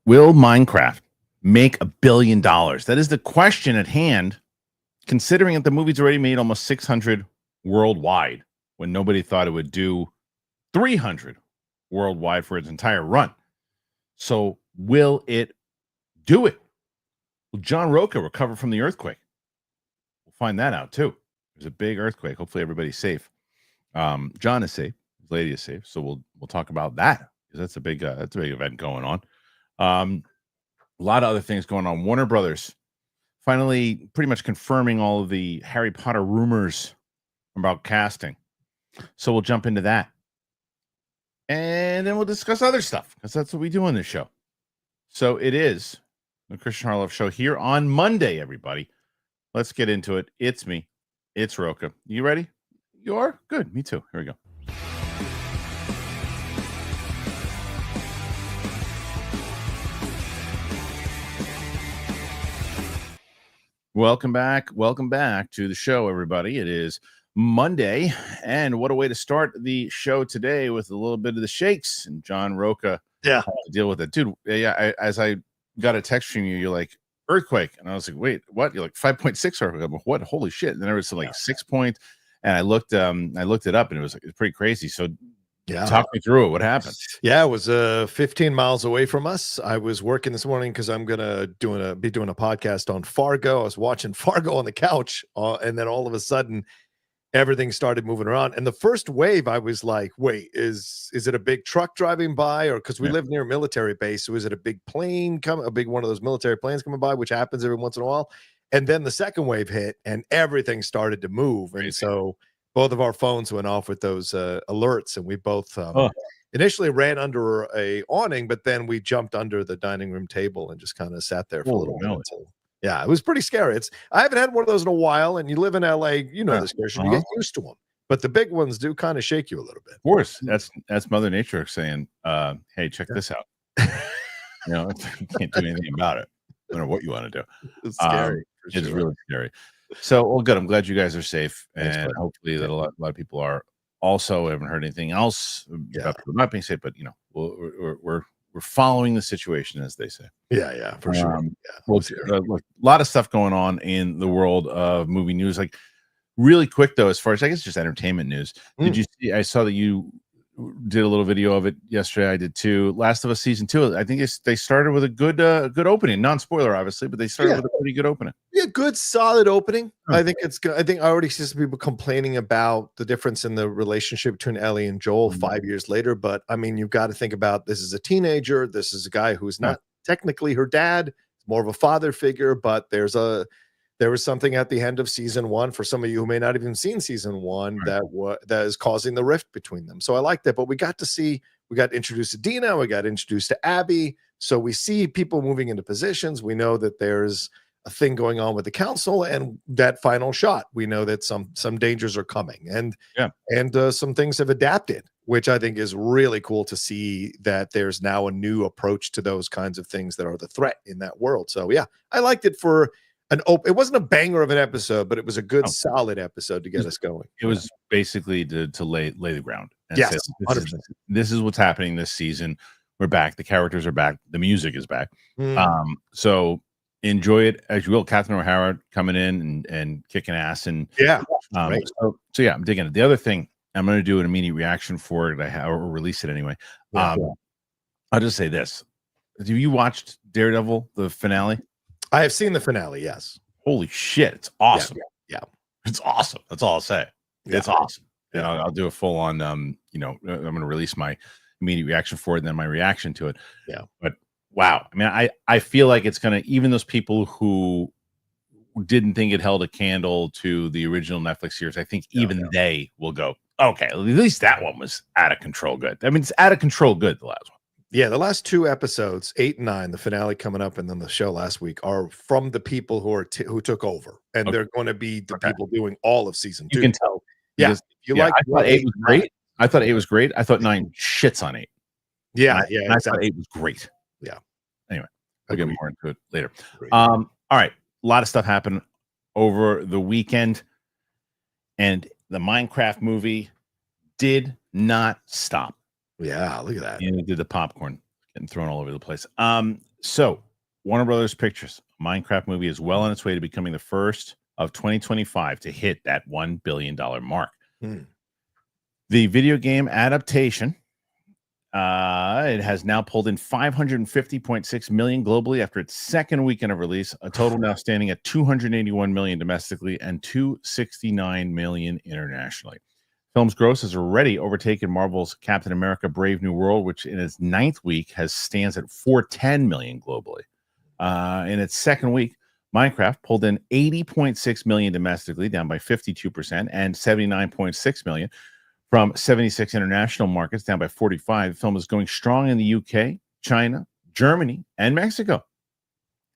Will Minecraft make $1 billion? That is the question at hand, considering that the movie's already made almost 600 worldwide when nobody thought it would do 300 worldwide for its entire run. So will it do it? Will John Rocha recover from the earthquake? We'll find that out too. There's a big earthquake. Hopefully everybody's safe. John is safe. His lady is safe. So we'll talk about that because that's a big event going on. A lot of other things going on. Warner Brothers finally pretty much confirming all of the Harry Potter rumors about casting. So we'll jump into that. And then we'll discuss other stuff because that's what we do on this show. So it is the Kristian Harloff Show here on Monday, everybody. Let's get into it. It's me. It's Rocha. You ready? You are? Good. Me too. Here we go. Welcome back. Welcome back to the show, everybody. It is Monday, and what a way to start the show today with a little bit of the shakes and John Rocha. Yeah, to deal with it, dude. Yeah, as I got a text from you, you're like earthquake, and I was like, wait, what? You're like 5.6 earthquake? What? Holy shit! And then there was some like 6 point, and I looked it up, and it was pretty crazy. So. Yeah. Talk me through it. What happened? Yeah, it was 15 miles away from us. I was working this morning because I'm gonna be doing a podcast on Fargo. I was watching Fargo on the couch, and then all of a sudden, everything started moving around. And the first wave, I was like, "Wait, is it a big truck driving by, or because we live near a military base? So is it a big plane a big one of those military planes coming by, which happens every once in a while?" And then the second wave hit, and everything started to move, and so. Both of our phones went off with those alerts, and we both initially ran under a awning, but then we jumped under the dining room table and just kind of sat there for a little bit. Yeah, it was pretty scary. I haven't had one of those in a while, and you live in LA, you know this, Kristian. You get used to them, but the big ones do kind of shake you a little bit. Of course, that's Mother Nature saying, "Hey, check this out." You can't do anything about it. No matter what you want to do. It's scary. It's really scary. So, well, good. I'm glad you guys are safe, and hopefully that a lot of people are also. I haven't heard anything else about people not being safe, but we're following the situation, as they say. Yeah, for sure. Look, a lot of stuff going on in the world of movie news. Like, really quick though, as far as I guess just entertainment news. Did you see? I saw that you did a little video of it yesterday. I did too. Last of Us season 2. I think they started with a good opening. Non-spoiler, obviously, but they started with a pretty good opening. Yeah, good, solid opening. I think it's good. I think I already see some people complaining about the difference in the relationship between Ellie and Joel 5 years later. But I mean, you've got to think about this is a teenager. This is a guy who's not technically her dad. It's more of a father figure, but there was something at the end of season 1 for some of you who may not have even seen season 1 that is causing the rift between them. So I like that. But we got introduced to Dina. We got introduced to Abby. So we see people moving into positions. We know that there's a thing going on with the council, and that final shot, we know that some dangers are coming, and some things have adapted, which I think is really cool to see that there's now a new approach to those kinds of things that are the threat in that world. So yeah, I liked it for it wasn't a banger of an episode, but it was a good solid episode to get us going. It was basically to lay the ground. And say, this is what's happening this season. We're back. The characters are back. The music is back. So enjoy it as you will. Catherine O'Hara coming in and kicking ass, and so yeah, I'm digging it. The other thing, I'm going to do an immediate reaction for it. Or release it anyway. I'll just say this: have you watched Daredevil, the finale? I have seen the finale. Yes. Holy shit! It's awesome. Yeah. It's awesome. That's all I'll say. It's awesome. And I'll do a full on. I'm going to release my immediate reaction for it, and then my reaction to it. Yeah. But wow, I mean, I feel like it's going to, even those people who didn't think it held a candle to the original Netflix series, I think they will go, okay, at least that one was out of control good. I mean, it's out of control good, the last one. Yeah, the last 2 episodes, 8 and 9, the finale coming up, and then the show last week, are from the people who took over, and they're going to be the people doing all of season 2. You can tell. Yeah, I thought 8 was great. I thought 8 was great. I thought 9 shits on 8. Yeah, I thought 8 was great. Yeah. Anyway, I'll get more into it later. All right, a lot of stuff happened over the weekend, and the Minecraft movie did not stop. Yeah, look at that. And it did the popcorn getting thrown all over the place. So Warner Brothers Pictures Minecraft movie is well on its way to becoming the first of 2025 to hit that $1 billion mark. The video game adaptation, it has now pulled in 550.6 million globally after its second weekend of release, a total now standing at 281 million domestically and 269 million internationally. Film's gross has already overtaken Marvel's Captain America Brave New World, which in its 9th week stands at 410 million globally. In its second week, Minecraft pulled in 80.6 million domestically, down by 52%, and 79.6 million from 76 international markets, down by 45. The film is going strong in the UK, China, Germany, and Mexico.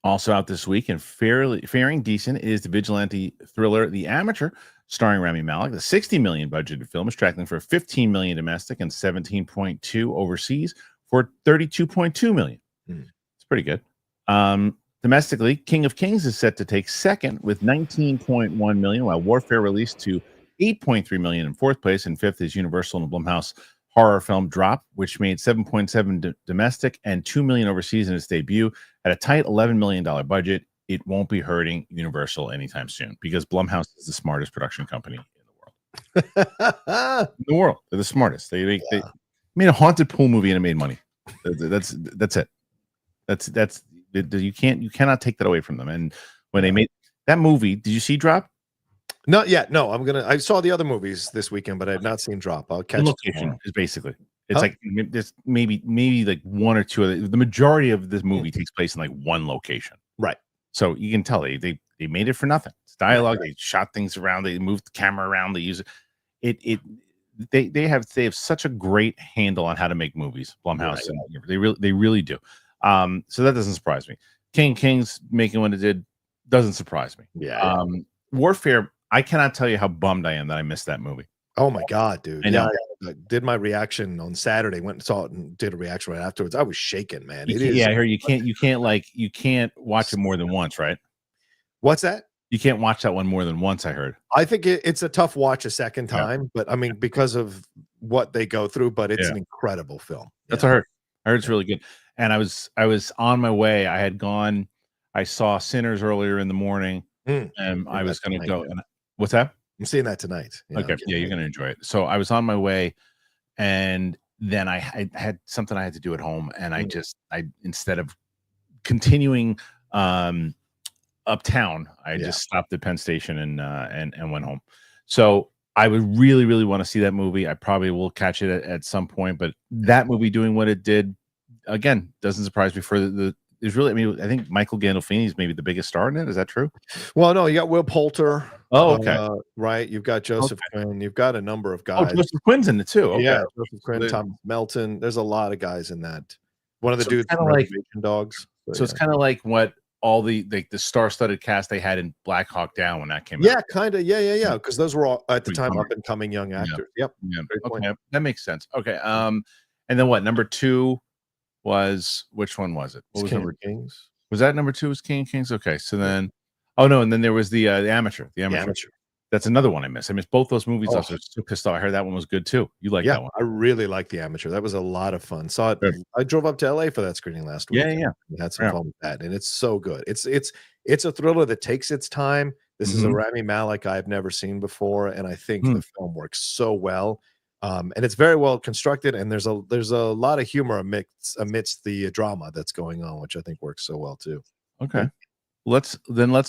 Also out this week and faring decent is the vigilante thriller The Amateur, starring Rami Malek. The 60 million budgeted film is tracking for 15 million domestic and 17.2 overseas for 32.2 million. It's pretty good. Domestically, King of Kings is set to take second with 19.1 million, while Warfare released to 8.3 million in fourth place, and fifth is Universal and Blumhouse horror film Drop, which made 7.7 domestic and 2 million overseas in its debut at a tight $11 million budget. It won't be hurting Universal anytime soon because Blumhouse is the smartest production company in the world. In the world, they're the smartest. They made a haunted pool movie and it made money. That's it. That's you cannot take that away from them. And when they made that movie, did you see Drop? Not yet. No, I saw the other movies this weekend, but I have not seen Drop. I'll catch the location is basically it's like there's maybe like one or two of the majority of this movie takes place in like one location. Right. So you can tell they made it for nothing. It's dialogue. Right. They shot things around. They moved the camera around. They use it. They have such a great handle on how to make movies. Blumhouse, right. And they really do. So that doesn't surprise me. King's making what it did doesn't surprise me. Yeah. Warfare. I cannot tell you how bummed I am that I missed that movie. Oh my God, dude! I know. I did my reaction on Saturday. Went and saw it and did a reaction right afterwards. I was shaking, man. I heard you can't watch it more than once, right? What's that? You can't watch that one more than once. I heard. I think it's a tough watch a second time, but I mean because of what they go through. But it's an incredible film. That's what I heard. I heard it's really good. And I was on my way. I saw Sinners earlier in the morning, and I was going to go. And what's that? I'm seeing that tonight. Okay. Yeah, you're going to enjoy it. So I was on my way, and then I had something I had to do at home, and I instead of continuing uptown, I just stopped at Penn Station and went home. So I would really, really want to see that movie. I probably will catch it at some point, but that movie doing what it did, again, doesn't surprise me. There's really, I mean, I think Michael Gandolfini is maybe the biggest star in it. Is that true? Well, no, you got Will Poulter. Oh, okay. Right. You've got Joseph Quinn. You've got a number of guys. Oh, Joseph Quinn's in it too. Okay. Yeah, Joseph Quinn, Tom Melton. There's a lot of guys in that. One of the dudes from Reservation Dogs. So it's kind of like what all the star-studded cast they had in Black Hawk Down when that came out. Yeah, kind of. Yeah. Because those were all at the time up and coming young actors. Yeah. Yep. Okay. That makes sense. Okay. And then what? Number 2 was, which one was it? What was number Kings? Was that number 2? Was King of Kings? Okay. So then, and then there was the Amateur. The Amateur. That's another one I missed. I missed both those movies. I was so pissed off. I heard that one was good too. You like that one? I really like The Amateur. That was a lot of fun. Saw it. I drove up to LA for that screening last week. Yeah. We had some fun with that, and it's so good. It's a thriller that takes its time. This is a Rami Malek I've never seen before, and I think the film works so well. And it's very well constructed, and there's a lot of humor amidst the drama that's going on, which I think works so well too. Okay. Let's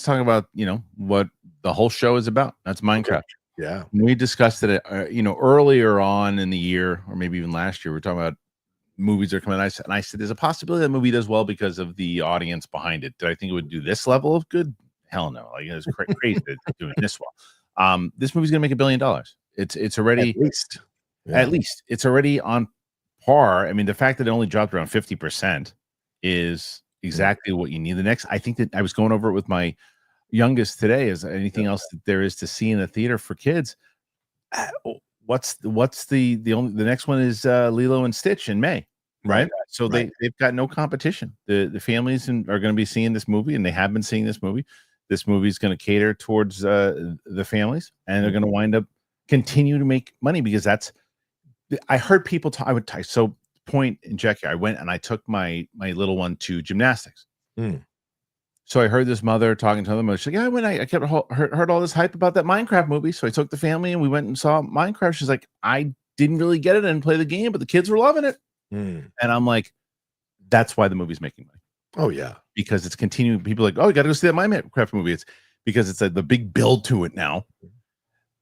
talk about what the whole show is about. That's Minecraft. Okay. Yeah, we discussed it earlier on in the year, or maybe even last year. We were talking about movies that are coming out, and I said there's a possibility that movie does well because of the audience behind it. Did I think it would do this level of good? Hell no. Like it's crazy that it's doing this well. This movie's gonna make $1 billion. It's already at least it's already on par. I mean, the fact that it only dropped around 50% is exactly what you need. The next, I think that I was going over it with my youngest today. Is anything else that there is to see in the theater for kids? What's the next one is Lilo and Stitch in May, right? So they've got no competition. The families are going to be seeing this movie, and they have been seeing this movie. This movie is going to cater towards the families, and they're going to wind up continue to make money because that's. I heard people talk. So point in Czechia, I went and I took my little one to gymnastics. Mm. So I heard this mother talking to them. She's like, yeah, I kept heard all this hype about that Minecraft movie. So I took the family and we went and saw Minecraft. She's like, I didn't really get it and play the game, but the kids were loving it. Mm. And I'm like, that's why the movie's making money. Oh yeah, because it's continuing. People are like, oh, you got to go see that Minecraft movie. It's because it's the big build to it now.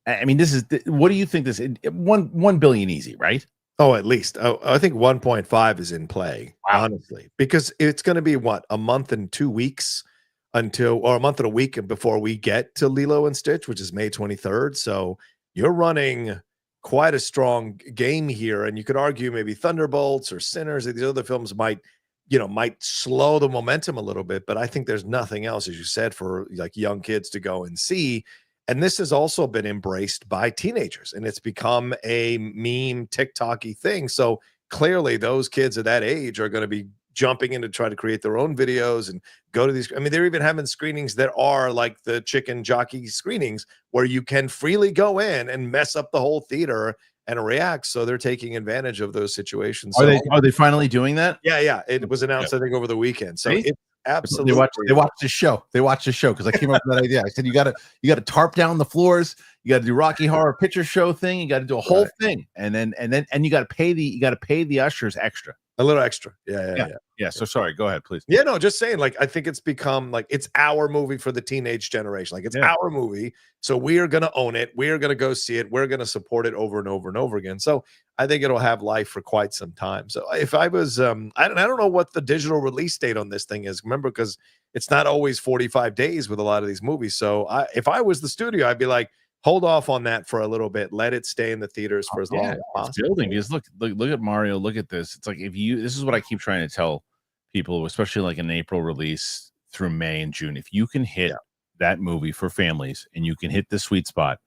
I mean, this is what do you think? This 1 billion easy, right? Oh, at least. Oh, I think 1.5 is in play, honestly, because it's going to be what, a month and 2 weeks or a month and a week before we get to Lilo and Stitch, which is May 23rd. So you're running quite a strong game here, and you could argue maybe Thunderbolts or Sinners or these other films might slow the momentum a little bit, but I think there's nothing else, as you said, for like young kids to go and see. And this has also been embraced by teenagers, and it's become a meme TikTok-y thing. So clearly those kids at that age are going to be jumping in to try to create their own videos and go to these. I mean, they're even having screenings that are like the chicken jockey screenings where you can freely go in and mess up the whole theater and react. So they're taking advantage of those situations. Are they finally doing that? Yeah. It was announced, I think, over the weekend. So it's absolutely they watch the show. They watch the show because I came up with that idea. I said you got to tarp down the floors. You got to do Rocky Horror Picture Show thing. You got to do a whole thing, and you got to pay the ushers extra. A little extra. Yeah. So sorry, go ahead, please. Yeah, no, just saying, like, I think it's become like it's our movie for the teenage generation. Like, it's our movie. So we are going to own it. We are going to go see it. We're going to support it over and over and over again. So I think it'll have life for quite some time. So if I was, I don't know what the digital release date on this thing is. Remember, because it's not always 45 days with a lot of these movies. So if I was the studio, I'd be like, hold off on that for a little bit. Let it stay in the theaters for as long as possible. It's building, because look at Mario. Look at this. It's like this is what I keep trying to tell people, especially like an April release through May and June. If you can hit that movie for families and you can hit the sweet spot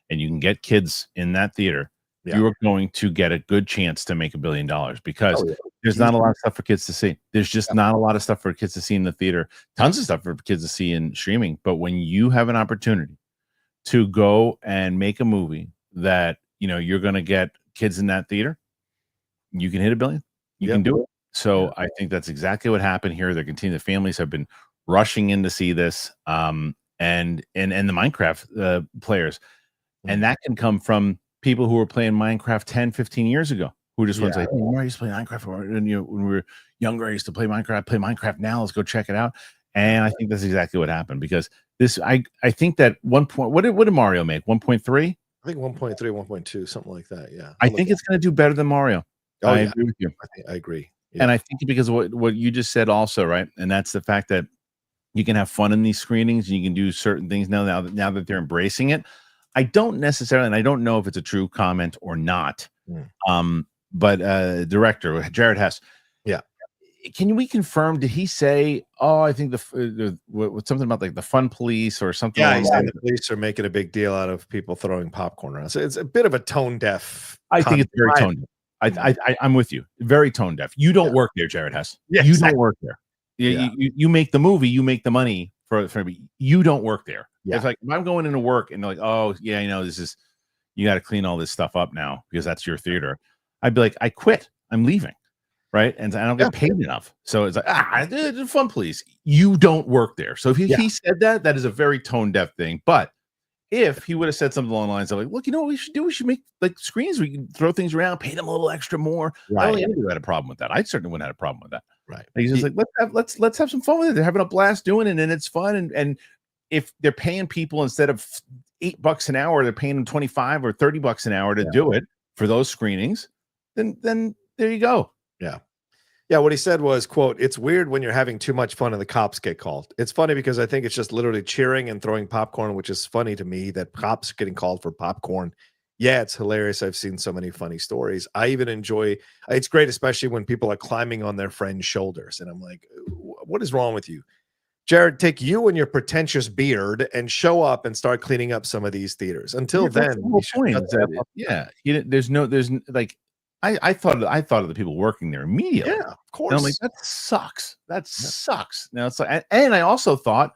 and you can get kids in that theater, you are going to get a good chance to make $1 billion, because there's not a lot of stuff for kids to see. There's just not a lot of stuff for kids to see in the theater. Tons of stuff for kids to see in streaming. But when you have an opportunity to go and make a movie that you're going to get kids in that theater, you can hit $1 billion. You can do it. So I think that's exactly what happened here. They're continuing. The families have been rushing in to see this, and the Minecraft players, and that can come from people who were playing Minecraft 10, 15 years ago, who just went like, "Oh, I used to play Minecraft when we were younger. I used to play Minecraft. Play Minecraft now. Let's go check it out." And I think that's exactly what happened, because this, I think that what did Mario make? 1.3? I think 1.3, 1.2, something like that. Yeah. I think it's going to do better than Mario. I agree with you. I agree. Yeah. And I think because of what you just said also, right? And that's the fact that you can have fun in these screenings and you can do certain things now that they're embracing it. I don't necessarily, and I don't know if it's a true comment or not. But director Jared Hess, can we confirm? Did he say, "Oh, I think something about like the fun police or something"? Yeah, the police are making a big deal out of people throwing popcorn around. So it's a bit of a tone deaf. I think it's very tone deaf. I'm with you. Very tone deaf. You don't work there, Jared Hess. Yeah, you don't work there. You make the movie. You make the money for me. You don't work there. Yeah. It's like if I'm going into work and they're like, "Oh, yeah, this is, you got to clean all this stuff up now because that's your theater," I'd be like, "I quit. I'm leaving." Right. And I don't get paid enough. So it's like, fun, please. You don't work there. So if he said that is a very tone deaf thing. But if he would have said something along the lines of like, "Look, you know what we should do? We should make like screens. We can throw things around, pay them a little extra more." Right. I don't think anybody had a problem with that. I certainly wouldn't have a problem with that. Right. Like, he's just like, let's have some fun with it. They're having a blast doing it, and it's fun. And if they're paying people instead of $8 an hour, they're paying them 25 or $30 an hour to do it for those screenings, then there you go. Yeah, what he said was, quote, "It's weird when you're having too much fun and the cops get called. It's funny because I think it's just literally cheering and throwing popcorn, which is funny to me that cops are getting called for popcorn. Yeah, it's hilarious. I've seen so many funny stories. I even enjoy, it's great, especially when people are climbing on their friends' shoulders. And I'm like, what is wrong with you? Jared, take you and your pretentious beard and show up and start cleaning up some of these theaters. Until then, there's like, I thought of the people working there immediately. Yeah, of course. And I'm like, that sucks. That sucks. Now it's like, and I also thought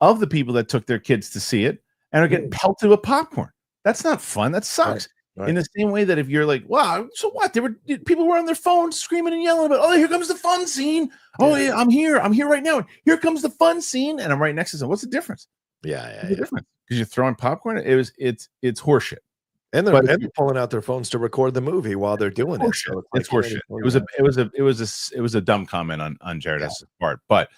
of the people that took their kids to see it and are getting pelted with popcorn. That's not fun. That sucks. Right. In the same way that if you're like, wow, so what? People were on their phones screaming and yelling about, oh, here comes the fun scene. Oh yeah, I'm here right now. Here comes the fun scene, and I'm right next to them. What's the difference? Yeah. The difference because you're throwing popcorn. It's horseshit. And they're pulling out their phones to record the movie while they're doing it. So it's horseshit. It was a dumb comment on Jared S.'s part, but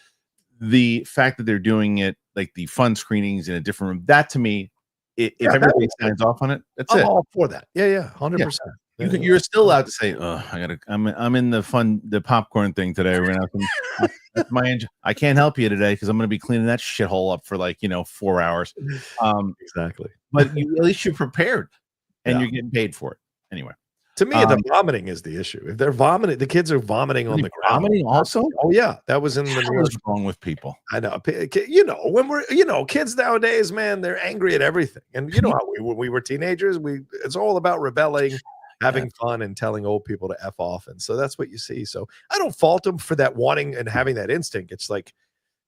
the fact that they're doing it like the fun screenings in a different room, that to me, if everybody signs off on it, that's it. I'm all for that. Yeah, 100%. You're still allowed to say, "Oh, I'm in the popcorn thing today." That's I can't help you today because I'm going to be cleaning that shithole up for 4 hours. Exactly. But at least you're prepared, and you're getting paid for it anyway. To me, the vomiting is the issue. If they're vomiting, the kids are vomiting on the ground. Vomiting also? Oh yeah, that was in the. What's wrong with people? I know. When kids nowadays, man, they're angry at everything. And you know how when we were teenagers, it's all about rebelling, having fun, and telling old people to F off. And so that's what you see. So I don't fault them for that wanting and having that instinct. It's like,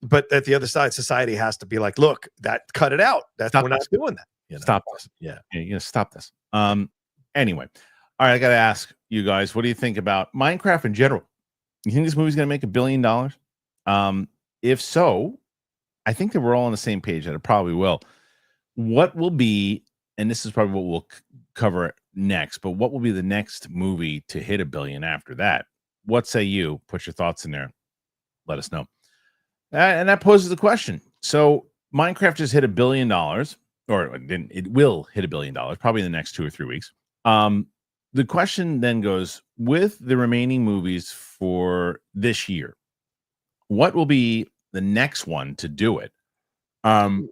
but at the other side, society has to be like, look, cut it out. We're not doing that. Stop this. Yeah, you're gonna stop this. Anyway. All right, I got to ask you guys, what do you think about Minecraft in general? You think this movie's going to make $1 billion? If so, I think that we're all on the same page that it probably will. What will be, and this is probably what we'll cover next, but what will be the next movie to hit $1 billion after that? What say you? Put your thoughts in there. Let us know. And that poses the question. So Minecraft just hit $1 billion, or it will hit $1 billion probably in the next 2 or 3 weeks. The question then goes, with the remaining movies for this year, what will be the next one to do it? As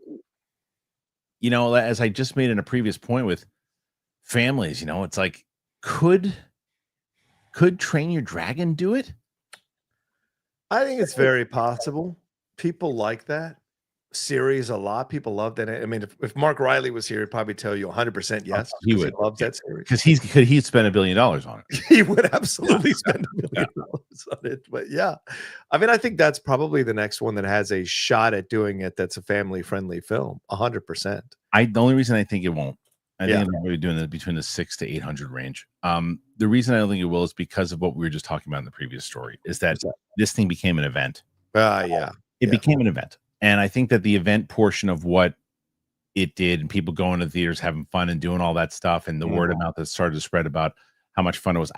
I just made in a previous point with families, it's like, could Train Your Dragon do it? I think it's very possible. People like that series a lot. People love that. I mean, if Mark Riley was here, he'd probably tell you 100% yes. He would love that series because he'd spend $1 billion on it. He would absolutely spend $1 billion on it. But yeah, I mean, I think that's probably the next one that has a shot at doing it. That's a family-friendly film. 100%. The only reason I think it won't, I think they're really doing it between the 600 to 800 range. The reason I don't think it will is because of what we were just talking about in the previous story. Is that this thing became an event? It became an event. And I think that the event portion of what it did, and people going to theaters, having fun and doing all that stuff, and the word of mouth that started to spread about how much fun it was.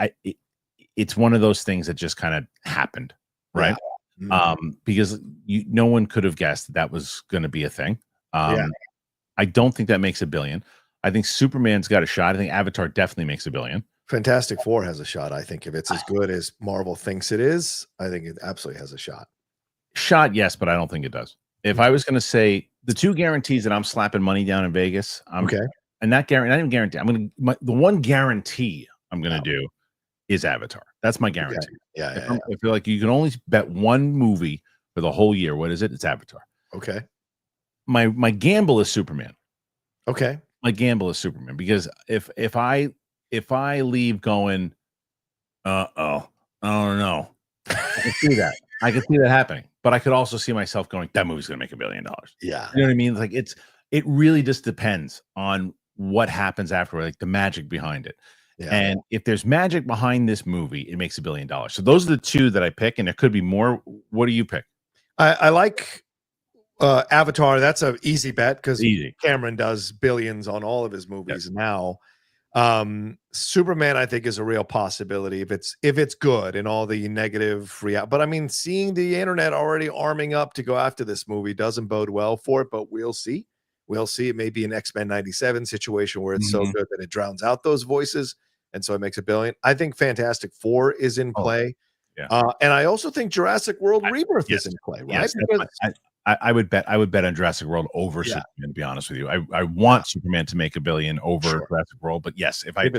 It's one of those things that just kind of happened, right? Because no one could have guessed that was going to be a thing. I don't think that makes $1 billion. I think Superman's got a shot. I think Avatar definitely makes $1 billion. Fantastic Four has a shot. I think if it's as good as Marvel thinks it is, I think it absolutely has a shot. Yes, but I don't think it does. If I was going to say the two guarantees that I'm slapping money down in Vegas, and not even guarantee. The one guarantee I'm going to do is Avatar. That's my guarantee. I feel like you can only bet one movie for the whole year. What is it? It's Avatar. Okay. My gamble is Superman. Okay. My gamble is Superman because if I leave going, I don't know. I can see that. I can see that happening. But I could also see myself going, that movie's going to make $1 billion. Yeah. You know what I mean? Like it really just depends on what happens afterward, like the magic behind it. Yeah. And if there's magic behind this movie, it makes $1 billion. So those are the two that I pick, and there could be more. What do you pick? I like Avatar. That's an easy bet because Cameron does billions on all of his movies now. Superman, I think, is a real possibility if it's good and all the negative but I mean, seeing the internet already arming up to go after this movie doesn't bode well for it, but we'll see. It may be an X-Men 97 situation where it's so good that it drowns out those voices, and so it makes $1 billion. I think Fantastic Four is in play. And I also think Jurassic World Rebirth is in play, right? Yes, I would bet on Jurassic World over Superman, to be honest with you. I want Superman to make $1 billion over Jurassic World, but yes, if I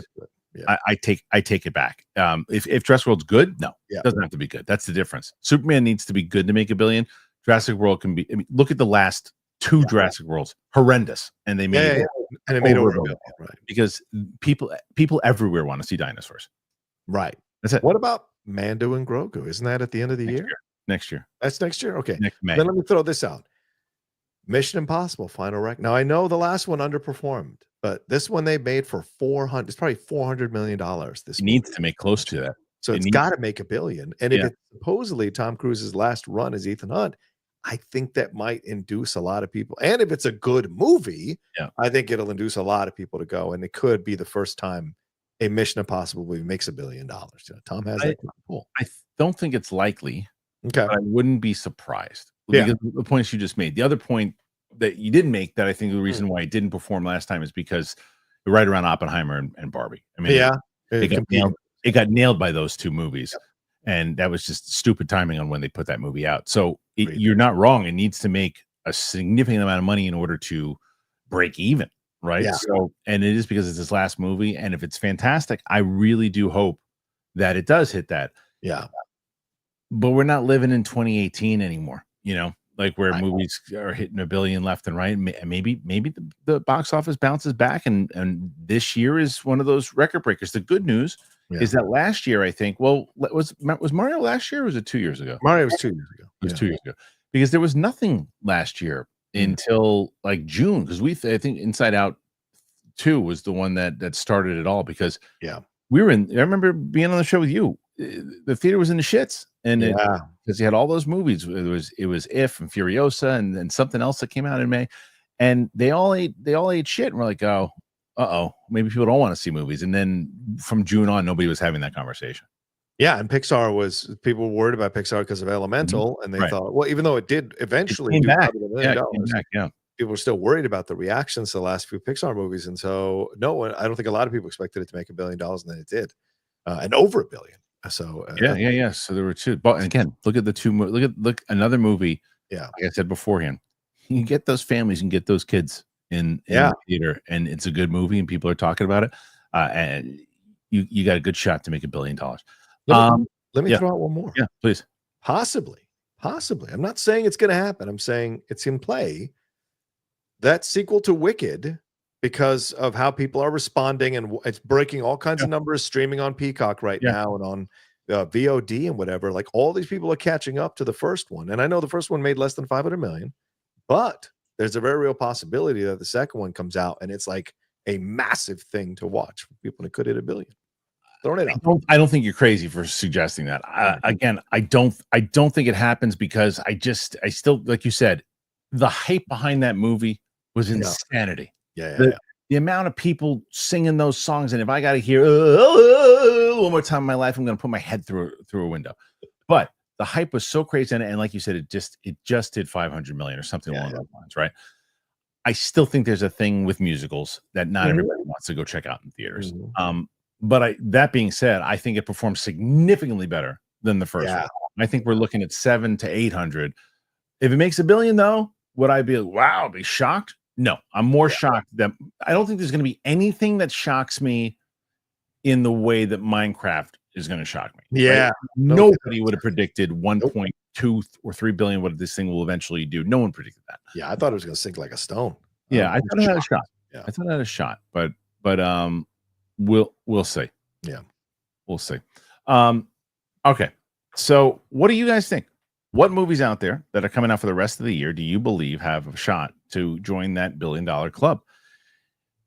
take it back. If Jurassic World's good, no, it doesn't have to be good. That's the difference. Superman needs to be good to make $1 billion. Jurassic World can be. I mean, look at the last two Jurassic Worlds, horrendous, and they made and it made over $1 billion, right? Because people everywhere want to see dinosaurs, right? That's it. What about Mando and Grogu? Isn't that at the end of the year? Next year. That's next year. Okay. Next May. Then let me throw this out. Mission Impossible: Final Wreck. Now I know the last one underperformed. but this one they made for 400. It's probably $400 million. This It needs to make close to that. so it's got to make $1 billion. And if it's supposedly Tom Cruise's last run as Ethan Hunt, I think that might induce a lot of people. And if it's a good movie, I think it'll induce a lot of people to go. And it could be the first time a Mission Impossible movie makes $1 billion. You know, Tom has that pull. I don't think it's likely. Okay. But I wouldn't be surprised. Because the points you just made. The other point that you didn't make that I think the reason why it didn't perform last time is because right around Oppenheimer and Barbie. I mean, it got nailed by those two movies. And that was just stupid timing on when they put that movie out. So you're not wrong. It needs to make a significant amount of money in order to break even, right? So, and it is because it's his last movie. And if it's fantastic, I really do hope that it does hit that. Yeah. But we're not living in 2018 anymore, you know, like where movies are hitting $1 billion left and right. Maybe the box office bounces back, and this year is one of those record breakers. The good news is that last year, I think, was Mario last year, or was it 2 years ago? Mario was 2 years ago. It was 2 years ago, because there was nothing last year until like June, because I think Inside Out 2 was the one that started it all, because we were I remember being on the show with you. The theater was in the shits, and because you had all those movies. It was If and Furiosa and something else that came out in May, and they all ate shit. And we're like, maybe people don't want to see movies. And then from June on, nobody was having that conversation. Yeah, and people were worried about Pixar because of Elemental, and they thought, well, even though it did eventually do $1 million, people were still worried about the reactions to the last few Pixar movies. And so, no, I don't think a lot of people expected it to make $1 billion, and then it did, and over $1 billion. So So there were two. But again, look at the two. Look another movie. Yeah, like I said beforehand, you can get those families and get those kids in the theater, and it's a good movie, and people are talking about it. And you got a good shot to make $1 billion. Let me throw out one more. Yeah, please. Possibly. I'm not saying it's going to happen. I'm saying it's in play. That sequel to Wicked, because of how people are responding, and it's breaking all kinds of numbers, streaming on Peacock right now and on VOD and whatever. Like, all these people are catching up to the first one. And I know the first one made less than 500 million, but there's a very real possibility that the second one comes out and it's like a massive thing to watch for people, and it could hit $1 billion. I don't think you're crazy for suggesting that. Again, I don't think it happens, because I still, like you said, the hype behind that movie was insanity. The amount of people singing those songs, and if I got to hear one more time in my life, I'm going to put my head through a window. But the hype was so crazy, and like you said, it just did 500 million or something along those lines, right? I still think there's a thing with musicals that not everybody wants to go check out in theaters. But that being said, I think it performed significantly better than the first one. I think we're looking at 700 to 800. If it makes $1 billion, though, would I be be shocked? No, I'm more shocked that I don't think there's going to be anything that shocks me in the way that Minecraft is going to shock me. Right? Nobody would have predicted 1.2 or 3 billion what this thing will eventually do. No one predicted that. Yeah, I thought it was going to sink like a stone. Yeah, I thought it had a shot. I thought it had a shot, but we'll see. Yeah, we'll see. Okay, so what do you guys think? What movies out there that are coming out for the rest of the year do you believe have a shot to join that $1 billion club?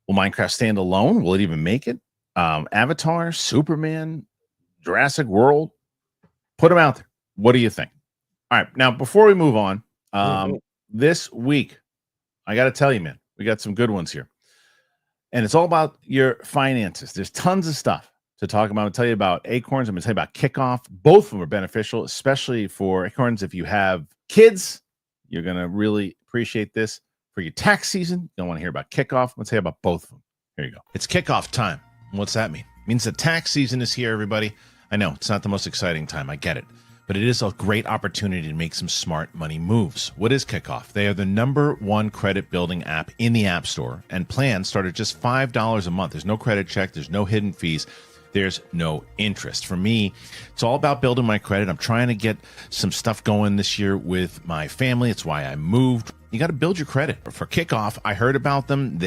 Will Minecraft stand alone? Will it even make it? Avatar, Superman, Jurassic World? Put them out there. What do you think? All right. Now, before we move on, this week, I got to tell you, man, we got some good ones here. And it's all about your finances. There's tons of stuff to talk about. I'm going to tell you about ACORNS. I'm going to tell you about KIKOFF. Both of them are beneficial, especially for ACORNS. If you have kids, you're going to really appreciate this. For your tax season, you don't want to hear about KIKOFF. Let's tell you about both of them. Here you go. It's kickoff time. What's that mean? It means the tax season is here, everybody. I know it's not the most exciting time. I get it. But it is a great opportunity to make some smart money moves. What is KIKOFF? They are the #1 credit building app in the App Store, and plans start at just $5 a month. There's no credit check. There's no hidden fees. There's no interest. For me, it's all about building my credit. I'm trying to get some stuff going this year with my family. It's why I moved. You got to build your credit. For KIKOFF, I heard about them.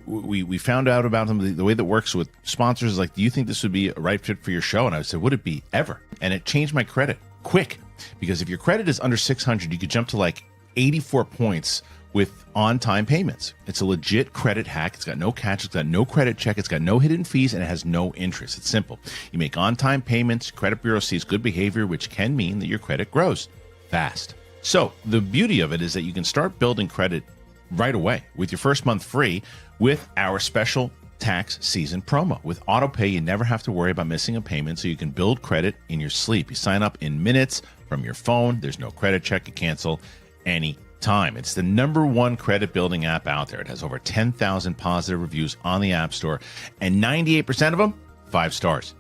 We found out about them. The way that works with sponsors is like, do you think this would be a right fit for your show? And I said, would it be ever? And it changed my credit quick, because if your credit is under 600, you could jump to like 84 points with on-time payments. It's a legit credit hack. It's got no catch. It's got no credit check. It's got no hidden fees, and it has no interest. It's simple. You make on-time payments. Credit bureau sees good behavior, which can mean that your credit grows fast. So the beauty of it is that you can start building credit right away with your first month free with our special tax season promo. With AutoPay, you never have to worry about missing a payment, so you can build credit in your sleep. You sign up in minutes from your phone. There's no credit check. You cancel any time. It's the #1 credit building app out there. It has over 10,000 positive reviews on the App Store, and 98% of them 5 stars.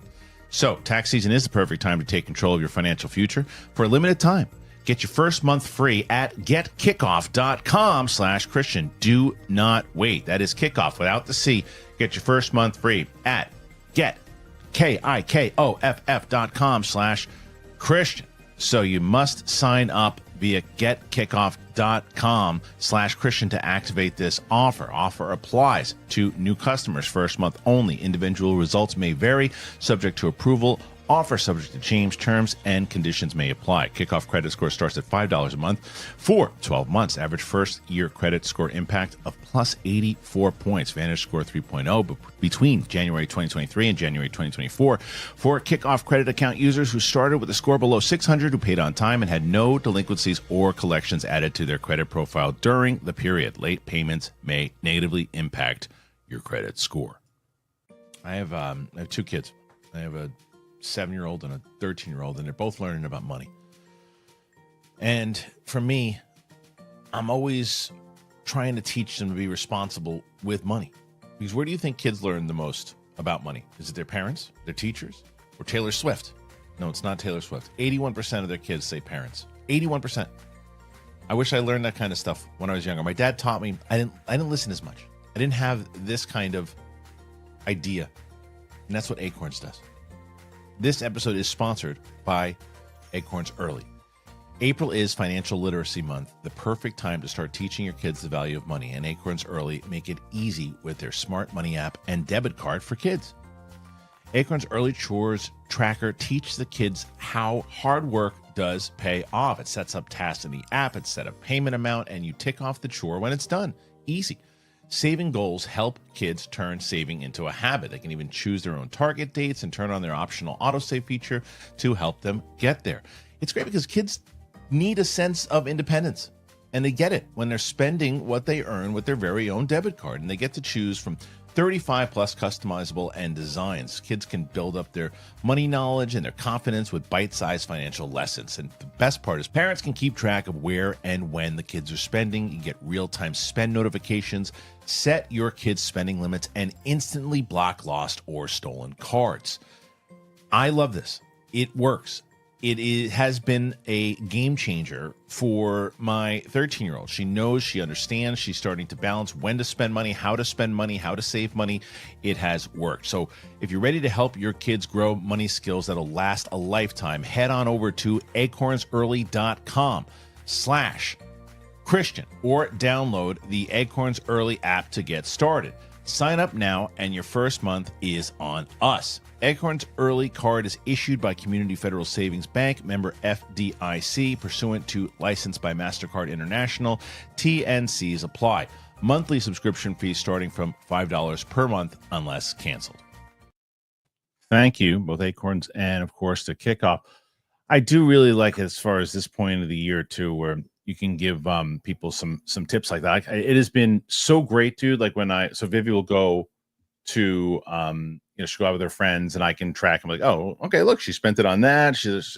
So tax season is the perfect time to take control of your financial future. For a limited time, get your first month free at getkickoff.com/Kristian. Do not wait. That is kickoff without the C. Get your first month free at KIKOFF.com/Kristian. So you must sign up via getkickoff.com/Kristian to activate this offer. Offer applies to new customers. First month only. Individual results may vary, subject to approval. Offer subject to change. Terms and conditions may apply. Kickoff credit score starts at $5 a month for 12 months. Average first year credit score impact of plus 84 points. Vantage score 3.0 between January 2023 and January 2024 for Kickoff credit account users who started with a score below 600, who paid on time and had no delinquencies or collections added to their credit profile during the period. Late payments may negatively impact your credit score. I have 2 kids. I have a 7-year-old and a 13-year-old, and they're both learning about money. And for me, I'm always trying to teach them to be responsible with money. Because where do you think kids learn the most about money? Is it their parents, their teachers, or Taylor Swift? No, it's not Taylor Swift. 81% of their kids say parents. 81%. I wish I learned that kind of stuff when I was younger. My dad taught me. I didn't listen as much. I didn't have this kind of idea. And that's what ACORNS does. This episode is sponsored by ACORNS Early. April is Financial Literacy Month, the perfect time to start teaching your kids the value of money, and ACORNS Early make it easy with their smart money app and debit card for kids. ACORNS Early Chores Tracker teaches the kids how hard work does pay off. It sets up tasks in the app, it sets a payment amount, and you tick off the chore when it's done. Easy. Saving goals help kids turn saving into a habit. They can even choose their own target dates and turn on their optional autosave feature to help them get there. It's great because kids need a sense of independence, and they get it when they're spending what they earn with their very own debit card, and they get to choose from 35 plus customizable and designs. Kids can build up their money knowledge and their confidence with bite-sized financial lessons. And the best part is parents can keep track of where and when the kids are spending. You get real-time spend notifications, set your kids' spending limits, and instantly block lost or stolen cards. I love this. It works. It has been a game changer for my 13-year-old. She knows, she understands, she's starting to balance when to spend money, how to save money. It has worked. So if you're ready to help your kids grow money skills that'll last a lifetime, head on over to acornsearly.com/Kristian or download the ACORNS Early app to get started. Sign up now and your first month is on us. ACORNS Early card is issued by Community Federal Savings Bank, member FDIC, pursuant to license by MasterCard International. TNCs apply. Monthly subscription fees starting from $5 per month unless canceled. Thank you, both ACORNS and, of course, the Kickoff. I do really like it as far as this point of the year, too, where you can give people some tips like that. It has been so great, dude. Like so Vivi will go to she'll go out with her friends and I can track. I'm like, oh, okay, look, she spent it on that. And she's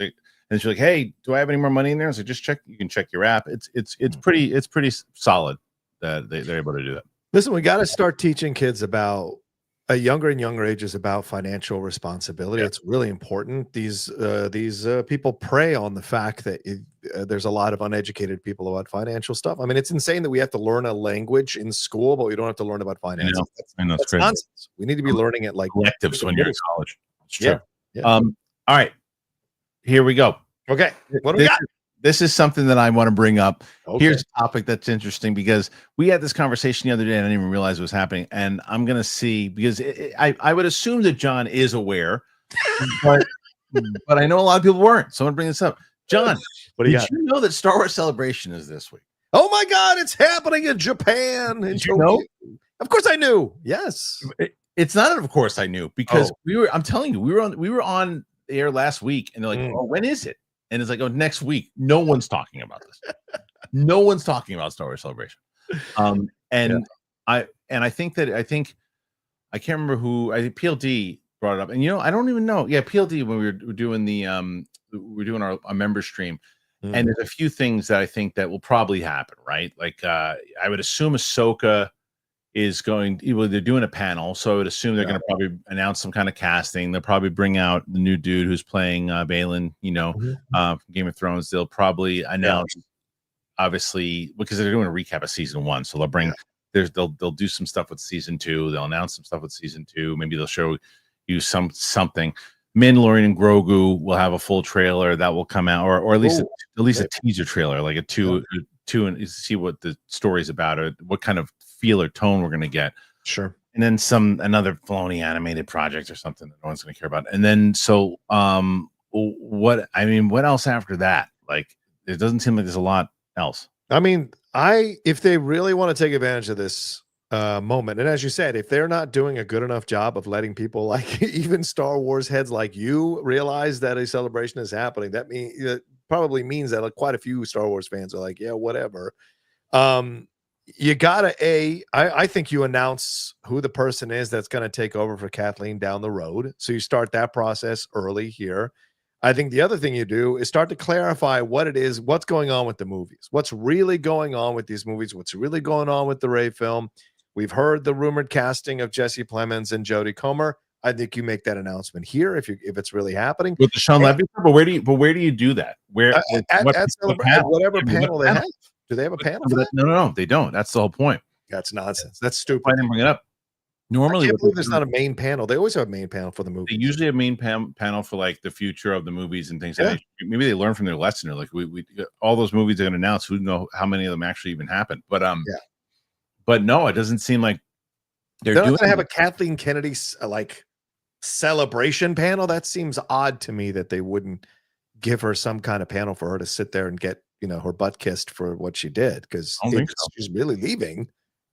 like, hey, do I have any more money in there? I was like, just check. You can check your app. It's pretty solid that they're able to do that. Listen, we got to start teaching kids about younger and younger ages about financial responsibility. Yeah. It's really important. These people prey on the fact that there's a lot of uneducated people about financial stuff. I mean, it's insane that we have to learn a language in school, but we don't have to learn about finance. I know, that's nonsense. We need to be learning it like electives when you're in college. It's true. Yeah. All right, here we go. Okay, what do we got? This is something that I want to bring up. Okay. Here's a topic that's interesting because we had this conversation the other day and I didn't even realize it was happening. And I'm going to see, because I would assume that John is aware, but I know a lot of people weren't. So I'm going to bring this up. John, did you know that Star Wars Celebration is this week? Oh my God, it's happening in Japan. In Did you know? Of course I knew. Yes. It's not, of course, I knew because Oh. I'm telling you, we were on the air last week, and they're like, "Oh, when is it?" And it's like, "Oh, next week." No one's talking about this. No one's talking about Star Wars Celebration. And I think I can't remember who. I think PLD brought it up, and I don't even know. Yeah, PLD when we were doing our member stream, and there's a few things that I think that will probably happen, right? Like I would assume Ahsoka is going. Well, they're doing a panel, so I would assume they're going to probably announce some kind of casting. They'll probably bring out the new dude who's playing Balin, from Game of Thrones. They'll probably announce, obviously, because they're doing a recap of season 1, so they'll bring. They'll do some stuff with season 2. They'll announce some stuff with season 2. Maybe they'll show you something. Mandalorian and Grogu will have a full trailer that will come out, or at least a teaser trailer, like a two, and see what the story's about, or what kind of feel or tone we're going to get. Sure. And then another Filoni animated project or something that no one's going to care about. And then what else after that? Like, it doesn't seem like there's a lot else. I mean, if they really want to take advantage of this moment, and as you said, if they're not doing a good enough job of letting people like even Star Wars heads like you realize that a celebration is happening, that probably means that like quite a few Star Wars fans are like, yeah, whatever. You gotta I think you announce who the person is that's going to take over for Kathleen down the road, so you start that process early here. I think the other thing you do is start to clarify what it is, what's going on with the movies, what's really going on with these movies, what's really going on with the Rey film. We've heard the rumored casting of Jesse Plemons and Jodie Comer. I think you make that announcement here if it's really happening with the Sean Levy. But where do you do that? Where at whatever panel they have? Do they have a panel? No, they don't. That's the whole point. That's nonsense. That's stupid. I didn't bring it up. Normally, I can't believe there's not a main panel. They always have a main panel for the movie. They usually have a main panel for like the future of the movies and things. Like maybe they learn from their lesson. Or like we all those movies they're going to announce. Who know how many of them actually even happened? But but no, it doesn't seem like they're not going to have a Kathleen Kennedy like celebration panel. That seems odd to me that they wouldn't give her some kind of panel for her to sit there and get her butt kissed for what she did. Because if she's really leaving,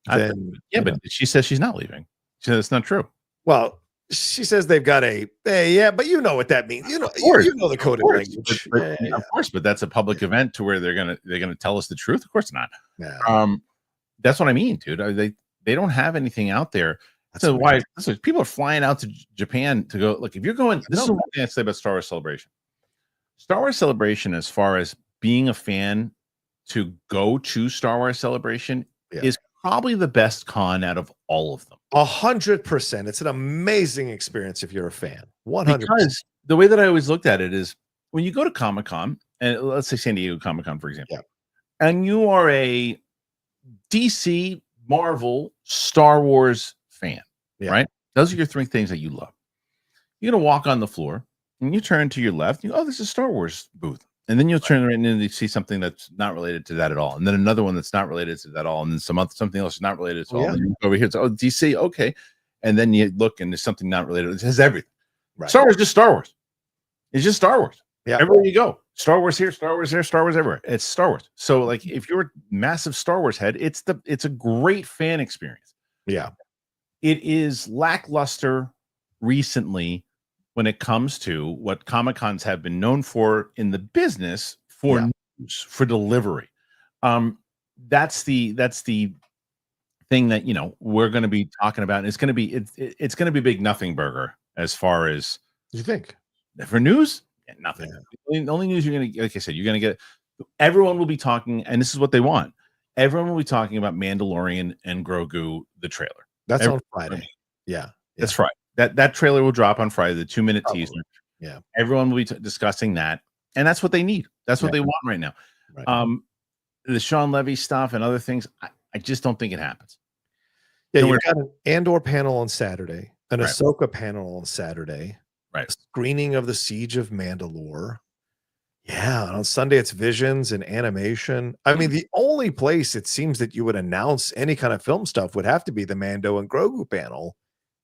then but she says she's not leaving. She said it's not true. Well, she says they've got but you know what that means. You know the code of language. Of course, but that's a public event to where they're gonna tell us the truth. Of course not. Yeah. That's what I mean, dude. They don't have anything out there. That's why people are flying out to Japan to go. Look, if you're going, this is one thing I say about Star Wars Celebration. Star Wars Celebration, as far as being a fan to go to Star Wars Celebration, is probably the best con out of all of them. 100%. It's an amazing experience if you're a fan. 100%. Because the way that I always looked at it is when you go to Comic-Con, and let's say San Diego Comic-Con, for example, and you are a DC, Marvel, Star Wars fan, right? Those are your 3 things that you love. You're going to walk on the floor, and you turn to your left, this is a Star Wars booth. And then you'll turn around and you see something that's not related to that at all. And then another one that's not related to that at all. And then something else is not related to all. And then you go over here, it's DC, okay. And then you look and there's something not related. It has everything. Right. Star Wars is just Star Wars. It's just Star Wars. Yeah. Everywhere you go. Star Wars here, Star Wars there, Star Wars everywhere. It's Star Wars. So like if you're a massive Star Wars head, it's a great fan experience. Yeah. It is lackluster recently when it comes to what Comic-Cons have been known for in the business for news, for delivery. That's the thing that we're going to be talking about. And it's going to be big nothing burger as far as you think for news. Nothing. The only news you're going to, like I said, you're going to get. Everyone will be talking, and this is what they want. Everyone will be talking about Mandalorian and Grogu, the trailer. That's on Friday. Yeah, that's Friday. That trailer will drop on Friday, the 2-minute teaser. Yeah. Everyone will be discussing that. And that's what they need. That's what they want right now. Right. The Sean Levy stuff and other things, I just don't think it happens. Yeah, you've got an Andor panel on Saturday, an Ahsoka panel on Saturday, a screening of the Siege of Mandalore. Yeah, and on Sunday it's Visions and animation. I mean, the only place it seems that you would announce any kind of film stuff would have to be the Mando and Grogu panel.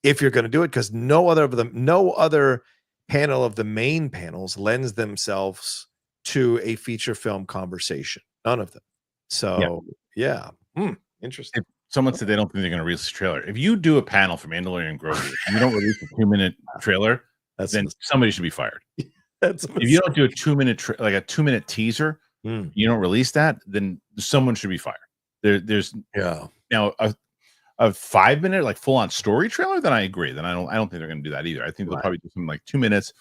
If you're going to do it, because no other panel of the main panels lends themselves to a feature film conversation. None of them. So yeah. Interesting. If someone said they don't think they're going to release a trailer. If you do a panel for Mandalorian and Grogu, and you don't release a 2-minute trailer, then somebody should be fired. That's if you don't do a 2-minute like a 2-minute teaser, you don't release that, then someone should be fired. There's now a 5-minute like full on story trailer. Then I agree. Then I don't think they're going to do that either. I think they'll probably do something like 2 minutes.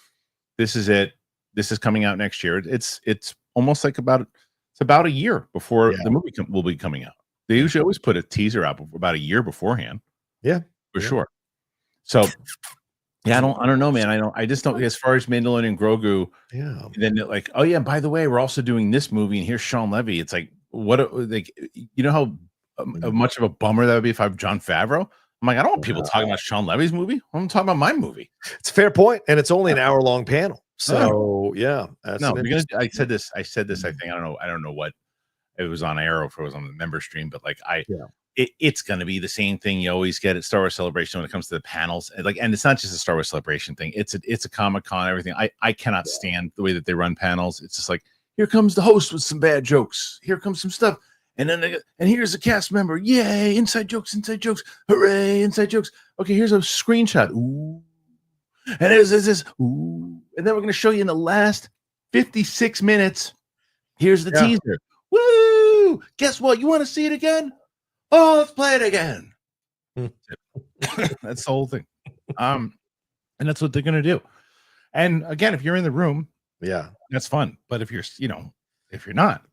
This is it. This is coming out next year. It's almost like about a year before the movie will be coming out. They usually always put a teaser out about a year beforehand. Yeah, for sure. So I don't know, man. I just don't. As far as Mandalorian and Grogu, then like, oh yeah, by the way, we're also doing this movie, and here's Sean Levy. It's like, what? Like, you know how much of a bummer that would be if I'm Jon Favreau. I'm like, I don't want people talking about Sean Levy's movie. I'm talking about my movie. It's a fair point, and it's only an hour-long panel. So I said this. I think I don't know what it was on air or if it was on the member stream, but like it's going to be the same thing you always get at Star Wars Celebration when it comes to the panels. And it's not just a Star Wars Celebration thing. It's a Comic-Con, everything. I cannot stand the way that they run panels. It's just like, here comes the host with some bad jokes. Here comes some stuff. And then and here's a cast member. Yay, inside jokes. Hooray, inside jokes. Okay, here's a screenshot. Ooh. And there's this. Ooh. And then we're going to show you in the last 56 minutes. Here's the teaser. Woo! Guess what? You want to see it again? Oh, let's play it again. That's the whole thing. And that's what they're going to do. And again, if you're in the room, that's fun. But if you're not,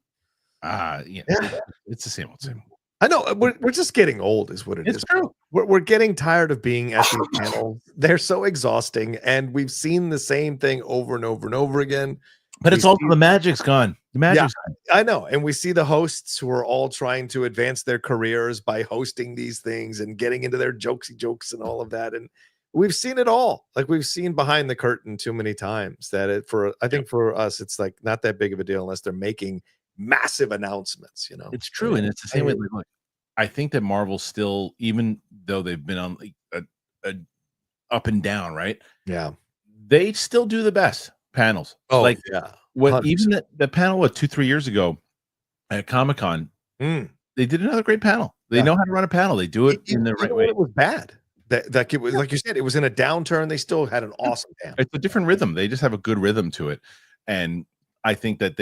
it's the same old same. I know we're just getting old, is what it is. True. We're getting tired of being at these panels. They're so exhausting, and we've seen the same thing over and over and over again. But it's also the magic's gone. The magic's gone. I know. And we see the hosts who are all trying to advance their careers by hosting these things and getting into their jokesy jokes and all of that. And we've seen it all. Like, we've seen behind the curtain too many times that I think for us, it's like not that big of a deal unless they're making massive announcements, It's true. And it's the same way. Like, I think that Marvel still, even though they've been on like a up and down, right? Yeah. They still do the best panels. Oh, like, yeah. Even the panel 2-3 years ago at Comic-Con, they did another great panel. They know how to run a panel. They do it in the right way. It was bad. That it was, like you said, it was in a downturn. They still had an awesome panel. It's a different rhythm. They just have a good rhythm to it. And I think that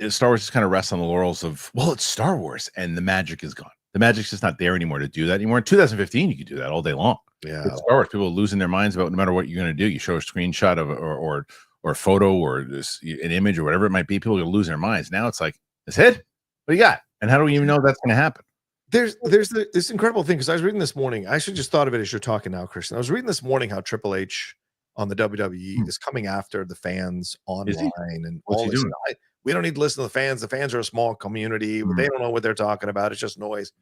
Star Wars just kind of rests on the laurels of, well, it's Star Wars, and the magic is gone. The magic's just not there anymore to do that anymore. In 2015, you could do that all day long. Yeah, it's Star Wars. People are losing their minds about no matter what you're going to do. You show a screenshot of or a photo or an image or whatever it might be. People are going to lose their minds. Now it's like, that's it. What do you got? And how do we even know that's going to happen? There's this incredible thing, because I was reading this morning. I actually just thought of it as you're talking now, Kristian. I was reading this morning how Triple H on the WWE is coming after the fans online and What's all he this. doing? We don't need to listen to the fans. The fans are a small community. They don't know what they're talking about. It's just noise.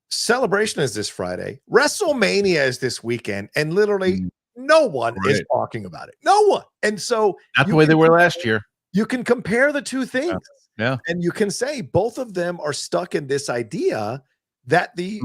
Celebration is this Friday. WrestleMania is this weekend, and literally no one is talking about it. No one. And so not the way they were last year. You can compare the two things. Yeah. And you can say both of them are stuck in this idea that the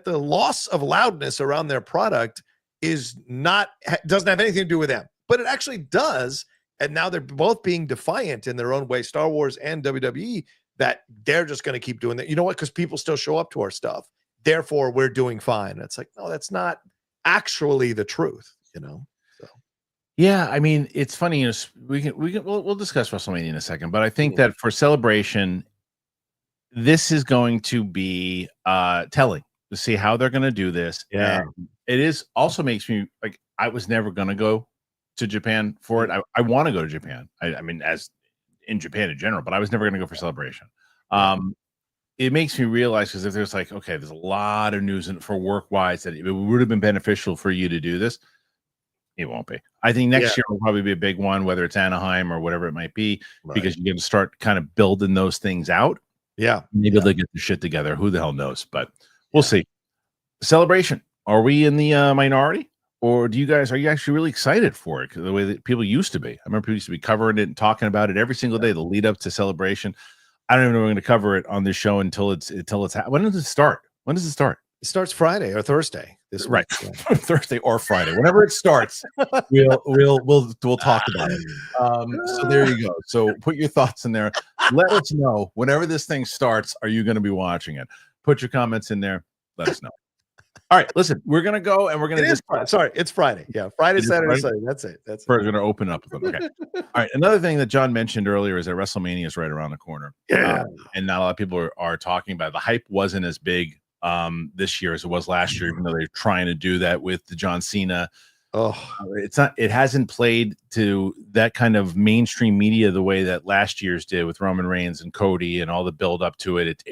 loss of loudness around their product doesn't have anything to do with them, but it actually does. And now they're both being defiant in their own way, Star Wars and WWE, that they're just going to keep doing that. You know what? Because people still show up to our stuff. Therefore, we're doing fine. And it's like, no, that's not actually the truth, So. Yeah, I mean, it's funny. We'll discuss WrestleMania in a second, but I think that for Celebration, this is going to be telling to see how they're going to do this. Yeah, and it is also makes me like, I was never going to go to Japan for it. I want to go to Japan. I mean, as in Japan in general, but I was never going to go for Celebration. It makes me realize, because if there's like, okay, there's a lot of news for work wise that it would have been beneficial for you to do this. It won't be. I think next year will probably be a big one, whether it's Anaheim or whatever it might be, because you get to start kind of building those things out. Yeah. Maybe they'll get the shit together. Who the hell knows? But we'll see. Celebration. Are we in the minority? Or are you actually really excited for it? The way that people used to be. I remember people used to be covering it and talking about it every single day, the lead up to Celebration. I don't even know if we're going to cover it on this show until it's when does it start? When does it start? It starts Friday or Thursday. This right, Thursday or Friday, whenever it starts, we'll talk about it. So there you go. So put your thoughts in there. Let us know whenever this thing starts. Are you going to be watching it? Put your comments in there. Let us know. All right, listen, we're going to go and we're going to just. Sorry, it's Friday. Yeah, Friday, Saturday, Friday? Sunday. That's it. That's it. We're going to open up with them. Okay. All right. Another thing that John mentioned earlier is that WrestleMania is right around the corner. Yeah. And not a lot of people are talking about it. The hype wasn't as big this year as it was last year, even though they're trying to do that with the John Cena. It hasn't played to that kind of mainstream media the way that last year's did with Roman Reigns and Cody and all the build up to it.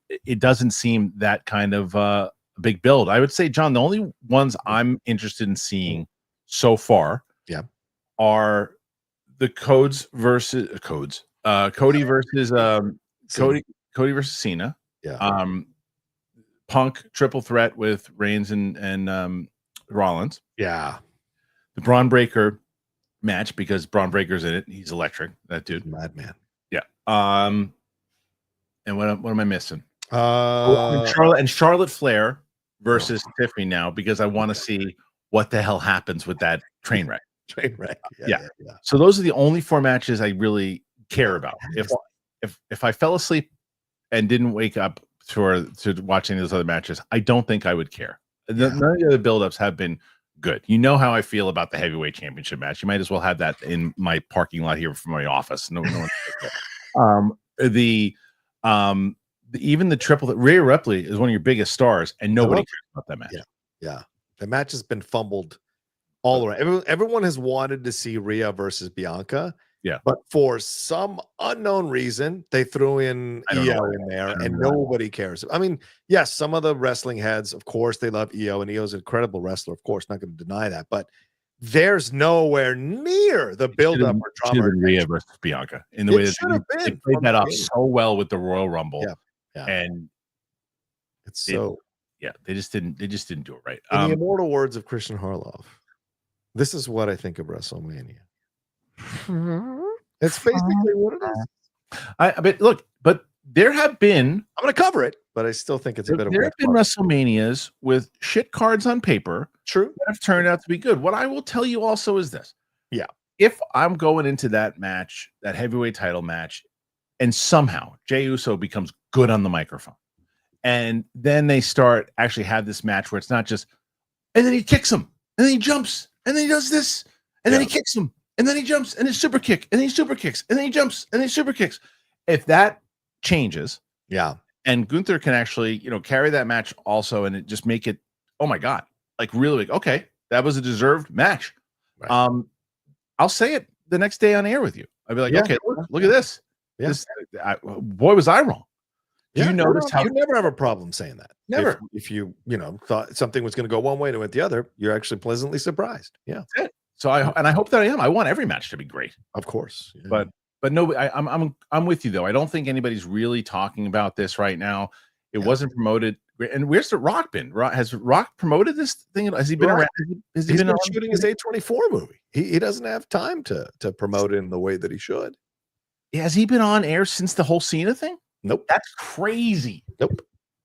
It doesn't seem that kind of big build. I would say, John, the only ones I'm interested in seeing so far are the Cody versus Cody versus Cena. Yeah. Punk triple threat with Reigns and Rollins. Yeah. The Braun Breaker match, because Braun Breaker's in it. He's electric, that dude. Madman. Yeah. And what am I missing? Uh, Charlotte Flair versus Tiffany now, because I want to see what the hell happens with that train wreck. Train wreck. Yeah. So those are the only 4 matches I really care about. If I fell asleep and didn't wake up to watching those other matches, I don't think I would care. None of the other buildups have been good. You know how I feel about the heavyweight championship match. You might as well have that in my parking lot here from my office. No one. Even the triple that Rhea Ripley is one of your biggest stars, and nobody cares about that match. Yeah. The match has been fumbled all around. Everyone has wanted to see Rhea versus Bianca. Yeah. But for some unknown reason, they threw in Io in there, and nobody cares. I mean, yes, some of the wrestling heads, of course, they love Io, and Io's an incredible wrestler, of course, not going to deny that. But there's nowhere near the build-up or drama. Rhea versus Bianca in the way that they played that off so well with the Royal Rumble. Yeah. And it's so they just didn't do it right. In the immortal words of Kristian Harloff, this is what I think of WrestleMania. It's basically what it is. But there have been. I'm going to cover it, but I still think it's a bit of. There have been WrestleManias with shit cards on paper. True. That have turned out to be good. What I will tell you also is this. Yeah. If I'm going into that match, that heavyweight title match, and somehow Jey Uso becomes good on the microphone, and then they start actually have this match where it's not just, and then he kicks him, and then he jumps, and then he does this, and then he kicks him. And then he jumps and then super kick, and then he super kicks, and then he jumps, and then he super kicks. If that changes, and Gunther can actually, carry that match also, and it just make it, oh my God, like really, okay, that was a deserved match. Right. I'll say it the next day on air with you. I'll be like, okay, look at this. Yeah. Boy, was I wrong. You notice how you never have a problem saying that. Never. If you thought something was going to go one way and it went the other, you're actually pleasantly surprised. Yeah. That's it. So I hope that I am. I want every match to be great, of course. Yeah. But no, I'm with you though. I don't think anybody's really talking about this right now. It wasn't promoted. And where's the Rock been? Has Rock promoted this thing? Has he been around? He's been shooting his A24 movie. He doesn't have time to promote it in the way that he should. Has he been on air since the whole Cena thing? Nope. That's crazy. Nope.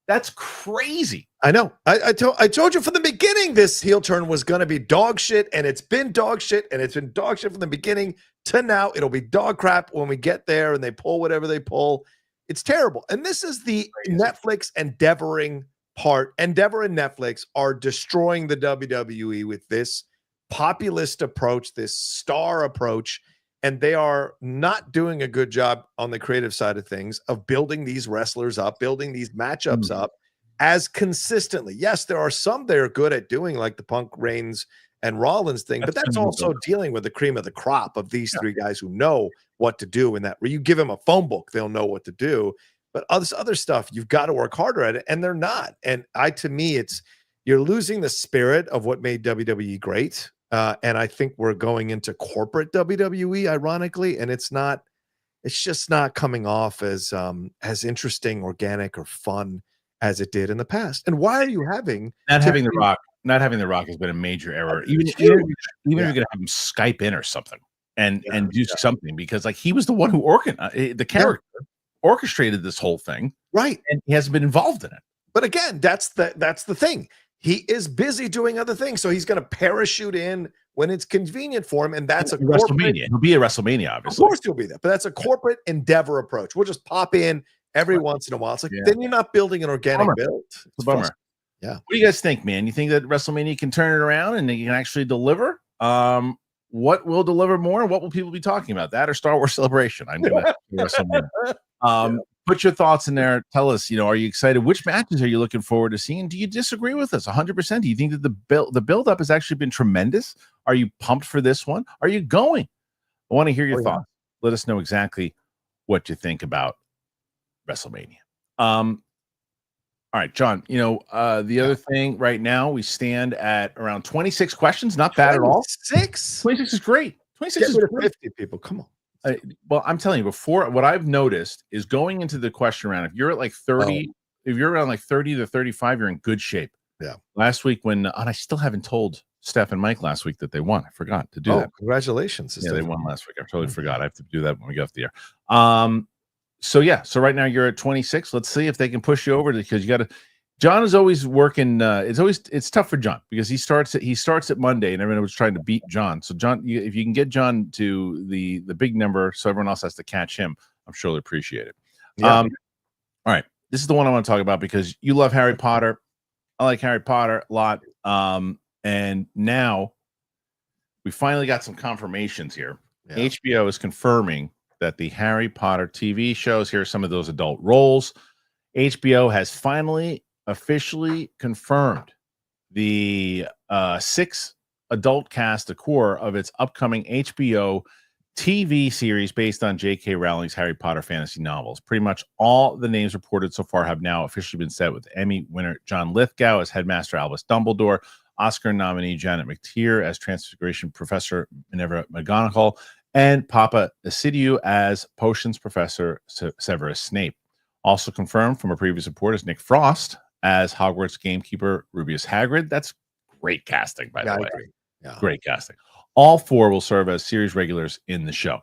That's crazy. I know. I told you from the beginning this heel turn was going to be dog shit, and it's been dog shit, and it's been dog shit from the beginning to now. It'll be dog crap when we get there and they pull whatever they pull. It's terrible. And this is the Netflix endeavoring part. Endeavor and Netflix are destroying the WWE with this populist approach, this star approach, and they are not doing a good job on the creative side of things of building these wrestlers up, building these matchups up as consistently. Yes, there are some they're good at doing, like the Punk, Reigns, and Rollins thing, but that's also dealing with the cream of the crop of these three guys who know what to do in that. Where you give them a phone book, they'll know what to do. But other stuff, you've got to work harder at it, and they're not. And to me, it's you're losing the spirit of what made WWE great. And I think we're going into corporate WWE, ironically, and it's just not coming off as interesting, organic, or fun as it did in the past. And why are you having having the Rock? Not having the Rock has been a major error. Even if you're going to have him Skype in or something and do something, because like he was the one who the character orchestrated this whole thing, right? And he hasn't been involved in it. But again, that's the thing. He is busy doing other things, so he's going to parachute in when it's convenient for him, and that's a WrestleMania. corporate. It'll be a WrestleMania, Of obviously. course, he'll be there, but that's a corporate endeavor approach. We'll just pop in every once in a while. It's like then you're not building an organic Bummer. build. It's a bummer. Yeah. What do you guys think, man? You think that WrestleMania can turn it around and they can actually deliver? What will deliver more? What will people be talking about? That or Star Wars Celebration? I'm gonna WrestleMania. Put your thoughts in there. Tell us, are you excited? Which matches are you looking forward to seeing? Do you disagree with us 100%? Do you think that the build up has actually been tremendous? Are you pumped for this one? Are you going? I want to hear your thoughts. Let us know exactly what you think about WrestleMania. All right, John, the other thing right now, we stand at around 26 questions. Not bad at all. 26 is great. 26 is great. 50 people. Come on. Well, I'm telling you, before what I've noticed is going into the question round, if you're at like 30, if you're around like 30 to 35, you're in good shape. Yeah. Last week and I still haven't told Steph and Mike last week that they won. I forgot to do that. Congratulations. Yeah, they won last week. I totally forgot. I have to do that when we get off the air. So right now you're at 26. Let's see if they can push you over because you got to. John is always working. It's tough for John because he starts at Monday and everyone was trying to beat John. So John, if you can get John to the big number, so everyone else has to catch him, I'm sure they'll appreciate it. Yeah. All right, this is the one I want to talk about because you love Harry Potter. I like Harry Potter a lot. And now we finally got some confirmations here. Yeah. HBO is confirming that the Harry Potter TV shows, here are some of those adult roles. HBO has finally officially confirmed the 6 adult cast, the core of its upcoming HBO TV series based on J.K. Rowling's Harry Potter fantasy novels. Pretty much all the names reported so far have now officially been said, with Emmy winner John Lithgow as Headmaster Albus Dumbledore, Oscar nominee Janet McTeer as Transfiguration Professor Minerva McGonagall, and Papa Assidiu as Potions Professor Severus Snape. Also confirmed from a previous report is Nick Frost as Hogwarts gamekeeper Rubeus Hagrid. That's great casting, by the way. Yeah. Great casting. All 4 will serve as series regulars in the show.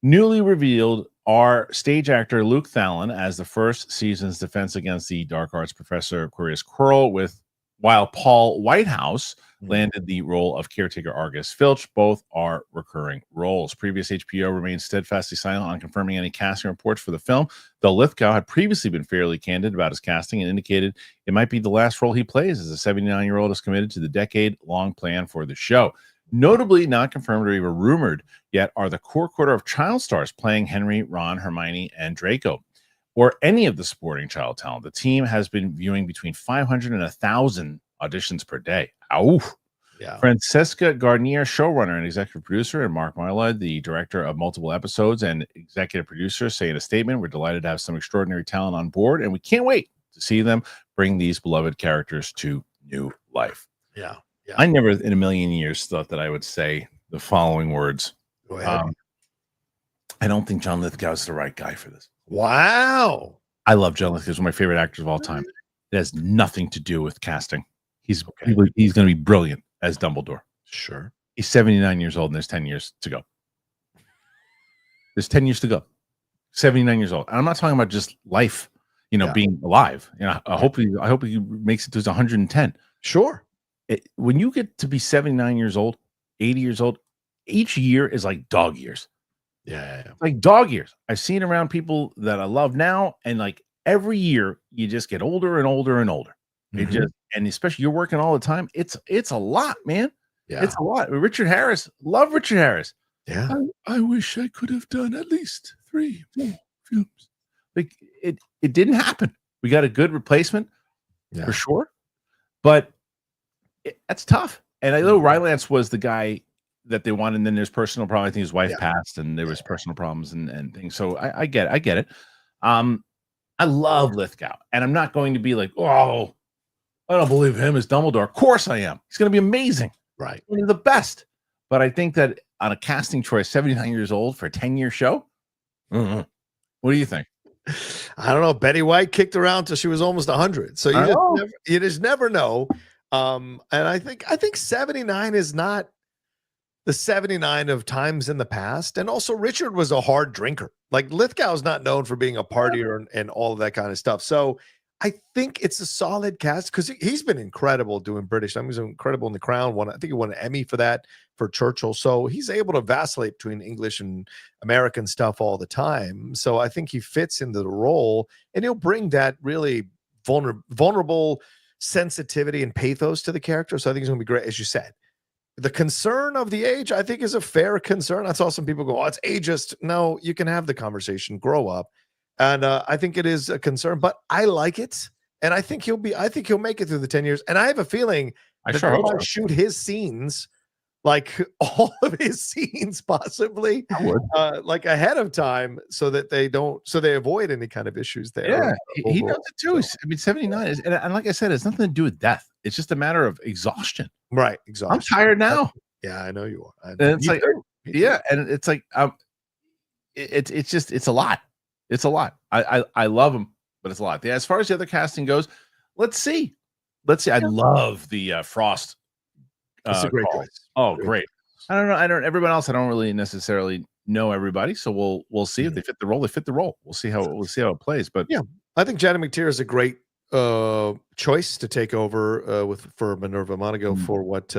Newly revealed are stage actor Luke Thallon as the first season's defense against the dark arts professor Quirrell Quirrell, while Paul Whitehouse landed the role of caretaker Argus Filch. Both are recurring roles. Previous HBO remained steadfastly silent on confirming any casting reports for the film, though Lithgow had previously been fairly candid about his casting and indicated it might be the last role he plays, as a 79-year-old is committed to the decade-long plan for the show. Notably not confirmed or even rumored yet are the core quarter of child stars playing Henry, Ron, Hermione, and Draco, or any of the supporting child talent. The team has been viewing between 500 and 1,000 auditions per day. Ow. Yeah. Francesca Gardner, showrunner and executive producer, and Mark Mylod, the director of multiple episodes and executive producer, say in a statement, "We're delighted to have some extraordinary talent on board, and we can't wait to see them bring these beloved characters to new life." Yeah. Yeah. I never in a million years thought that I would say the following words. Go ahead. I don't think John Lithgow is the right guy for this. Wow. I love John Lithgow. He's one of my favorite actors of all time. It has nothing to do with casting. He's going to be brilliant as Dumbledore. Sure. He's 79 years old and there's 10 years to go. There's 10 years to go. 79 years old. And I'm not talking about just life, being alive. I hope he makes it to his 110. Sure. When you get to be 79 years old, 80 years old, each year is like dog years. Yeah. Like dog years. I've seen around people that I love now, and like every year you just get older and older and older. And especially you're working all the time. It's a lot, man. Yeah. It's a lot. Richard Harris, love Richard Harris. Yeah. I wish I could have done at least 3 more films. Like it didn't happen. We got a good replacement for sure, but that's tough. And I know Rylance was the guy that they wanted, and then there's personal problems. I think his wife passed, and there was personal problems and things. So I get it. I love Lithgow, and I'm not going to be like, oh, I don't believe him as Dumbledore. Of course I am. He's going to be amazing. Right. He's the best. But I think that on a casting choice, 79 years old for a 10-year show. What do you think? I don't know. Betty White kicked around till she was almost 100. So you just never know. And I think 79 is not the 79 of times in the past. And also Richard was a hard drinker. Like Lithgow's not known for being a partier and all of that kind of stuff. So I think it's a solid cast because he's been incredible doing British. I mean, he's incredible in The Crown. I think he won an Emmy for that for Churchill. So he's able to vacillate between English and American stuff all the time. So I think he fits into the role, and he'll bring that really vulnerable sensitivity and pathos to the character. So I think he's going to be great, as you said. The concern of the age, I think, is a fair concern. I saw some people go, "Oh, it's ageist." No, you can have the conversation. Grow up. And I think it is a concern, but I like it, and I think he'll make it through the 10 years. And I have a feeling I sure hope so. Shoot his scenes, like all of his scenes, possibly, like ahead of time, so that they avoid any kind of issues there. Yeah, he does it too. I mean, 79 is, and like I said, it's nothing to do with death. It's just a matter of exhaustion. Right, exhaustion. I'm tired now. Yeah, I know you are. And it's like, yeah, and it's like, it's a lot. It's a lot. I love him, but it's a lot. As far as the other casting goes, let's see. I love the Frost. It's a great choice. Oh, great. I don't know. Everyone else, I don't really necessarily know everybody, so we'll see if they fit the role. They fit the role. We'll see how it plays. But yeah, I think Janet McTeer is a great choice to take over for Minerva Montague for what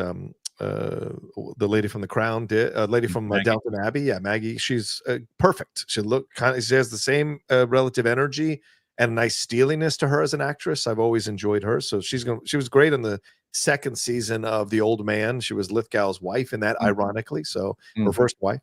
the lady from The Crown did, lady from Downton Abbey. Yeah, Maggie. She's perfect. She has the same relative energy and a nice steeliness to her as an actress. I've always enjoyed her. So she was great in the second season of The Old Man. She was Lithgow's wife in that, ironically. So her first wife.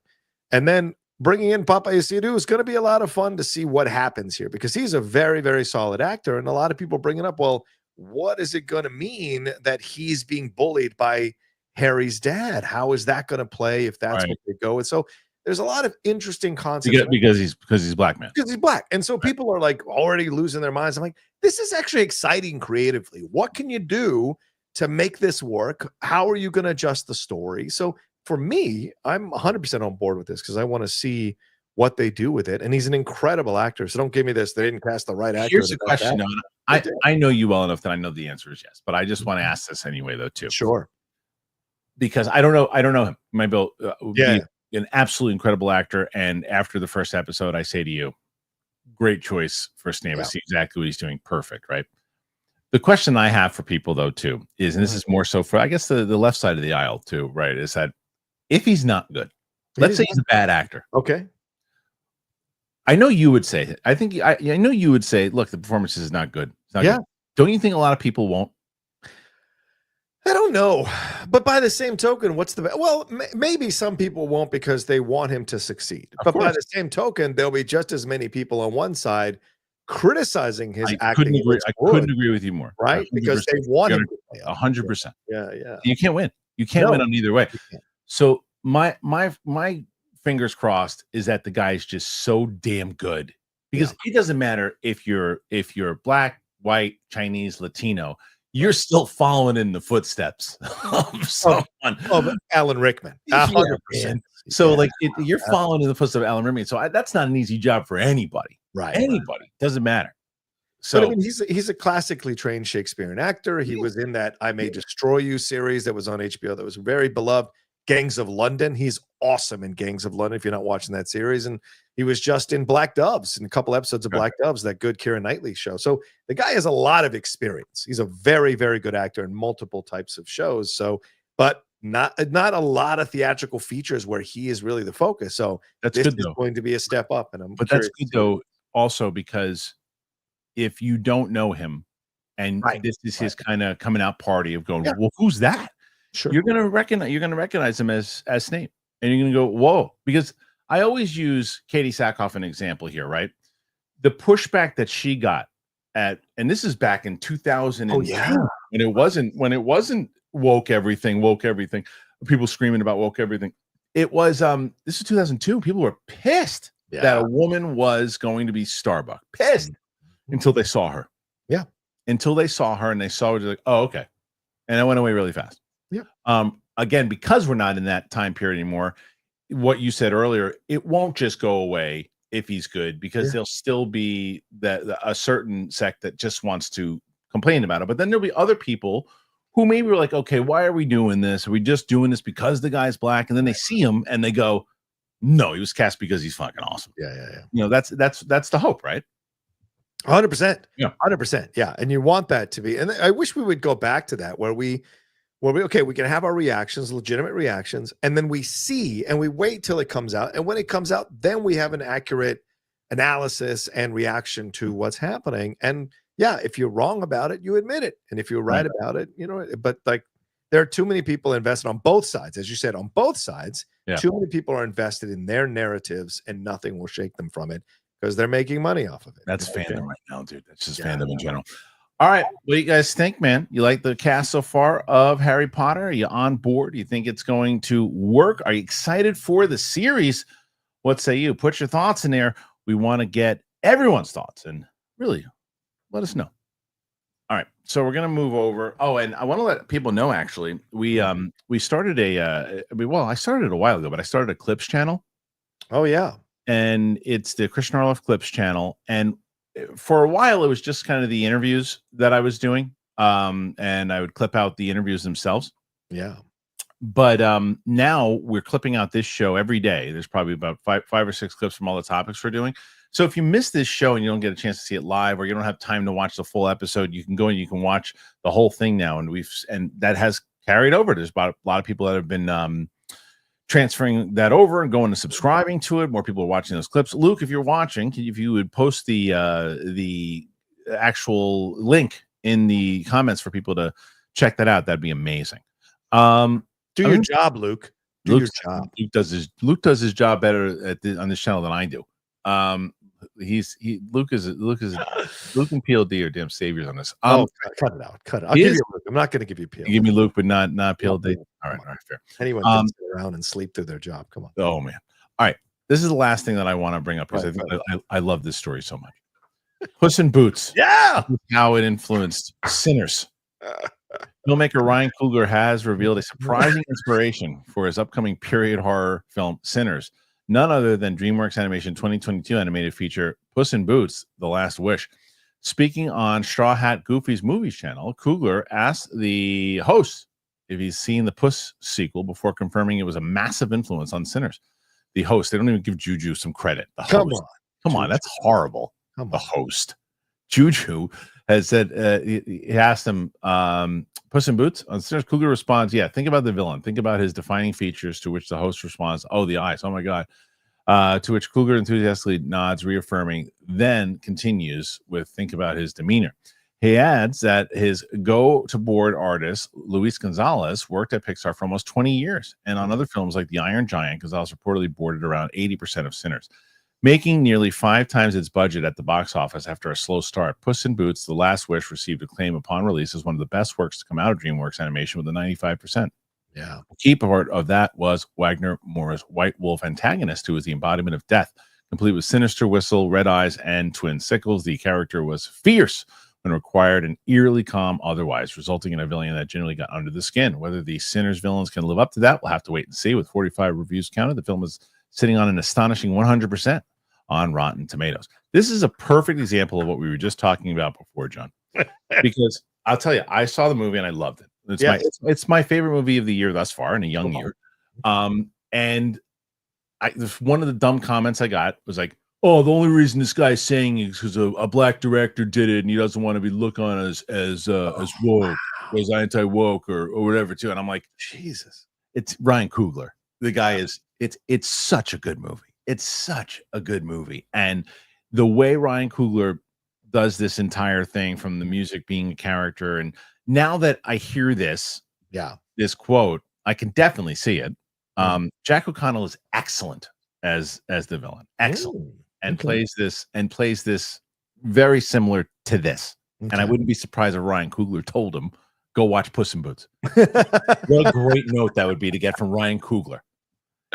And then bringing in Papa Isidou is going to be a lot of fun to see what happens here, because he's a very, very solid actor. And a lot of people bringing up, well, what is it going to mean that he's being bullied by Harry's dad? How is that going to play if that's what they go? And so there's a lot of interesting concepts because he's black, man. Because he's black. And so people are like already losing their minds. I'm like, this is actually exciting creatively. What can you do to make this work? How are you going to adjust the story? So for me, I'm 100% on board with this because I want to see what they do with it. And he's an incredible actor. So don't give me this. They didn't cast the right actor. Here's the question. I know you well enough that I know the answer is yes, but I just want to ask this anyway, though, too. Sure. Because I don't know him. My Bill would be an absolutely incredible actor. And after the first episode, I say to you, great choice, first name. I see exactly what he's doing. Perfect, right? The question I have for people, though, too, is, and this is more so for, I guess, the left side of the aisle, too, right, is that if he's not good, let's say he's a bad actor. Okay. I know you would say, I know you would say, look, the performance is not good. It's not good. Don't you think a lot of people won't? I don't know, but by the same token, maybe some people won't because they want him to succeed. But by the same token, there'll be just as many people on one side criticizing his acting. I couldn't agree with you more, right? Because they want him to 100%. Yeah. You can't win. You can't win on either way. So my fingers crossed is that the guy is just so damn good, because it doesn't matter if you're black, white, Chinese, Latino. You're still following in the footsteps of someone. Of Alan Rickman. 100%. So you're following in the footsteps of Alan Rickman. So that's not an easy job for anybody. Right. Anybody. Doesn't matter. So but I mean, he's a classically trained Shakespearean actor. He was in that I May Destroy You series that was on HBO that was very beloved. Gangs of London. He's awesome in Gangs of London if you're not watching that series. And he was just in Black Doves, in a couple episodes of Black Doves, that good Keira Knightley show. So the guy has a lot of experience. He's a very, very good actor in multiple types of shows. So, but not a lot of theatrical features where he is really the focus. So that's this good, is though. Going to be a step up. And that's good, though, also because if you don't know him and this is his kind of coming out party of going, well, who's that? Sure. You're gonna recognize him as Snape, and you're gonna go, whoa, because I always use Katie Sackhoff an example here, right? The pushback that she got and this is back in 2000, when it wasn't woke everything, people screaming about woke everything. It was this is 2002. People were pissed that a woman was going to be Starbuck, pissed until they saw her. Yeah, until they saw her and they saw her, like, oh, okay, and it went away really fast. Yeah. Again, because we're not in that time period anymore, what you said earlier, it won't just go away if he's good, because there'll still be a certain sect that just wants to complain about it. But then there'll be other people who maybe were like, okay, why are we doing this? Are we just doing this because the guy's black? And then they see him and they go, no, he was cast because he's fucking awesome. Yeah. You know, that's the hope, right? 100%. Yeah. 100%. Yeah. And you want that to be, and I wish we would go back to that where we okay, we can have our reactions, legitimate reactions, and then we see and we wait till it comes out. And when it comes out, then we have an accurate analysis and reaction to what's happening. And yeah, if you're wrong about it, you admit it. And if you're right about it, you know, but like there are too many people invested on both sides. As you said, on both sides, too many people are invested in their narratives and nothing will shake them from it because they're making money off of it. That's fandom right now, dude. That's just fandom in general. All right. What do you guys think, man? You like the cast so far of Harry Potter? Are you on board? Do you think it's going to work? Are you excited for the series? What say you? Put your thoughts in there. We want to get everyone's thoughts and really let us know. All right. So we're going to move over. Oh, and I want to let people know, actually, we started I started it a while ago, but I started a clips channel. Oh, yeah. And it's the Kristian Harloff clips channel. And for a while, it was just kind of the interviews that I was doing. And I would clip out the interviews themselves. Yeah. But now we're clipping out this show every day. There's probably about five or six clips from all the topics we're doing. So if you miss this show and you don't get a chance to see it live, or you don't have time to watch the full episode, you can go and you can watch the whole thing now. And that has carried over. There's about a lot of people that have been transferring that over and going to subscribing to it. More people are watching those clips. Luke, if you're watching, if you would post the actual link in the comments for people to check that out, that'd be amazing. Do your job, Luke. Do your job. Luke does his job better on this channel than I do. Luke and PLD are damn saviors on this. Cut it out. I'll give you Luke. I'm not going to give you PLD. You give me Luke, but not PLD. All right, fair. Anyone can sit around and sleep through their job. Come on. Oh man. All right. This is the last thing that I want to bring up because I love this story so much. Puss in Boots. Yeah. How it influenced Sinners. Filmmaker Ryan Coogler has revealed a surprising inspiration for his upcoming period horror film Sinners. None other than DreamWorks Animation 2022 animated feature Puss in Boots: The Last Wish. Speaking on Straw Hat Goofy's Movies channel, Coogler asked the host if he's seen the Puss sequel before confirming it was a massive influence on Sinners. The host, they don't even give Juju some credit. The host, come on, that's horrible. The host, Juju, has said he asked him Puss in Boots on Sinners. Coogler responds, yeah, think about the villain, think about his defining features, to which the host responds, oh, the eyes, oh my god. To which Coogler enthusiastically nods, reaffirming, then continues with think about his demeanor. He adds that his go-to-board artist, Luis Gonzalez, worked at Pixar for almost 20 years, and on other films like The Iron Giant, Gonzalez reportedly boarded around 80% of Sinners, making nearly 5 times its budget at the box office after a slow start. Puss in Boots: The Last Wish received acclaim upon release as one of the best works to come out of DreamWorks Animation with a 95%. Yeah. A key part of that was Wagner Moura's White Wolf antagonist, who was the embodiment of death, complete with sinister whistle, red eyes, and twin sickles. The character was fierce when required and eerily calm otherwise, resulting in a villain that generally got under the skin. Whether the Sinners villains can live up to that, we'll have to wait and see. With 45 reviews counted, the film is sitting on an astonishing 100% on Rotten Tomatoes. This is a perfect example of what we were just talking about before, John. Because I'll tell you, I saw the movie and I loved it. It's my favorite movie of the year thus far in a young year. And one of the dumb comments I got was like, oh, the only reason this guy's saying is because a black director did it and he doesn't want to be looked on as woke, as anti-woke or whatever too. And I'm like, Jesus, it's Ryan Coogler. The guy is, it's such a good movie. It's such a good movie. And the way Ryan Coogler does this entire thing, from the music being a character, and now that I hear this quote, I can definitely see it. Jack O'Connell is excellent as the villain. Excellent. And plays this very similar to this. And I wouldn't be surprised if Ryan Coogler told him, go watch Puss in Boots. What a great note that would be to get from Ryan Coogler.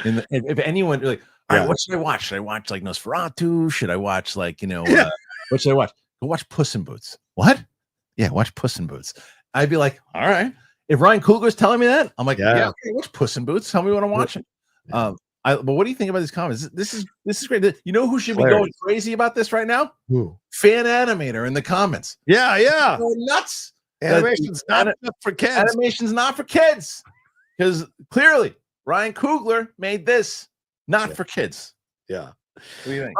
And if anyone like, all right, what should I watch? Should I watch like Nosferatu? Should I watch like, what should I watch? Go watch Puss in Boots. What? Yeah, watch Puss in Boots. I'd be like, all right. If Ryan Coogler's telling me that, I'm like, yeah, okay, watch Puss in Boots. Tell me what I'm watching. But what do you think about these comments? This is great. You know who should be going crazy about this right now? Who? Fan Animator in the comments. Yeah. Nuts. Animation's not for kids. Animation's not for kids. Because clearly Ryan Coogler made this not for kids. Yeah. do you think?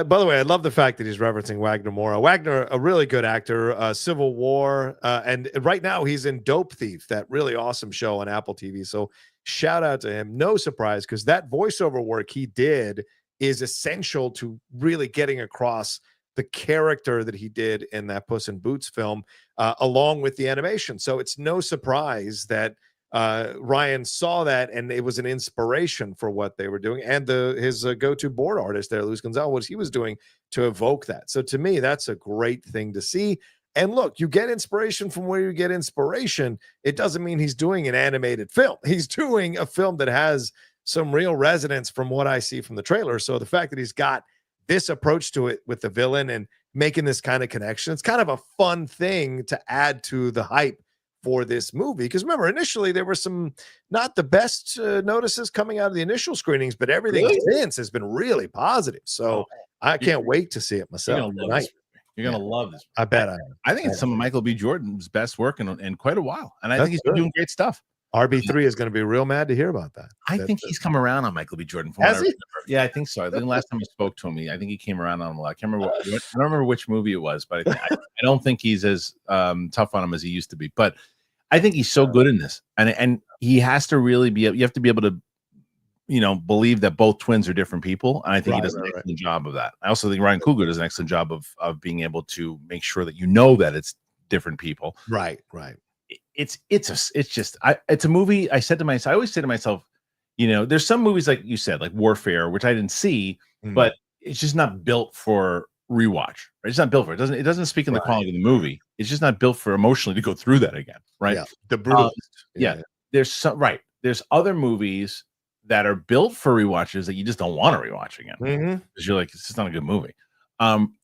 By the way, I love the fact that he's referencing Wagner Moura. Wagner, a really good actor, Civil War, and right now he's in Dope Thief, that really awesome show on Apple TV. So shout out to him. No surprise, because that voiceover work he did is essential to really getting across the character that he did in that Puss in Boots film, along with the animation. So it's no surprise that Ryan saw that, and it was an inspiration for what they were doing. And his go-to board artist there, Luis Gonzalez, what he was doing to evoke that. So to me, that's a great thing to see. And look, you get inspiration from where you get inspiration. It doesn't mean he's doing an animated film. He's doing a film that has some real resonance from what I see from the trailer. So the fact that he's got this approach to it with the villain and making this kind of connection, it's kind of a fun thing to add to the hype for this movie. Because remember, initially there were some not the best notices coming out of the initial screenings, but everything since has been really positive. So I can't wait to see it myself. You're gonna love this. I bet I think it's some of Michael B. Jordan's best work in quite a while, and I think he's been doing great stuff. RB3 is going to be real mad to hear about that. I think he's come around on Michael B. Jordan. Has he? Yeah, I think so. I think the last time I spoke to him, I think he came around on him a lot. I can't remember. I don't remember which movie it was, but I don't think he's as tough on him as he used to be. But I think he's so good in this, and he has to really be. You have to be able to, believe that both twins are different people, and I think he does an excellent job of that. I also think Ryan Coogler does an excellent job of being able to make sure that that it's different people. Right. It's a movie. I always say to myself, there's some movies like you said, like Warfare, which I didn't see, but it's just not built for rewatch. Right? It's not built for it. It doesn't speak in the quality of the movie. It's just not built for emotionally to go through that again. Right. Yeah. The brutal. There's other movies that are built for rewatches that you just don't want to rewatch again because you're like, it's just not a good movie.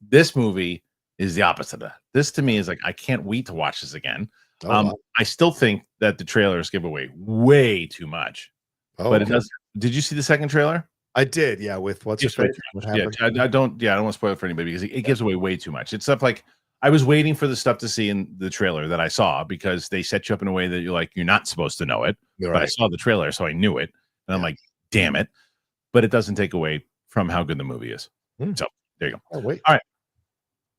This movie is the opposite of that. This to me is like, I can't wait to watch this again. I still think that the trailers give away way too much, but it does. Did you see the second trailer? I did. Yeah. With what's his face? What happened? I don't want to spoil it for anybody because it gives away way too much. It's stuff like I was waiting for the stuff to see in the trailer that I saw because they set you up in a way that you're not supposed to know it. Right. But I saw the trailer, so I knew it, and I'm like, damn it! But it doesn't take away from how good the movie is. So there you go. Oh, wait. All right,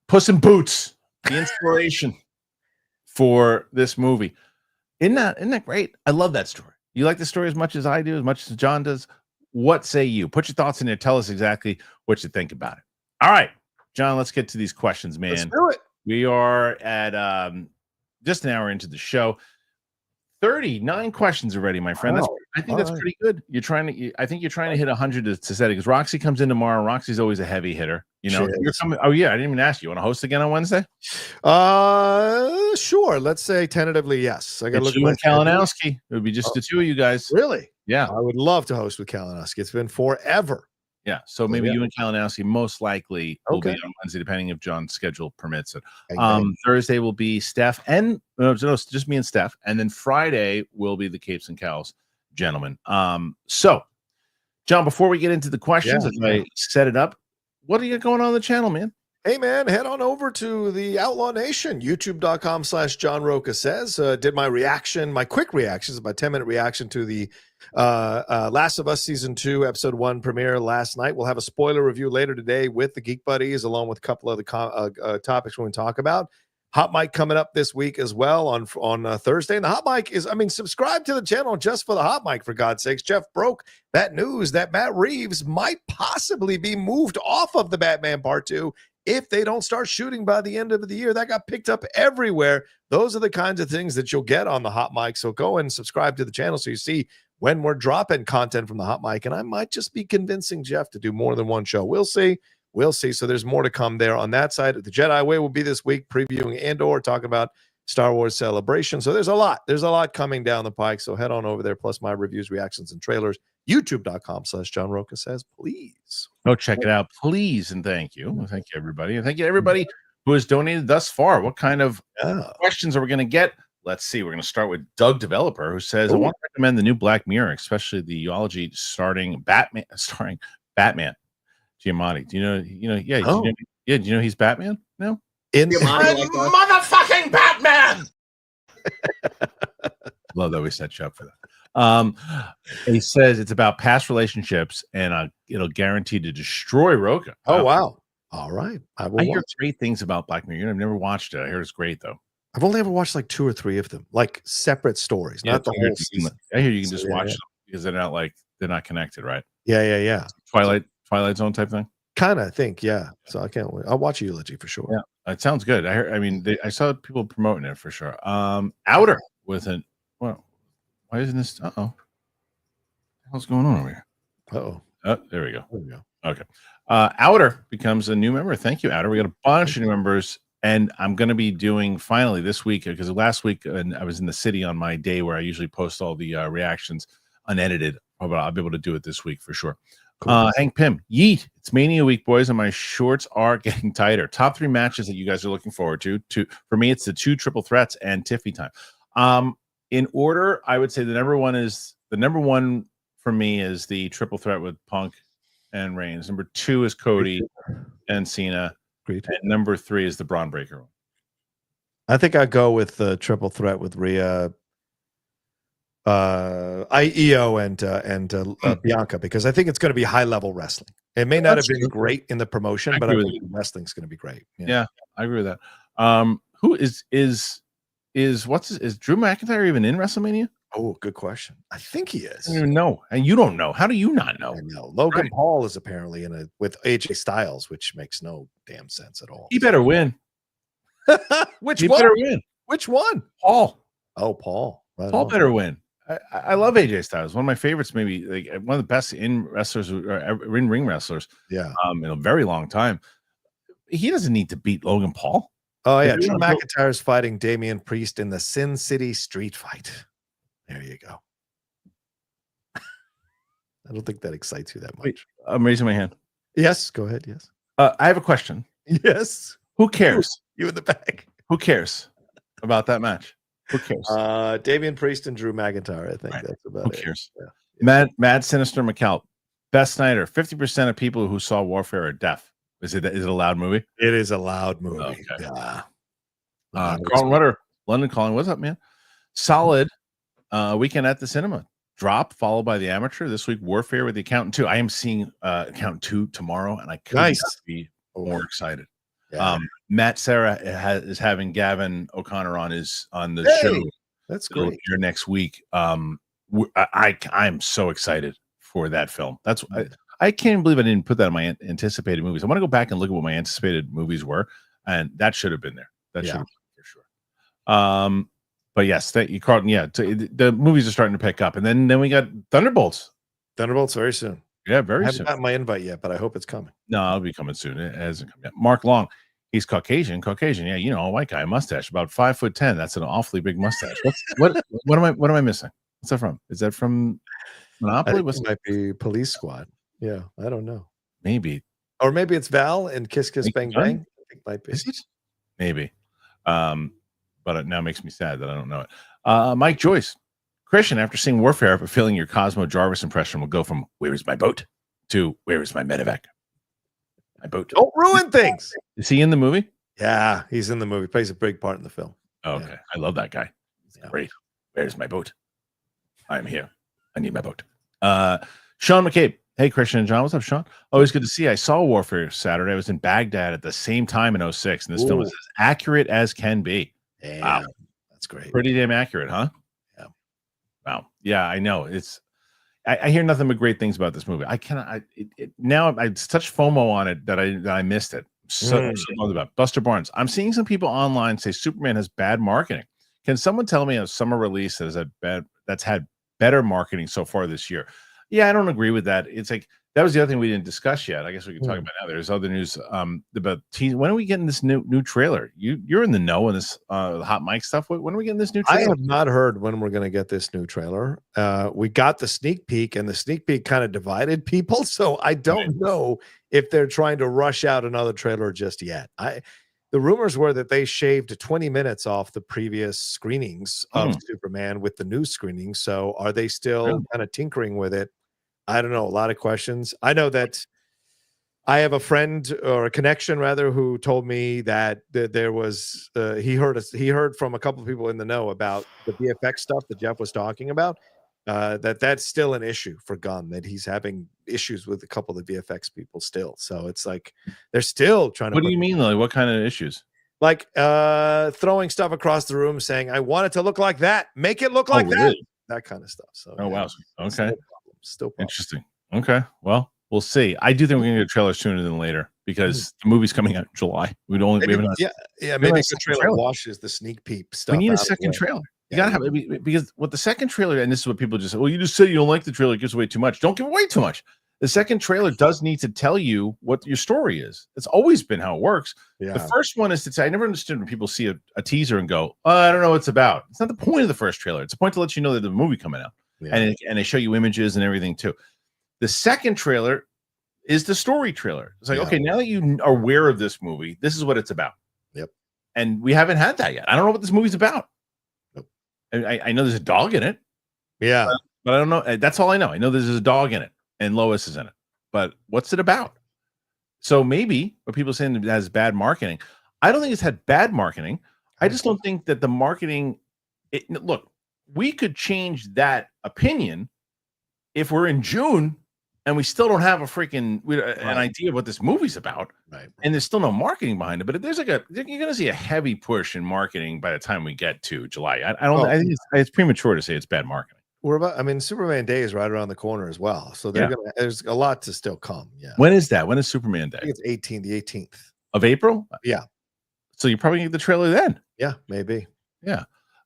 Puss in Boots, the inspiration for this movie. Isn't that great? I love that story. You like the story as much as I do, as much as John does. What say you? Put your thoughts in there. Tell us exactly what you think about it. All right, John, let's get to these questions, man. Let's do it. We are at just an hour into the show. 39 questions already, my friend. I think that's pretty good. I think you're trying to hit 100 to set it because Roxy comes in tomorrow. Roxy's always a heavy hitter. You're coming. Oh yeah, I didn't even ask you. Want to host again on Wednesday? Sure. Let's say tentatively yes. I got to look at you and Kalinowski. It would be just the two of you guys. Really? Yeah. I would love to host with Kalinowski. It's been forever. Yeah. So maybe you and Kalinowski most likely will be on Wednesday, depending if John's schedule permits it. Thursday will be Steph and just me and Steph, and then Friday will be the Capes and Cows gentlemen. So, John, before we get into the questions, as I set it up, what do you got going on the channel, man? Hey, man, head on over to the Outlaw Nation, youtube.com/John Rocha Says. Did my quick reactions, about 10-minute reaction to the Last of Us Season 2, Episode 1 premiere last night. We'll have a spoiler review later today with the Geek Buddies, along with a couple of the topics we're going to talk about. Hot Mic coming up this week as well on Thursday. And the Hot Mic is, subscribe to the channel just for the Hot Mic, for God's sakes. Jeff broke that news that Matt Reeves might possibly be moved off of the Batman Part 2 if they don't start shooting by the end of the year. That got picked up everywhere. Those are the kinds of things that you'll get on the Hot Mic. So go and subscribe to the channel so you see when we're dropping content from the Hot Mic. And I might just be convincing Jeff to do more than one show. We'll see. So there's more to come there on that side. The Jedi Way will be this week, previewing Andor, talking about Star Wars Celebration. So there's a lot coming down the pike. So head on over there, plus my reviews, reactions, and trailers. YouTube.com/John Rocha Says, please. Go check it out, please, and thank you. Well, thank you, everybody. And thank you to everybody who has donated thus far. What kind of questions are we going to get? Let's see. We're going to start with Doug Developer, who says, I want to recommend the new Black Mirror, especially the eulogy starring Batman Giamatti. Do you know? Do you know he's Batman? No. Motherfucking Batman. Love that we set you up for that. He says it's about past relationships and it'll guarantee to destroy Rocha. Oh wow! All right, I I will hear watch. great things about Black Mirror. I've never watched it. I hear it's great though. I've only ever watched like 2 or 3 of them, like separate stories, Yeah, not the I hear whole season. I hear you can So, just yeah, watch yeah. them because they're not connected, right? Yeah. Twilight Zone type thing. Kind of think, yeah. So I can't wait. I'll watch Eulogy for sure. Yeah, it sounds good. I saw people promoting it for sure. Outer with an well, why isn't this? What's going on over here? Oh, There we go. there we go. Okay. Outer becomes a new member. Thank you, Outer. We got a bunch of new members, and I'm going to be doing finally this week because last week and I was in the city on my day where I usually post all the reactions unedited. But I'll be able to do it this week for sure. Cool. Hank Pym, yeet. It's Mania week, boys, and my shorts are getting tighter. Top 3 matches that you guys are looking forward to. For me, it's the 2 triple threats and Tiffy time. In order, I would say the number one for me is the triple threat with Punk and Reigns. Number 2 is Cody and Cena. Great. And number 3 is the Braun Breaker one. I think I go with the triple threat with Rhea, Io, and Bianca, because I think it's going to be high level wrestling. It may not have been great in the promotion, but I think the wrestling's going to be great. Yeah, I agree with that. Who is Drew McIntyre even in WrestleMania? Oh, good question. I think he is. I don't even know. And you don't know. How do you not know? I know. Logan Paul is apparently with AJ Styles, which makes no damn sense at all. He better win. Which He one? better win. Which one? Paul. Oh, Paul. Right Paul on. better win. I love AJ Styles. One of my favorites, maybe like one of the best in wrestlers or in ring wrestlers. Yeah. In a very long time. He doesn't need to beat Logan Paul. Oh yeah. If you Drew wanna McIntyre's fighting Damian Priest in the Sin City Street Fight. There you go. I don't think that excites you that much. Wait, I'm raising my hand. Yes, go ahead. Yes. I have a question. Yes. Who cares? You in the back. Who cares about that match? Who cares? Damian Priest and Drew McIntyre. I think Right. that's about Who it. cares? Yeah. Mad Sinister McCall. Best Snyder. 50% of people who saw Warfare are deaf. Is it a loud movie? It is a loud movie. Okay. Yeah. Carlton Rudder, London Calling. What's up, man? Solid weekend at the cinema. Drop followed by The Amateur. This week, Warfare with the Accountant 2. I am seeing Accountant 2 tomorrow, and I could not be more excited. Yeah. Matt Serra is having Gavin O'Connor on the show. That's It'll great. appear next week. I'm so excited for that film. I can't believe I didn't put that in my anticipated movies. I want to go back and look at what my anticipated movies were, and that should have been there. That should have been for sure. But yes, thank you, Carlton. Yeah, the movies are starting to pick up, and then we got Thunderbolts. Thunderbolts very soon. Yeah, very I soon. haven't gotten my invite yet, but I hope it's coming. No, it'll be coming soon. It hasn't come yet. Mark Long, he's Caucasian. Yeah, a white guy, mustache, about 5'10". That's an awfully big mustache. What am I missing? What's that from? Is that from Monopoly? It might be Police Squad. Yeah, I don't know. Maybe, or maybe it's Val and Kiss Kiss Bang Bang. I think it might be. Is it? Maybe. But it now makes me sad that I don't know it. Mike Joyce, Kristian, after seeing Warfare, I have a feeling your Cosmo Jarvis impression will go from "Where is my boat" to "Where is my medevac?" My boat. Don't ruin things. Is he in the movie? Yeah, he's in the movie. Plays a big part in the film. Oh, okay, I love that guy. He's great. Where's my boat? I'm here. I need my boat. Sean McCabe. Hey, Kristian and John. What's up, Sean? Always good to see you. I saw Warfare Saturday. I was in Baghdad at the same time in 2006, and this film is as accurate as can be. Damn, wow. That's great. Pretty damn accurate, huh? Yeah. Wow. Yeah, I know. I hear nothing but great things about this movie. Now I such FOMO on it that I missed it. So bummed about Buster Barnes. I'm seeing some people online say Superman has bad marketing. Can someone tell me a summer release that's had better marketing so far this year? Yeah, I don't agree with that. It's like that was the other thing we didn't discuss yet. I guess we can talk about now. There's other news about when are we getting this new trailer? You're in the know on this the hot mic stuff. When are we getting this new trailer? I have not heard when we're going to get this new trailer. We got the sneak peek, and the sneak peek kind of divided people. So I don't know if they're trying to rush out another trailer just yet. The rumors were that they shaved 20 minutes off the previous screenings of Superman with the new screening. So are they still kind of tinkering with it? I don't know. A lot of questions. I know that I have a friend or a connection rather who told me that there was he heard from a couple of people in the know about the VFX stuff that Jeff was talking about. That's still an issue for Gunn, that he's having issues with a couple of the VFX people still. So it's like they're still trying to. What do you mean, like what kind of issues? Like throwing stuff across the room, saying, "I want it to look like that. Make it look like that." That kind of stuff. So wow, okay, still interesting. Okay, well, we'll see. I do think we're gonna get trailers sooner than later because the movie's coming out in July. We haven't. Maybe the trailer washes the sneak peek stuff. We need a second trailer. You gotta have it because what the second trailer, and this is what people just say, well, you just say you don't like the trailer, it gives away too much. Don't give away too much. The second trailer does need to tell you what your story is. It's always been how it works. The first one is to say, I never understood when people see a teaser and go, oh, I don't know what it's about. It's not the point of the first trailer. It's a point to let you know that there's a movie coming out. And they show you images and everything too. The second trailer is the story trailer. It's like, okay, now that you are aware of this movie, this is what it's about. Yep. And we haven't had that yet. I don't know what this movie's about. Nope. I know there's a dog in it. Yeah. But I don't know. That's all I know. I know there's a dog in it and Lois is in it. But what's it about? So maybe what people are saying it has bad marketing. I don't think it's had bad marketing. I just don't think that the marketing. Look, we could change that opinion if we're in June and we still don't have a freaking an idea of what this movie's about, right? And there's still no marketing behind it. But if there's you're going to see a heavy push in marketing by the time we get to July. I think it's premature to say it's bad marketing. Superman Day is right around the corner as well. So there's a lot to still come. Yeah. When is that? When is Superman Day? I think it's the 18th of April. Yeah. So you probably get the trailer then. Yeah, maybe. Yeah.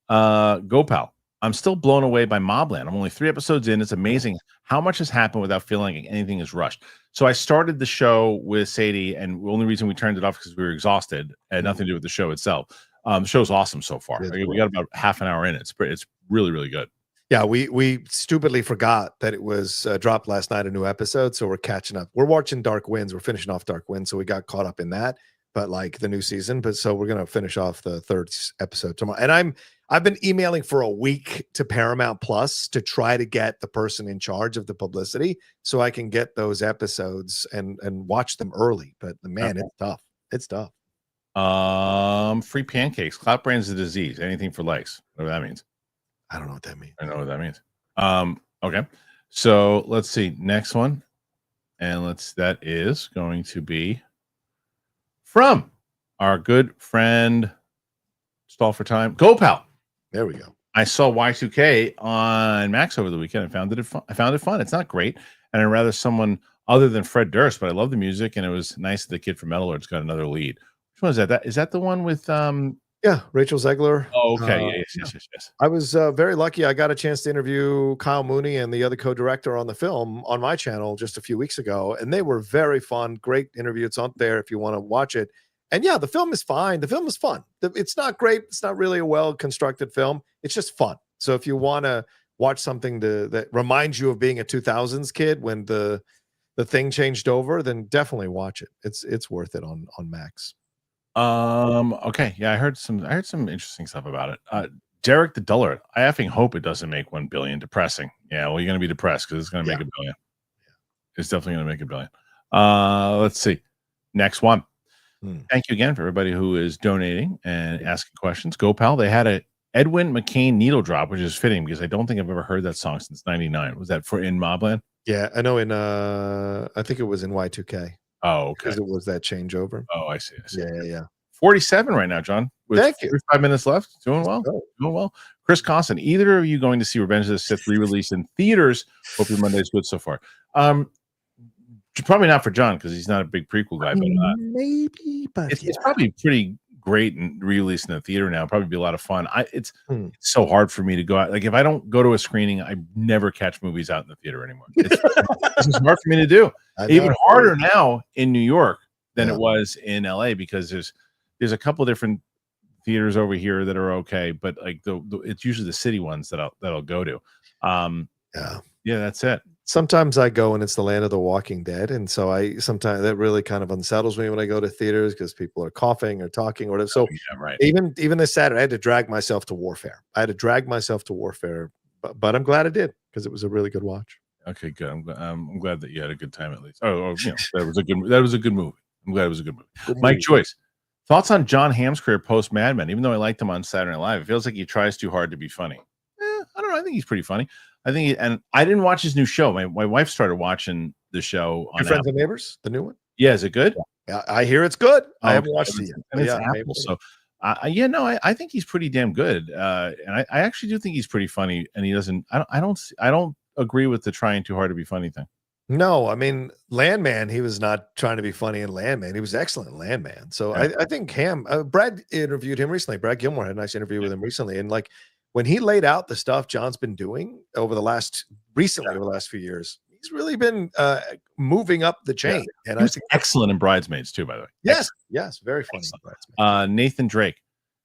Gopal. I'm still blown away by Mobland. I'm only 3 episodes in. It's amazing how much has happened without feeling like anything is rushed. So I started the show with Sadie, and the only reason we turned it off because we were exhausted. It had nothing to do with the show itself. The show's awesome so far. We got about half an hour in. It's really, really good. Yeah, we stupidly forgot that it was dropped last night, a new episode, so we're catching up. We're watching Dark Winds. We're finishing off Dark Winds, so we got caught up in that. But like the new season, so we're gonna finish off the 3rd episode tomorrow. And I've been emailing for a week to Paramount Plus to try to get the person in charge of the publicity so I can get those episodes and watch them early. But man, it's tough. It's tough. Free pancakes. Clout brain's a disease. Anything for likes. Whatever that means. I don't know what that means. I know what that means. Okay. So let's see. Next one. And that is going to be from our good friend Stall for Time. Gopal. There we go. I saw Y2K on Max over the weekend and found it fun. It's not great. And I'd rather someone other than Fred Durst, but I love the music, and it was nice that the kid from Metal Lord's got another lead. Which one is that? Is that the one with Rachel Zegler. Oh, okay. Yes. I was very lucky. I got a chance to interview Kyle Mooney and the other co-director on the film on my channel just a few weeks ago, and they were very fun. Great interview. It's on there if you want to watch it. And yeah, the film is fine. The film is fun. It's not great. It's not really a well-constructed film. It's just fun. So if you want to watch something that reminds you of being a 2000s kid when the thing changed over, then definitely watch it. It's worth it on Max. Okay. Yeah, I heard some interesting stuff about it. Derek the Dullard. I effing hope it doesn't make 1 billion. Depressing. Yeah, well, you're gonna be depressed because it's gonna make $1 billion. It's definitely gonna make $1 billion. Let's see. Next one. Thank you again for everybody who is donating and asking questions. Gopal, they had a Edwin McCain needle drop, which is fitting because I don't think I've ever heard that song since '99. Was that in Mobland? Yeah, I know. I think it was in Y2K. Oh, okay. Because it was that changeover. Oh, I see. Yeah. 47 right now, John. With Thank you. 5 minutes left. Doing well. Chris Constant, either of you going to see Revenge of the Sith re-release in theaters? Hope your Monday's good so far. Probably not for John because he's not a big prequel guy. Maybe, but it's probably pretty great and re-released in the theater now. Probably be a lot of fun. It's so hard for me to go out. Like if I don't go to a screening, I never catch movies out in the theater anymore. It's hard for me to do. Even harder now in New York than it was in LA because there's a couple different theaters over here that are okay, but like it's usually the city ones that I'll go to. That's it. Sometimes I go and it's the land of the Walking Dead, and so sometimes that really kind of unsettles me when I go to theaters because people are coughing or talking or whatever. So even this Saturday, I had to drag myself to Warfare. But I'm glad I did because it was a really good watch. Okay, good. I'm glad that you had a good time at least. That was a good movie. I'm glad it was a good movie. Mike Joyce, thoughts on John Hamm's career post Mad Men? Even though I liked him on Saturday Night Live, it feels like he tries too hard to be funny. I don't know. I think he's pretty funny. I think, and I didn't watch his new show. My wife started watching the show on Your Friends Apple. and Neighbors, the new one. Yeah, is it good? Yeah, I hear it's good. I haven't Okay. watched it yet. And it's Yeah, Apple, so yeah, no, I think he's pretty damn good, and I actually do think he's pretty funny. And he doesn't. I don't agree with the trying too hard to be funny thing. No, I mean Landman. He was not trying to be funny in Landman. He was excellent in Landman. So Yeah. I think Brad interviewed him recently. Brad Gilmore had a nice interview with him recently, and like when he laid out the stuff John's been doing over the last few years, he's really been moving up the chain. And He was excellent in Bridesmaids too, by the way. yes, very funny. Nathan Drake,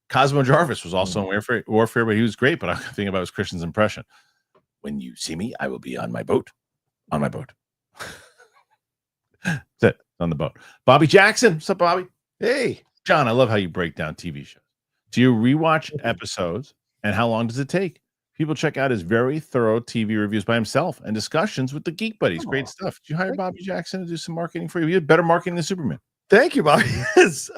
Cosmo Jarvis was also in Warfare, but he was great. But I'm thinking about was Christian's impression. When you see me, I will be on my boat. On my boat. That's it. On the boat. Bobby Jackson. What's up, Bobby? Hey, John, I love how you break down TV shows. Do you rewatch episodes, and how long does it take? People check out his very thorough TV reviews by himself and discussions with the Geek Buddies. Great stuff. Did you hire Bobby Jackson to do some marketing for you? You had better marketing than Superman. thank you, Bobby. Yes.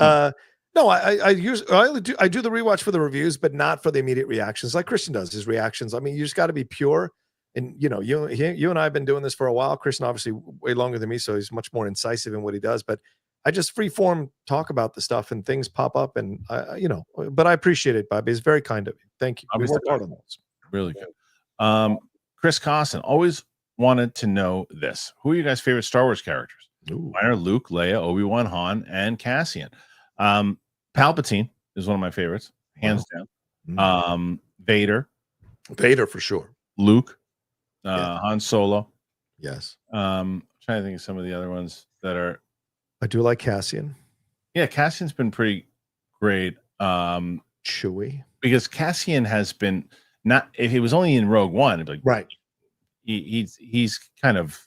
No, I do the rewatch for the reviews, but not for the immediate reactions like Kristian does. His reactions. I mean, you just got to be pure. And you and I have been doing this for a while. Kristian obviously way longer than me, so he's much more incisive in what he does. But I just free form talk about the stuff, and things pop up, and But I appreciate it, Bobby. It's very kind of you. Thank you. We worked hard on those. Really good. Chris Costin always wanted to know this: who are you guys' favorite Star Wars characters? Mine are Luke, Leia, Obi-Wan, Han, and Cassian. Palpatine is one of my favorites, hands down. Vader for sure. Luke. Han Solo. Yes. Trying to think of some of the other ones that are. I do like Cassian. Yeah, Cassian's been pretty great. Chewie. Because Cassian has been not. If he was only in Rogue One, it'd be like, right. He's kind of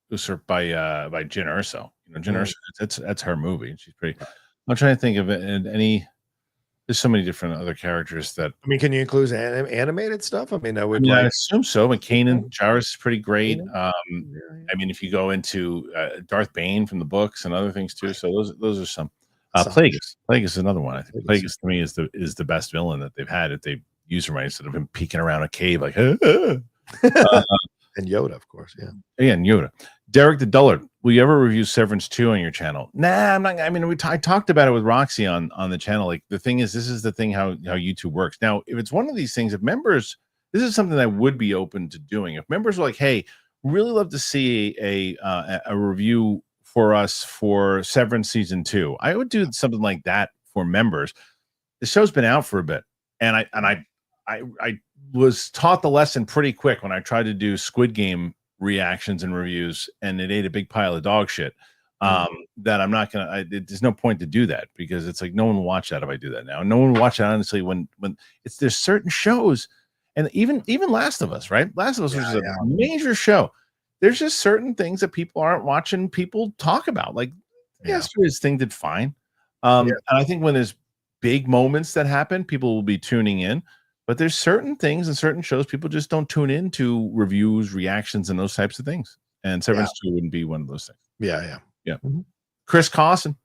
usurped by Jyn Erso. Jyn Erso. That's her movie. She's pretty. I'm trying to think of it. And there's so many different other characters that. I mean, can you include animated stuff? I mean, I assume so. And Kanan Jarrus is pretty great. I mean, if you go into Darth Bane from the books and other things too, so those are some. Plagueis is another one. I think Plagueis to me is the best villain that they've had. If they use him right, instead of him peeking around a cave like. And Yoda, of course, and Yoda. Derek the Dullard, will you ever review Severance 2 on your channel? Nah, I'm not. I mean, I talked about it with Roxy on the channel. Like the thing is, this is the thing how YouTube works. Now, if it's one of these things, if members, this is something that I would be open to doing. If members are like, hey, really love to see a review for us for Severance season 2, I would do something like that for members. The show's been out for a bit, and I was taught the lesson pretty quick when I tried to do Squid Game reactions and reviews, and it ate a big pile of dog shit. That I'm not gonna. There's no point to do that, because it's like no one will watch that if I do that now. No one will watch it honestly when there's certain shows, and even Last of Us, right? Last of Us was a major show. There's just certain things that people aren't watching people talk about. Like yesterday's thing did fine, and I think when there's big moments that happen, people will be tuning in. But there's certain things and certain shows people just don't tune into reviews, reactions, and those types of things. And Severance 2 wouldn't be one of those things. Yeah. Mm-hmm. Chris Costin,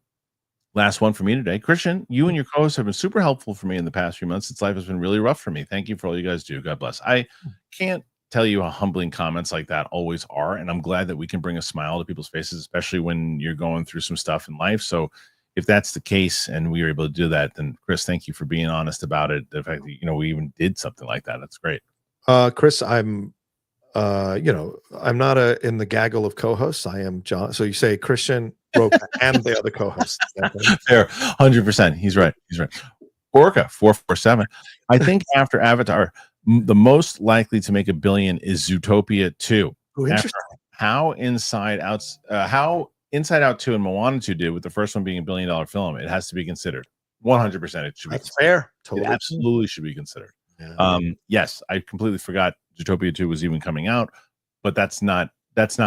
last one for me today. Kristian, you and your co-hosts have been super helpful for me in the past few months since life has been really rough for me. Thank you for all you guys do. God bless. I can't tell you how humbling comments like that always are. And I'm glad that we can bring a smile to people's faces, especially when you're going through some stuff in life. So if that's the case and we were able to do that, then Chris, thank you for being honest about it. The fact that, we even did something like that. That's great. Chris, I'm not in the gaggle of co-hosts. I am John. So you say Kristian, Rocha, and the other co-hosts. Fair, 100%. He's right. Orca 447. I think after Avatar, the most likely to make $1 billion is Zootopia 2. Oh, interesting. How Inside Out 2 and Moana 2 did, with the first one being $1 billion film, it has to be considered. 100%. It should be. That's fair. Totally. It absolutely should be considered. Yeah. Yes, I completely forgot Zootopia 2 was even coming out, but that's not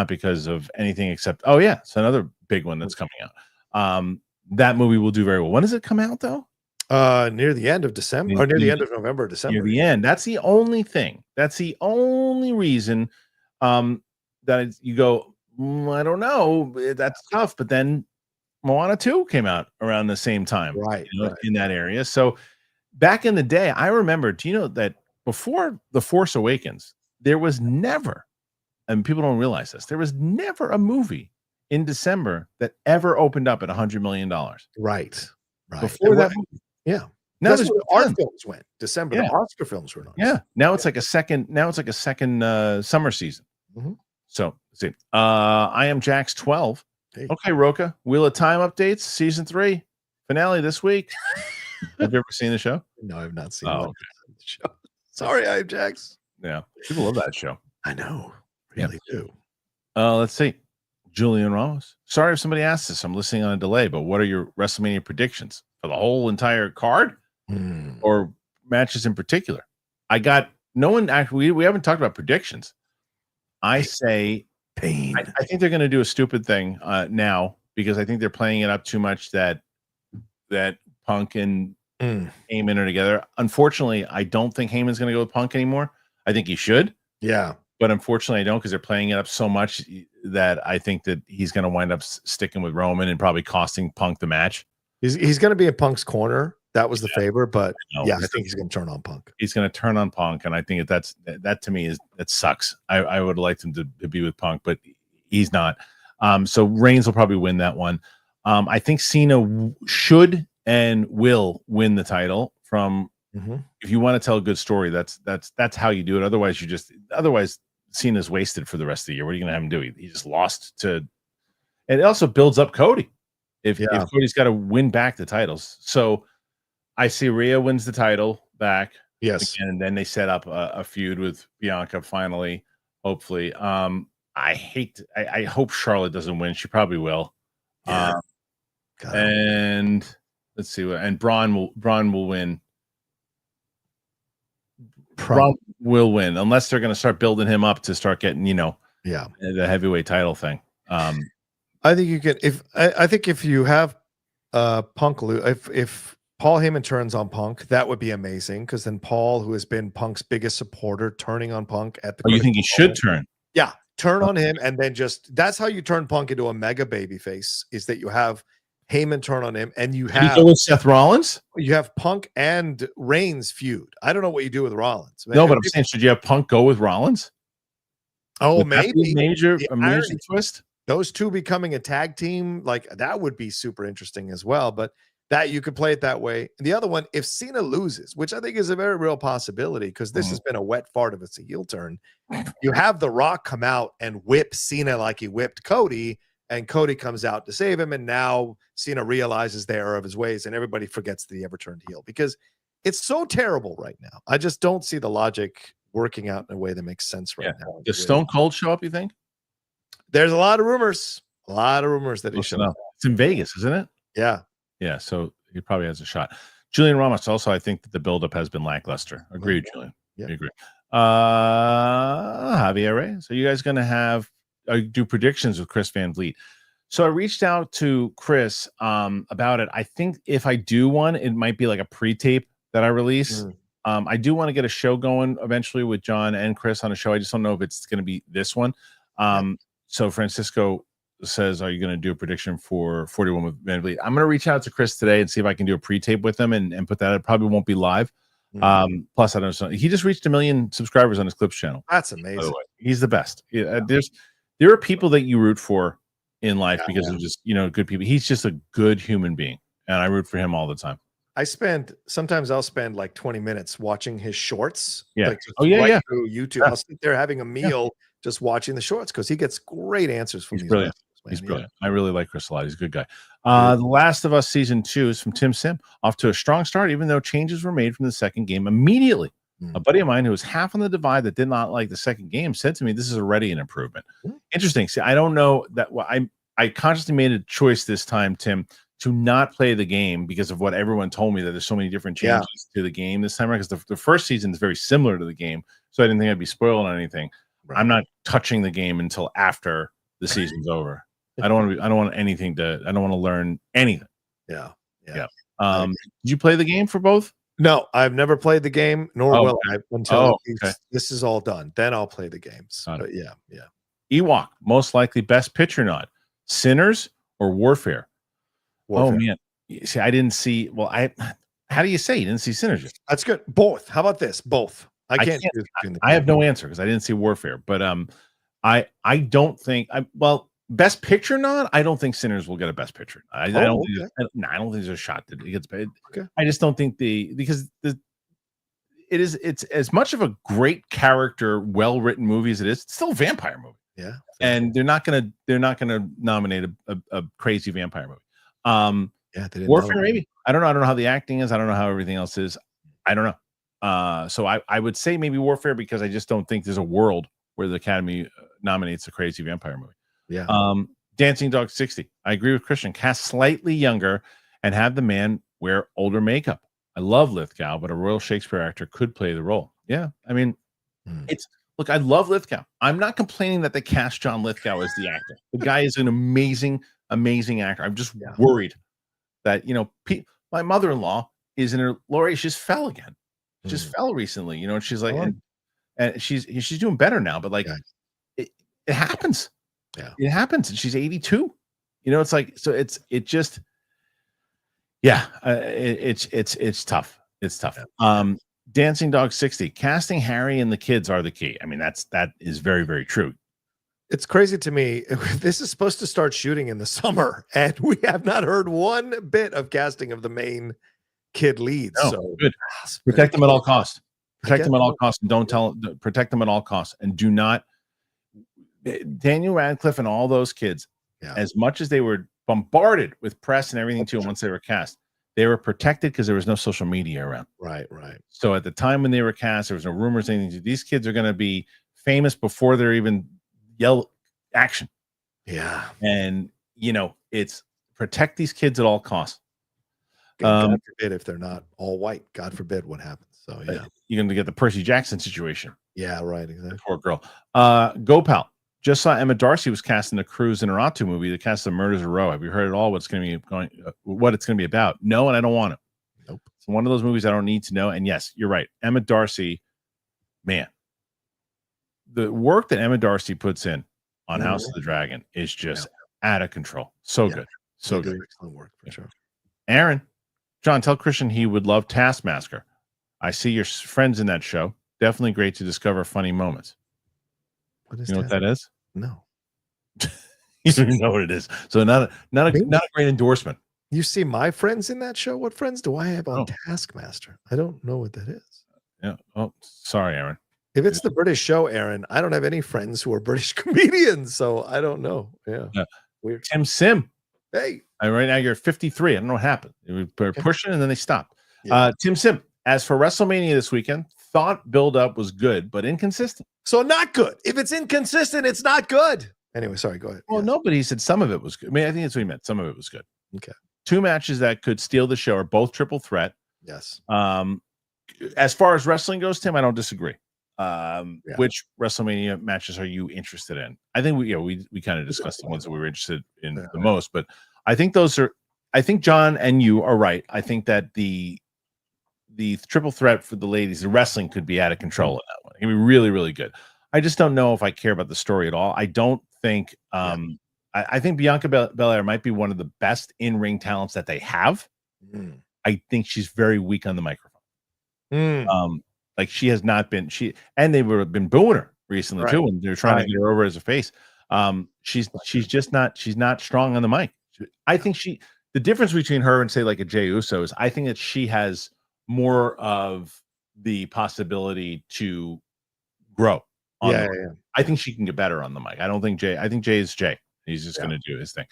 because of anything except it's another big one that's coming out. That movie will do very well. When does it come out though? Near the end of December, or near the end of November, December. Near the end. That's the only thing. That's the only reason that you go, I don't know, that's tough. But then Moana 2 came out around the same time, right, in that area. So back in the day, I remember, do you know that before The Force Awakens, there was never, and people don't realize this, there was never a movie in December that ever opened up at $100 million. Right. Before that movie. Yeah. Now That's there's where the art films went. December, Yeah. the Oscar films were not. Yeah. Now it's like a second. Now it's like a second summer season. Mhm. So let's see. I am Jax 12. Hey. Okay, Rocha. Wheel of Time updates. Season 3 finale this week. Have you ever seen the show? No, I've not seen Oh, one of the show. Sorry, I'm Jax. Yeah, people love that show. I know. Really do. Let's see. Julian Ramos. Sorry if somebody asked this. I'm listening on a delay, but what are your WrestleMania predictions for the whole entire card or matches in particular? I got no one actually. We haven't talked about predictions. I say Pain. I think they're going to do a stupid thing now because I think they're playing it up too much that Punk and Heyman are together. Unfortunately, I don't think Heyman's going to go with Punk anymore. I think he should. Yeah. But unfortunately, I don't because they're playing it up so much that I think that he's going to wind up sticking with Roman and probably costing Punk the match. He's going to be in Punk's corner. That was the favor, but No, yeah, I think he's going to turn on Punk. He's going to turn on Punk, and I think that to me that sucks. I would have liked him to be with Punk, but he's not. So Reigns will probably win that one. I think Cena should and will win the title from. If you want to tell a good story, that's how you do it. Otherwise Cena's wasted for the rest of the year. What are you going to have him do? He just lost to, and it also builds up Cody. If Cody's got to win back the titles, so I see Rhea wins the title back. Yes, again, and then they set up a feud with Bianca finally. Hopefully, I hope Charlotte doesn't win. She probably will. Yeah. And let's see what. And Braun will win. Braun will win unless they're going to start building him up to start getting, the heavyweight title thing. I think you can. I think if you have Punk, if Paul Heyman turns on Punk, that would be amazing because then Paul, who has been Punk's biggest supporter, turning on Punk at the. Oh, you think he should turn? Yeah, turn on him, and then that's how you turn Punk into a mega baby face. Is that you have Heyman turn on him, and you have go with Seth Rollins. You have Punk and Reigns feud. I don't know what you do with Rollins. No, but I'm saying, should you have Punk go with Rollins? Oh, Would maybe a major twist. Those two becoming a tag team, like that would be super interesting as well. But that you could play it that way. And the other one, if Cena loses, which I think is a very real possibility, because this has been a wet fart if it's a heel turn, you have The Rock come out and whip Cena like he whipped Cody, and Cody comes out to save him. And now Cena realizes the error of his ways, and everybody forgets that he ever turned heel because it's so terrible right now. I just don't see the logic working out in a way that makes sense right now. Does Stone Cold show up, you think? There's a lot of rumors that he should. It's in Vegas, isn't it? Yeah. Yeah. So he probably has a shot. Julian Ramos. Also, I think that the buildup has been lackluster. Agreed, Julian. Yeah. I agree. Javier Reyes. So you guys going to have do predictions with Chris Van Vliet? So I reached out to Chris about it. I think if I do one, it might be like a pre-tape that I release. I do want to get a show going eventually with John and Chris on a show. I just don't know if it's going to be this one. So Francisco says, are you going to do a prediction for 41 with Van Vliet? I'm going to reach out to Chris today and see if I can do a pre-tape with him and put that. It probably won't be live. Plus, I don't know. He just reached 1 million subscribers on his Clips channel. That's amazing. He's the best. There are people that you root for in life because of just, good people. He's just a good human being. And I root for him all the time. Sometimes I'll spend like 20 minutes watching his shorts. Yeah. Like through YouTube. Yeah. I'll sit there having a meal just watching the shorts because he gets great answers from these brilliant. wrestlers, He's brilliant. I really like Chris a lot. He's a good guy. The Last of Us Season 2 is from Tim Sim. Off to a strong start, even though changes were made from the second game immediately. A buddy of mine who was half on the divide that did not like the second game said to me, this is already an improvement. Interesting. See, I don't know that I consciously made a choice this time, Tim, to not play the game because of what everyone told me that there's so many different changes to the game this time around. Because the first season is very similar to the game. So I didn't think I'd be spoiled on anything. Right. I'm not touching the game until after the season's over. I don't want to learn anything. Yeah. Did you play the game for both? No, I've never played the game, nor will I until this is all done. Then I'll play the games. But yeah. Ewok, most likely best picture nod. Sinners or Warfare? Oh man. See, I didn't see. Well, how do you say you didn't see Sinners? That's good. Both. How about this? Both. I can't. I have no answer because I didn't see Warfare, but I don't think Best Picture nod. I don't think Sinners will get a Best Picture. I don't think. I don't think there's a shot that it gets paid. Okay. I just don't think it's as much of a great character, well written movie as it is. It's still a vampire movie. Yeah, and they're not gonna nominate a crazy vampire movie. Yeah, they didn't Warfare maybe. I don't know how the acting is. I don't know how everything else is. I don't know. So I would say maybe Warfare because I just don't think there's a world where the Academy nominates a crazy vampire movie. Yeah. Dancing Dog 60. I agree with Kristian. Cast slightly younger and have the man wear older makeup. I love Lithgow, but a Royal Shakespeare actor could play the role. Yeah. I mean, Look, I love Lithgow. I'm not complaining that they cast John Lithgow as the actor. The guy is an amazing, amazing actor. I'm just worried that, my mother-in-law is in her, Lori, she just fell again. Just fell recently, and she's like, and she's doing better now, but it happens. Yeah. It happens. And she's 82. It's like, so it's tough. It's tough. Yeah. Dancing Dog 60. Casting Harry and the kids are the key. I mean, that is very, very true. It's crazy to me. This is supposed to start shooting in the summer, and we have not heard one bit of casting of the main kid leads. No, so good. Protect them at all costs. Protect them at all costs. And protect them at all costs. And do not. Daniel Radcliffe and all those kids, as much as they were bombarded with press and everything too, once they were cast, they were protected because there was no social media around. Right. So at the time when they were cast, there was no rumors, anything. These kids are going to be famous before they're even yell action. Yeah. And, it's protect these kids at all costs. God forbid if they're not all white. God forbid what happens. So, yeah. You're going to get the Percy Jackson situation. Yeah, right. Exactly. Poor girl. Gopal. Just saw Emma Darcy was cast in the Cruise and Aratu movie. The cast of Murders Row. Have you heard at all what it's going to be about? No, and I don't want it. Nope. It's one of those movies I don't need to know. And yes, you're right. Emma Darcy, man, the work that Emma Darcy puts in on House of the Dragon is just out of control. So good. So good. Excellent work for sure. Aaron, John, tell Kristian he would love Taskmaster. I see your friends in that show. Definitely great to discover funny moments. What is what that is? No. You don't even know what it is. So not a great endorsement. You see my friends in that show? What friends do I have on Taskmaster? I don't know what that is. Yeah. Oh, sorry, Aaron. If it's the British show, Aaron, I don't have any friends who are British comedians, so I don't know. Yeah. Weird. Tim Sim. Hey. Right now you're 53. I don't know what happened. They were pushing and then they stopped. Yeah. Tim Sim. As for WrestleMania this weekend, thought build-up was good, but inconsistent. So not good. If it's inconsistent, it's not good. Anyway, sorry, go ahead. Well, no, but he said some of it was good. I mean, I think that's what he meant. Some of it was good. Okay. 2 matches that could steal the show are both triple threat. Yes. As far as wrestling goes, Tim, I don't disagree. Which WrestleMania matches are you interested in? I think we kind of discussed the ones that we were interested in the most, but I think I think John and you are right. I think that the triple threat for the ladies, the wrestling could be out of control in that one. It can be really, really good. I just don't know if I care about the story at all. I don't think I think Bianca Belair might be one of the best in-ring talents that they have. I think she's very weak on the microphone. Like she has not been and they would have been booing her recently too when they're trying to get her over as a face. She's not strong on the mic. I think the difference between her and say like a Jey Uso is I think that she has more of the possibility to grow. I think she can get better on the mic. I think Jey is Jey. He's just going to do his thing.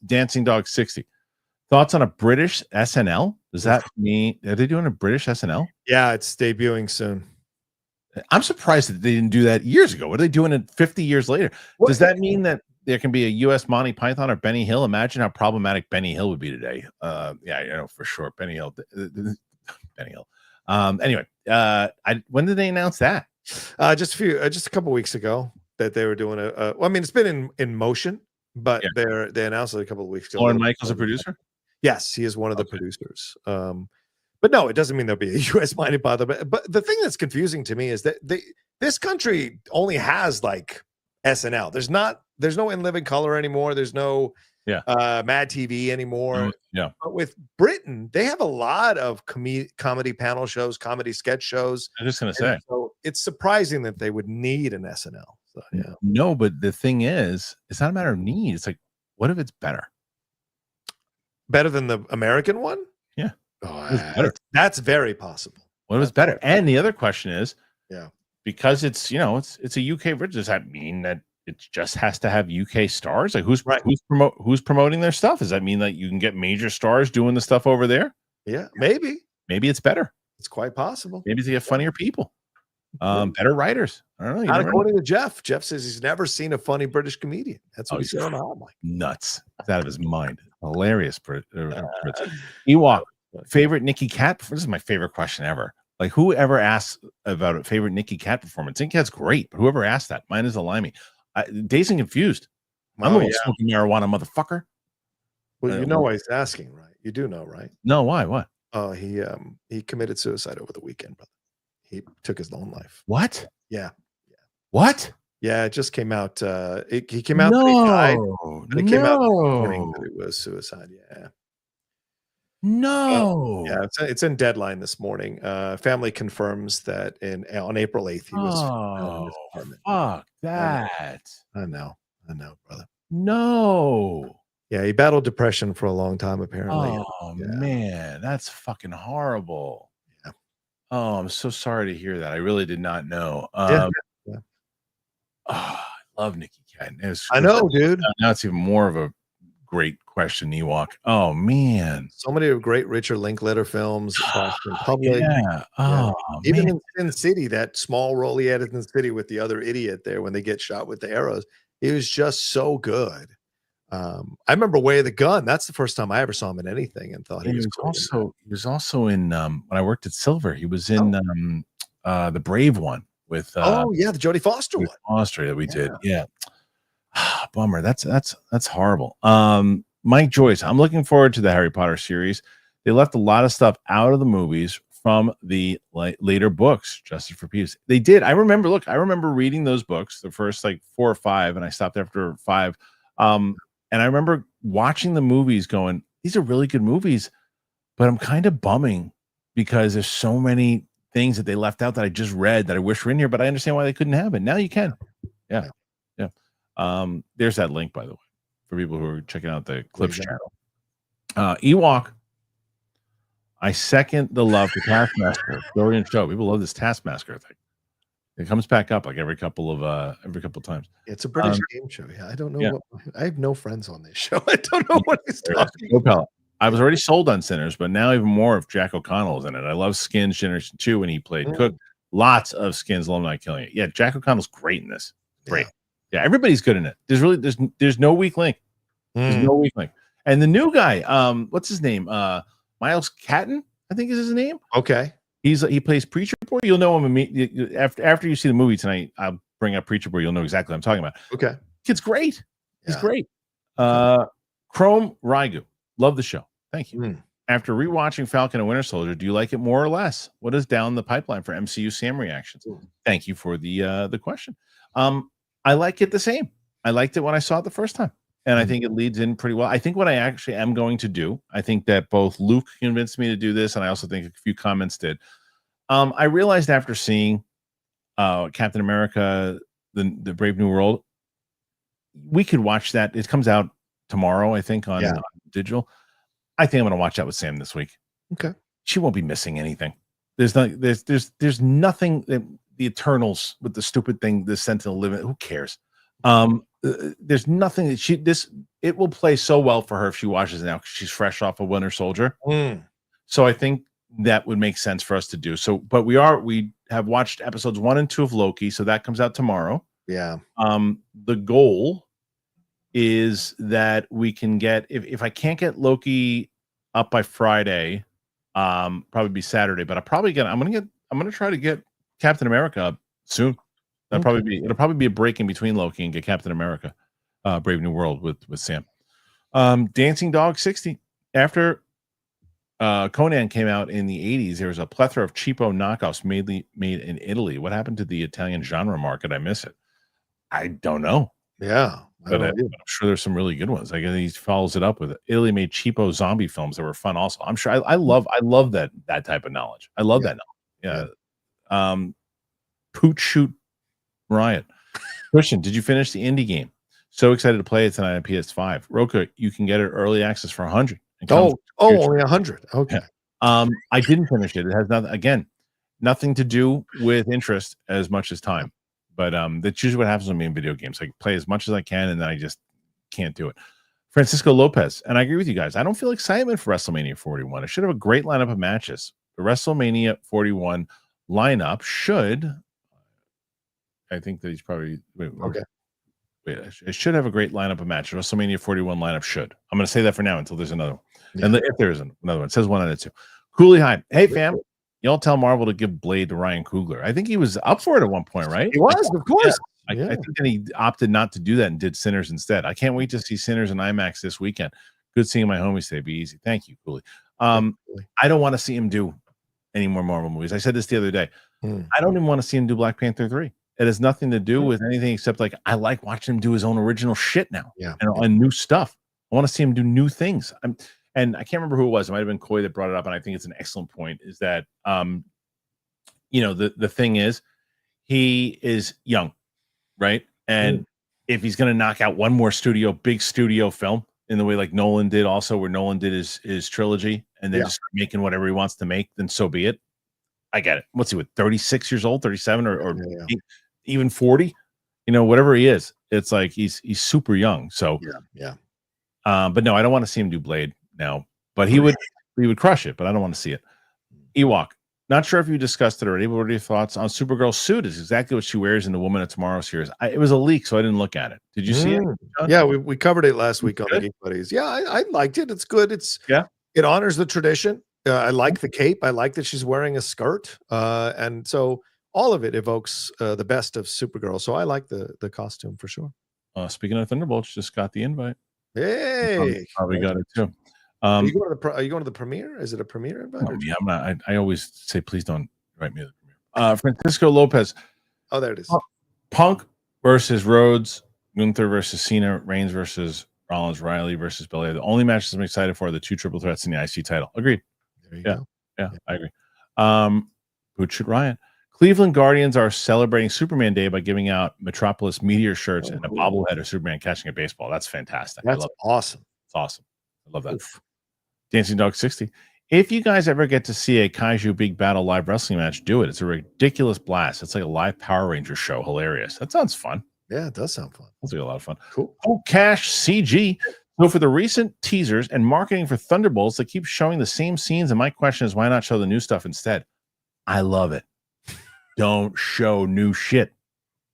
Dancing Dog 60. Thoughts on a British SNL? Does that mean are they doing a British SNL? Yeah, it's debuting soon. I'm surprised that they didn't do that years ago. What are they doing it 50 years later? Does that mean that there can be a U.S. Monty Python or Benny Hill? Imagine how problematic Benny Hill would be today. I know for sure. Benny Hill. Benny Hill. Anyway, when did they announce that? Just a couple weeks ago that they were doing well, I mean, it's been in motion, but they announced it a couple of weeks ago. Lauren Michaels a producer? Yes, he is one of the producers. But no, it doesn't mean there'll be a U.S. Monty Python. But the thing that's confusing to me is that this country only has like SNL. There's no In Living Color anymore. There's no Mad TV anymore. Yeah. But with Britain, they have a lot of comedy panel shows, comedy sketch shows. I'm just gonna say. So it's surprising that they would need an SNL. So, yeah. No, but the thing is, it's not a matter of need. It's like, what if it's better? Better than the American one? Yeah. Oh, that's very possible. What if it's better? And the other question is, yeah, because it's it's a UK version, does that mean that it just has to have UK stars? Like who's promoting their stuff? Does that mean that you can get major stars doing the stuff over there? Yeah, maybe it's better. It's quite possible. Maybe they get funnier people, better writers. I don't know. Not according to Jeff. Jeff says he's never seen a funny British comedian. That's what he said on the hotline. Nuts. It's out of his mind. Hilarious. Ewok, favorite Nikki Cat. This is my favorite question ever. Like, whoever asks about a favorite Nikki Cat performance? Nikki Cat's great, but whoever asked that, mine is a limey. Dazed and Confused. I'm a smoking marijuana motherfucker. Well, you know why he's asking, right? You do know, right? No, why? What? Oh, he committed suicide over the weekend, brother. He took his own life. What? Yeah. What? Yeah, it just came out. He came out that he died. And it came out this morning that it was suicide. Yeah. No. Yeah, it's in Deadline this morning. Family confirms that on April 8th he was found in his apartment. Fuck that. I know, brother. No. Yeah, he battled depression for a long time, apparently. Oh man, that's fucking horrible. Yeah. Oh, I'm so sorry to hear that. I really did not know. Yeah. Oh, I love Nikki Cat. I know, dude. Now it's even more of a great question, Ewok. Oh man, so many great Richard Linklater films. Boston Public. Yeah. Oh, even in Sin City, that small role he had in Sin City with the other idiot there when they get shot with the arrows. He was just so good. I remember Way of the Gun. That's the first time I ever saw him in anything and thought he was also in when I worked at Silver. He was in the Brave one with the Jodie Foster one. Foster that we did. Yeah. Bummer. That's horrible. Mike Joyce, I'm looking forward to the Harry Potter series. They left a lot of stuff out of the movies from the later books. Justice for Peace. They did. I remember reading those books, the first like 4 or 5, and I stopped after 5. And I remember watching the movies going, these are really good movies, but I'm kind of bumming because there's so many things that they left out that I just read that I wish were in here, but I understand why they couldn't have it. Now you can. Yeah. There's that link, by the way, for people who are checking out the Clips channel. Ewok, I second the love to Taskmaster. Brilliant show. People love this Taskmaster thing. It comes back up like every couple of times. It's a British game show. Yeah, I don't know. I have no friends on this show. I don't know what he's talking about. I was already sold on Sinners, but now even more if Jack O'Connell's in it. I love Skins Generation 2 when he played Cook. Lots of Skins alumni killing it. Yeah, Jack O'Connell's great in this. Great. Yeah, everybody's good in it. There's no weak link. There's no weak link. And the new guy, what's his name? Miles Catton, I think is his name. Okay. He plays Preacher Boy. You'll know him immediately after you see the movie tonight. I'll bring up Preacher Boy. You'll know exactly what I'm talking about. Okay. Kid's great. He's great. Chrome Raigu. Love the show. Thank you. After rewatching Falcon and Winter Soldier, do you like it more or less? What is down the pipeline for MCU Sam reactions? Thank you for the question. I like it the same. I liked it when I saw it the first time. And I think it leads in pretty well. I think what I actually am going to do, I think that both Luke convinced me to do this, and I also think a few comments did. I realized after seeing Captain America, the Brave New World, we could watch that. It comes out tomorrow, I think, on digital. I think I'm going to watch that with Sam this week. Okay. She won't be missing anything. There's nothing that the Eternals with the stupid thing, the Sentinel living. Who cares? There's nothing that it will play so well for her if she watches it now because she's fresh off of Winter Soldier. So I think that would make sense for us to do. So, but we have watched episodes 1 and 2 of Loki, so that comes out tomorrow. Yeah. The goal is that we can get if I can't get Loki up by Friday, probably be Saturday, but I'm gonna try to get Captain America up soon. It'll probably be a break in between Loki and get Captain America, Brave New World with Sam. Dancing Dog 60. After Conan came out in the 80s, there was a plethora of cheapo knockoffs made in Italy. What happened to the Italian genre market? I miss it. I don't know. Yeah. But I'm sure there's some really good ones. Like he follows it up with Italy made cheapo zombie films that were fun. Also, I'm sure I love that type of knowledge. I love that knowledge. Yeah. Poot shoot riot. Kristian, did you finish the indie game? So excited to play it tonight on PS5. Rocha, you can get it early access for 100. Only 100. Okay. Yeah. I didn't finish it. It has nothing to do with interest as much as time. But that's usually what happens with me in video games. I play as much as I can, and then I just can't do it. Francisco Lopez, and I agree with you guys. I don't feel excitement for WrestleMania 41. It should have a great lineup of matches. The WrestleMania 41 lineup should. I think that he's probably okay. Wait, it should have a great lineup of matches. WrestleMania 41 lineup should. I'm going to say that for now until there's another one. Yeah. And if there isn't another one, it says 1 out of 2. Cooley High. Hey, fam. Y'all tell Marvel to give Blade to Ryan Coogler. I think he was up for it at one point, right? He was, of course. I think that he opted not to do that and did Sinners instead. I can't wait to see Sinners in IMAX this weekend. Good seeing my homies today. Be easy. Thank you, Cooley. I don't want to see him do any more Marvel movies. I said this the other day. I don't even want to see him do Black Panther 3. It has nothing to do with anything except like I like watching him do his own original shit now. And new stuff. I want to see him do new things. And I can't remember who it was. It might have been Coy that brought it up, and I think it's an excellent point. Is that the thing is, he is young, right? And if he's going to knock out one more big studio film in the way like Nolan did, also where Nolan did his trilogy, and then just making whatever he wants to make, then so be it. I get it. What's he with? 36 years old, 37, or even 40? Whatever he is, it's like he's super young. So but no, I don't want to see him do Blade now. But he would crush it. But I don't want to see it. Ewok. Not sure if you discussed it already, but what are your thoughts on Supergirl's suit? Is exactly what she wears in the Woman of Tomorrow series. It was a leak, so I didn't look at it. Did you see it, John? Yeah, we covered it last week on the Geek Buddies. Yeah, I liked it. It's good. It honors the tradition. I like the cape. I like that she's wearing a skirt. And so all of it evokes the best of Supergirl. So I like the costume for sure. Speaking of Thunderbolts, just got the invite. Hey, probably got it too. Are you going to the premiere? Is it a premiere invite? Yeah, I'm not. I always say, please don't invite me to the premiere. Francisco Lopez. Oh, there it is. Punk versus Rhodes, Gunther versus Cena, Reigns versus Rollins, Riley versus Belair. The only matches I'm excited for are the 2 triple threats in the IC title. Agreed. There you go. Yeah, I agree. Boot shoot Ryan. Cleveland Guardians are celebrating Superman Day by giving out Metropolis Meteor shirts and a bobblehead of Superman catching a baseball. That's fantastic. That's awesome. It's awesome. I love that. Oof. Dancing Dog 60. If you guys ever get to see a Kaiju Big Battle live wrestling match, do it. It's a ridiculous blast. It's like a live Power Ranger show. Hilarious. That sounds fun. Yeah, it does sound fun. That's like a lot of fun. Cool. Cash CG. So for the recent teasers and marketing for Thunderbolts, they keep showing the same scenes. And my question is, why not show the new stuff instead? I love it. Don't show new shit.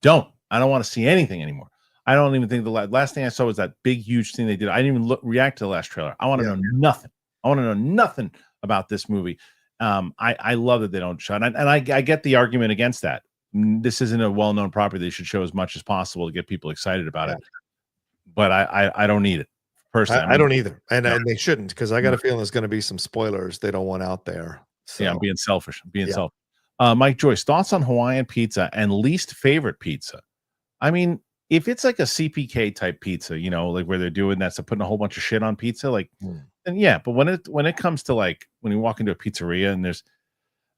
Don't. I don't want to see anything anymore. I don't even think the last thing I saw was that big, huge thing they did. I didn't even react to the last trailer. I want to know nothing. I want to know nothing about this movie. I love that they don't show. And I get the argument against that. This isn't a well-known property. They should show as much as possible to get people excited about it. But I don't need it. Personally, I don't either. And they shouldn't, because I got a feeling there's going to be some spoilers they don't want out there. So. Yeah, I'm being selfish. Selfish. Mike Joyce, thoughts on Hawaiian pizza and least favorite pizza? I mean, if it's like a CPK type pizza, like where they're doing that, so putting a whole bunch of shit on pizza, like, then yeah. But when it comes to like when you walk into a pizzeria and there's,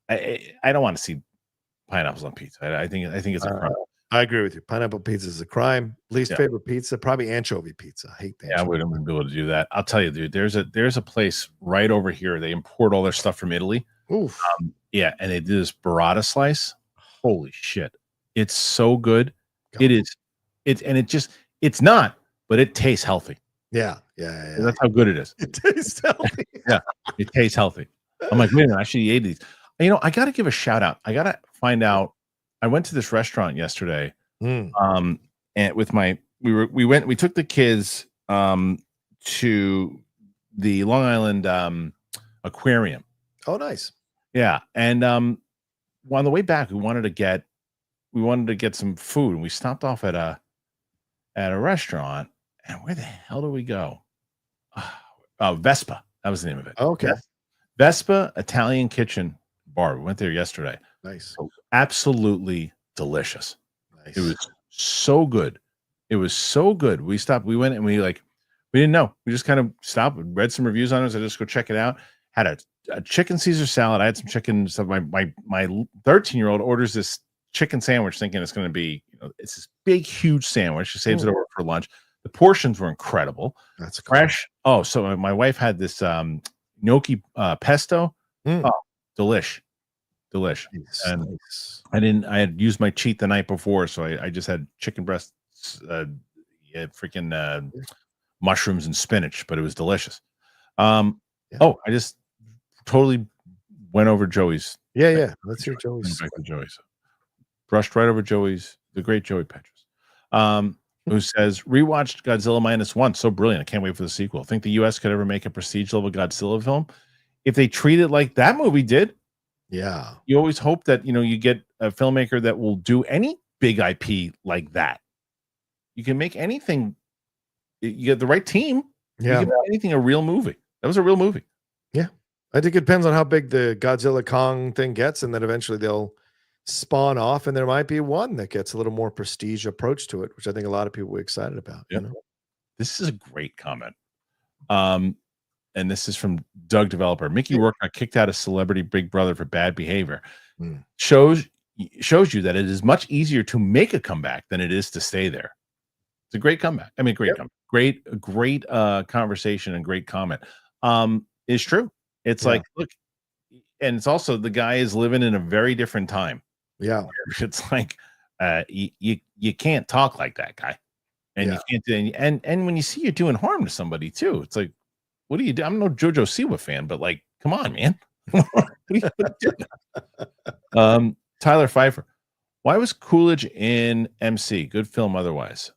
I don't want to see pineapples on pizza. I think it's a crime. I agree with you. Pineapple pizza is a crime. Least favorite pizza, probably anchovy pizza. I hate that. Yeah, I wouldn't be able to do that. I'll tell you, dude. There's a place right over here. They import all their stuff from Italy. Oof. Yeah, and they do this burrata slice. Holy shit. It's so good. God. It is. It's not, but it tastes healthy. Yeah. That's how good it is. It tastes healthy. Yeah, it tastes healthy. I'm like, wait a minute, I should eat these. I got to give a shout out. I got to find out. I went to this restaurant yesterday. And with we took the kids to the Long Island aquarium. Oh, nice. Yeah, and on the way back, we wanted to get some food, and we stopped off at a restaurant. And where the hell do we go? Vespa. That was the name of it. Okay. Vespa Italian Kitchen Bar. We went there yesterday. Nice. So absolutely delicious. Nice. It was so good. It was so good. We stopped. We went and we didn't know. We just kind of stopped, read some reviews on it. So I just go check it out. Had a chicken Caesar salad. I had some chicken stuff. My 13-year-old orders this chicken sandwich, thinking it's going to be, it's this big, huge sandwich. She saves it over for lunch. The portions were incredible. That's cool. Fresh. Oh, so my wife had this gnocchi pesto. Oh, delish. Nice. And I had used my cheat the night before, so I just had chicken breasts, freaking mushrooms and spinach, but it was delicious. Oh, I just totally went over Joey's. Yeah. Let's hear Joey's. Back to Joey's. Brushed right over Joey's, the great Joey Petrus, who says, rewatched Godzilla -1. So brilliant. I can't wait for the sequel. Think the U.S. could ever make a prestige level Godzilla film if they treat it like that movie did. Yeah. You always hope that, you get a filmmaker that will do any big IP like that. You can make anything. You get the right team. Yeah. You can make anything a real movie. That was a real movie. Yeah. I think it depends on how big the Godzilla Kong thing gets, and then eventually they'll spawn off, and there might be one that gets a little more prestige approach to it, which I think a lot of people were excited about. Yep. This is a great comment. And this is from Doug Developer. Mickey Rourke got kicked out of Celebrity Big Brother for bad behavior. Shows you that it is much easier to make a comeback than it is to stay there. It's a great comeback. I mean, great comeback. Great conversation and great comment. It's true. It's like, look, and it's also, the guy is living in a very different time. Yeah. It's like you can't talk like that guy. And you can't do, and when you see you're doing harm to somebody too, it's like, what do you do? I'm no JoJo Siwa fan, but like, come on, man. What are you doing? Tyler Pfeiffer. Why was Coolidge in MC? Good film otherwise.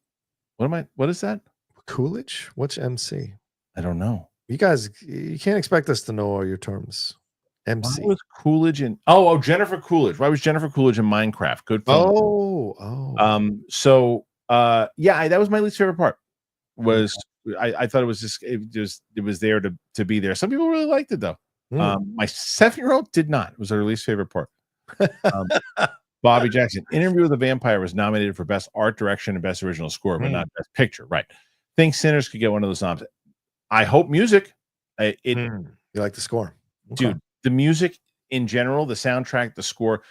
What is that? Coolidge? What's MC? I don't know. You guys, you can't expect us to know all your terms. MC. Why was Coolidge in Jennifer Coolidge. Why was Jennifer Coolidge in Minecraft? Good film. That was my least favorite part. I thought it was just it was there to be there. Some people really liked it though. My 7-year-old did not. It was her least favorite part. Bobby Jackson, Interview with a Vampire was nominated for Best Art Direction and Best Original Score, but not Best Picture. Right. Think Sinners could get one of those noms. I hope music. You like the score, dude? The music in general, the soundtrack, the score,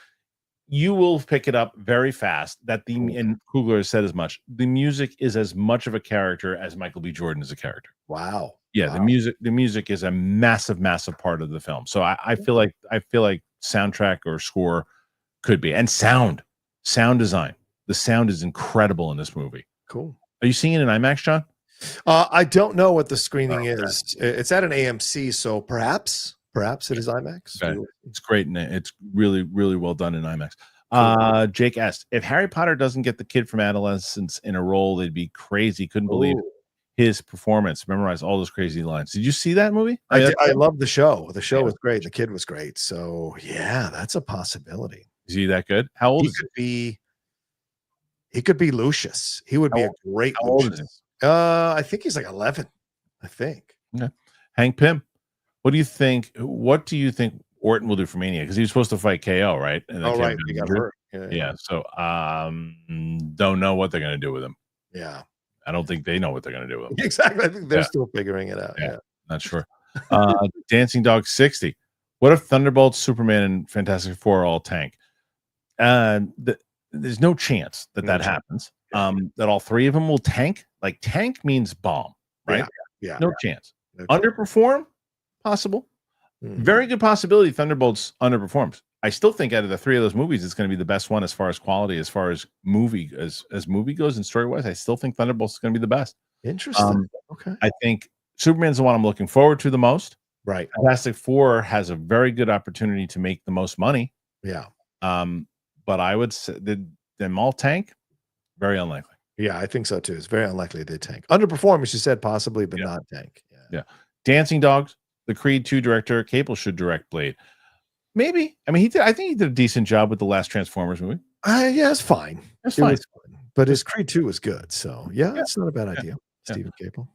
you will pick it up very fast. And Kugler has said as much. The music is as much of a character as Michael B. Jordan is a character. Wow. Yeah, wow. The music is a massive part of the film. So I feel like soundtrack or score could be, and sound design. The sound is incredible in this movie. Cool. Are you seeing it in IMAX, John? I don't know what the screening is. It's at an AMC, so perhaps it is IMAX. Okay. It's great, and it's really, really well done in IMAX. Jake S. If Harry Potter doesn't get the kid from adolescence in a role, they'd be crazy. Couldn't believe his performance. Memorize all those crazy lines. Did you see that movie? I love the show. The show was great. The kid was great. So yeah, that's a possibility. Is he that good? How old is he? He could be Lucius. He would be a great Lucius. I think he's like 11. I think. Okay. Hank Pym. What do you think? What do you think Orton will do for Mania? Because he was supposed to fight KO, right? And right. He got hurt. Yeah. So don't know what they're going to do with him. Yeah. I don't think they know what they're going to do with him. Exactly. I think they're still figuring it out. Yeah. Not sure. Dancing Dog 60. What if Thunderbolts, Superman, and Fantastic Four all tank? There's no chance that happens. That all three of them will tank. Like tank means bomb, right? Yeah. No chance. Underperform? Possible. Very good possibility Thunderbolts underperforms. I still think out of the three of those movies, it's going to be the best one as far as quality, as far as movie goes and story wise. I still think Thunderbolts is going to be the best. Interesting. Okay. I think Superman's the one I'm looking forward to the most. Right. Fantastic Four has a very good opportunity to make the most money. Yeah. But I would say them all tank. Very unlikely. Yeah, I think so too. It's very unlikely they tank. Underperform, as you said, possibly, but not tank. Yeah. Dancing Dogs. The Creed 2 director, Cable should direct Blade. Maybe. I mean, I think he did a decent job with the last Transformers movie. Yeah, it's fine. It's fine. But his Creed 2 was good. So, it's not a bad idea. Stephen Cable.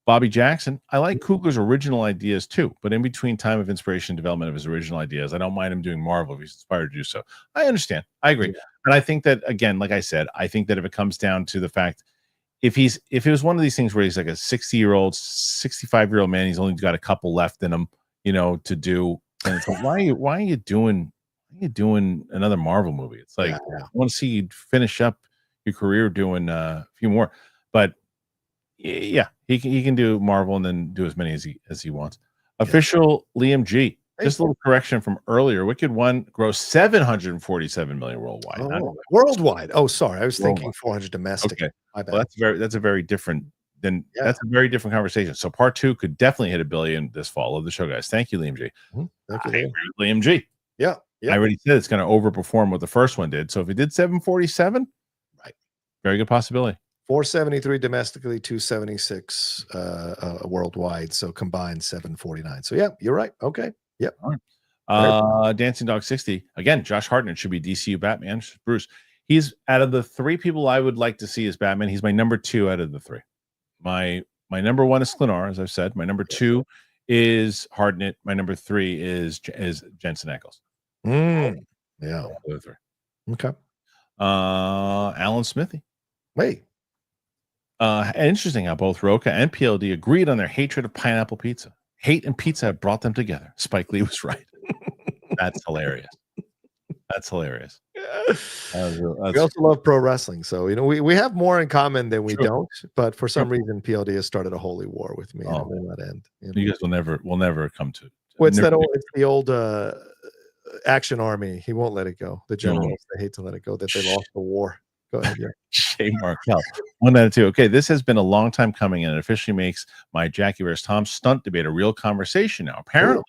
Bobby Jackson. I like Coogler's original ideas too, but in between time of inspiration and development of his original ideas, I don't mind him doing Marvel if he's inspired to do so. I understand. I agree. And I think that, again, like I said, I think that if it comes down to the fact, if it was one of these things where he's like a 60-year-old, 65-year-old man, he's only got a couple left in him, to do. And it's like, why are you doing another Marvel movie? It's like, I want to see you finish up your career doing a few more. But yeah, he can do Marvel and then do as many as he wants. Official Liam G. Just a little correction from earlier. Wicked 1 grossed 747 million worldwide. Worldwide. Oh, sorry. I was thinking 400 domestic. Okay. My bad. Well, that's a very different conversation. So part 2 could definitely hit $1 billion this fall. Love the show, guys. Thank you, Liam G. Thank you, I agree with Liam G. Yeah. I already said it's going to overperform what the first one did. So if it did 747, right, very good possibility. 473 domestically, 276 worldwide. So combined 749. So yeah, you're right. Okay. Yep. All right. Dancing Dog 60. Again, Josh Hartnett should be DCU Batman. Bruce. He's out of the 3 people I would like to see as Batman. He's my number 2 out of the 3. My number 1 is Sklenar, as I've said. My number 2 is Hartnett. My number 3 is Jensen Ackles. Yeah. Okay. Alan Smithy. Wait. Interesting how both Rocha and PLD agreed on their hatred of pineapple pizza. Hate and pizza have brought them together. Spike Lee was right. That's hilarious. That's hilarious. We also love pro wrestling, so we have more in common than we don't. But for some reason, PLD has started a holy war with me, and it will not end. You guys will never come to. What's that old? It's the old Action Army. He won't let it go. The generals, they hate to let it go. That they lost the war. Go ahead. Yeah. Shay Markel. 1 out of 2. Okay, this has been a long time coming, and it officially makes my Jackie vs. Tom stunt debate a real conversation now. Apparently,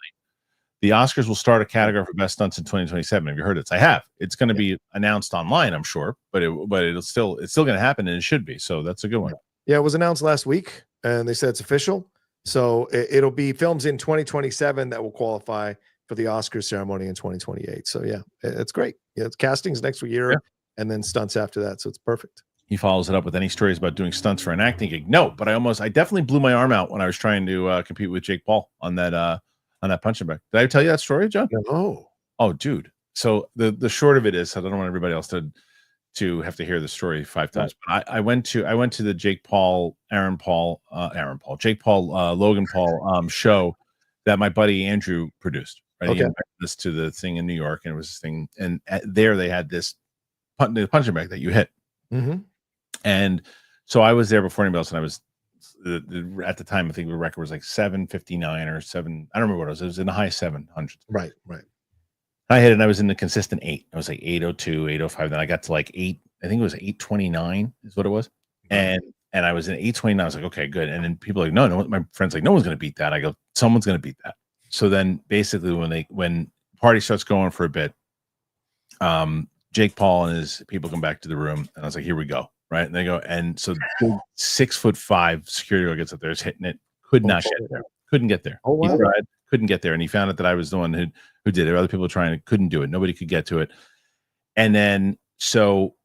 the Oscars will start a category for best stunts in 2027. Have you heard it? I have. It's going to be announced online, I'm sure, but it's still going to happen, and it should be. So that's a good one. Yeah, it was announced last week, and they said it's official. So it'll be films in 2027 that will qualify for the Oscars ceremony in 2028. So yeah, it's great. Yeah, it's castings next year, and then stunts after that. So it's perfect. He follows it up with any stories about doing stunts for an acting gig. No, but I definitely blew my arm out when I was trying to compete with Jake Paul on that punching bag. Did I tell you that story, John? No. Oh, dude. So the short of it is, I don't want everybody else to have to hear the story 5 times. But I went to the Jake Paul, Logan Paul show that my buddy Andrew produced. Right? He invited us to the thing in New York, and it was this thing, and there they had this punching bag that you hit. And so I was there before anybody else, and I was at the time, I think the record was like 759 or 7. I don't remember what it was. It was in the high 700s. Right. I hit it, and I was in the consistent 8. I was like 802, 805. Then I got to like 8. I think it was 829 is what it was. And I was in 829. I was like, okay, good. And then people are like, no, my friends like, no one's going to beat that. I go, someone's going to beat that. So then basically when party starts going for a bit, Jake Paul and his people come back to the room, and I was like, here we go. Right. And they go, and so 6'5" security guard gets up there, is hitting it, could not get there, couldn't get there. He tried, couldn't get there. And he found out that I was the one who did it. There were other people trying, couldn't do it. Nobody could get to it. And then so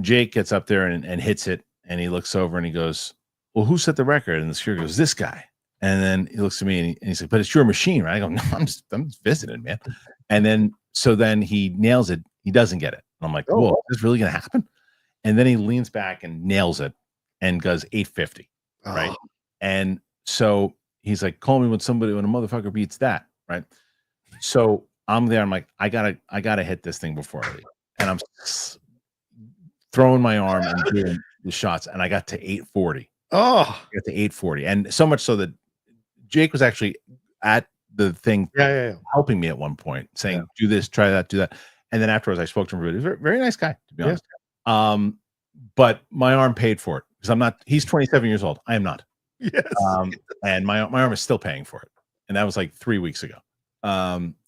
Jake gets up there and hits it, and he looks over and he goes, well, who set the record? And the security goes, this guy. And then he looks at me and he's like, but it's your machine, right? I go, no, I'm just visiting, man. And then he nails it. He doesn't get it. And I'm like, whoa, is this really going to happen? And then he leans back and nails it and goes 850. Right. And so he's like, call me when a motherfucker beats that. Right. So I'm there. I'm like, I gotta hit this thing before I leave. And I'm throwing my arm and doing the shots. And I got to 840. I got to 840. And so much so that Jake was actually at the thing helping me at one point, saying, do this, try that, do that. And then afterwards I spoke to him. He was a very, very nice guy, to be honest. But my arm paid for it because he's 27 years old. I am not. Yes. And my arm is still paying for it. And that was like 3 weeks ago.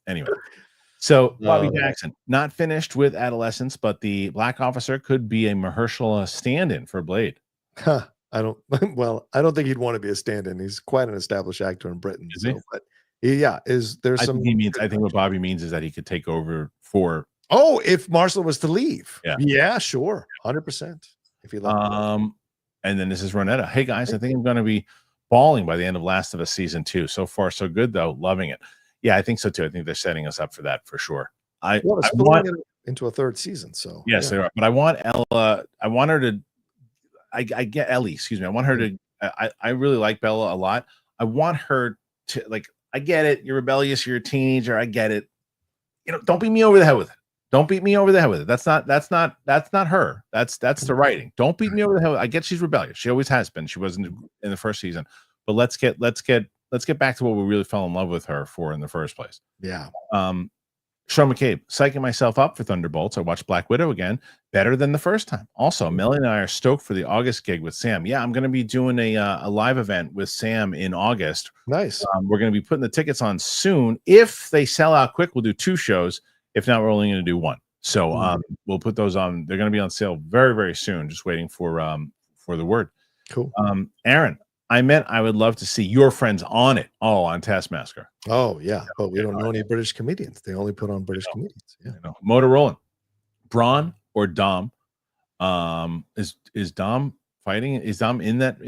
Anyway, so Bobby Jackson, not finished with Adolescence, but the black officer could be a Mahershala stand-in for Blade. I don't think he'd want to be a stand-in. He's quite an established actor in Britain. Is he? But I think what Bobby means is that he could take over for. Oh, if Marshall was to leave. Yeah, sure. 100%. If he left. And then this is Ronetta. Hey guys, I think I'm going to be bawling by the end of Last of Us season 2. So far, so good though. Loving it. Yeah, I think so too. I think they're setting us up for that for sure. I want into a third season. So yes, they are. But I want Ella. I want her to. I get Ellie. Excuse me. I want her to. I really like Bella a lot. I want her to like. I get it. You're rebellious. You're a teenager. I get it. Don't beat me over the head with it. Don't beat me over the head with it. That's not her. That's the writing. Don't beat me over the head. I get she's rebellious. She always has been. She wasn't in the first season. But let's get back to what we really fell in love with her for in the first place. Yeah. Sean McCabe, psyching myself up for Thunderbolts. I watched Black Widow again, better than the first time. Also, Melanie and I are stoked for the August gig with Sam. Yeah, I'm going to be doing a live event with Sam in August. Nice. We're going to be putting the tickets on soon. If they sell out quick, we'll do 2 shows. If not, we're only going to do 1. So we'll put those on. They're going to be on sale very, very soon. Just waiting for the word. Cool. Aaron, I would love to see your friends on it. Oh, on Taskmaster. Oh yeah, but we don't know any British comedians. They only put on British comedians. Yeah. Motorola, Braun or Dom? Is Dom fighting? Is Dom in that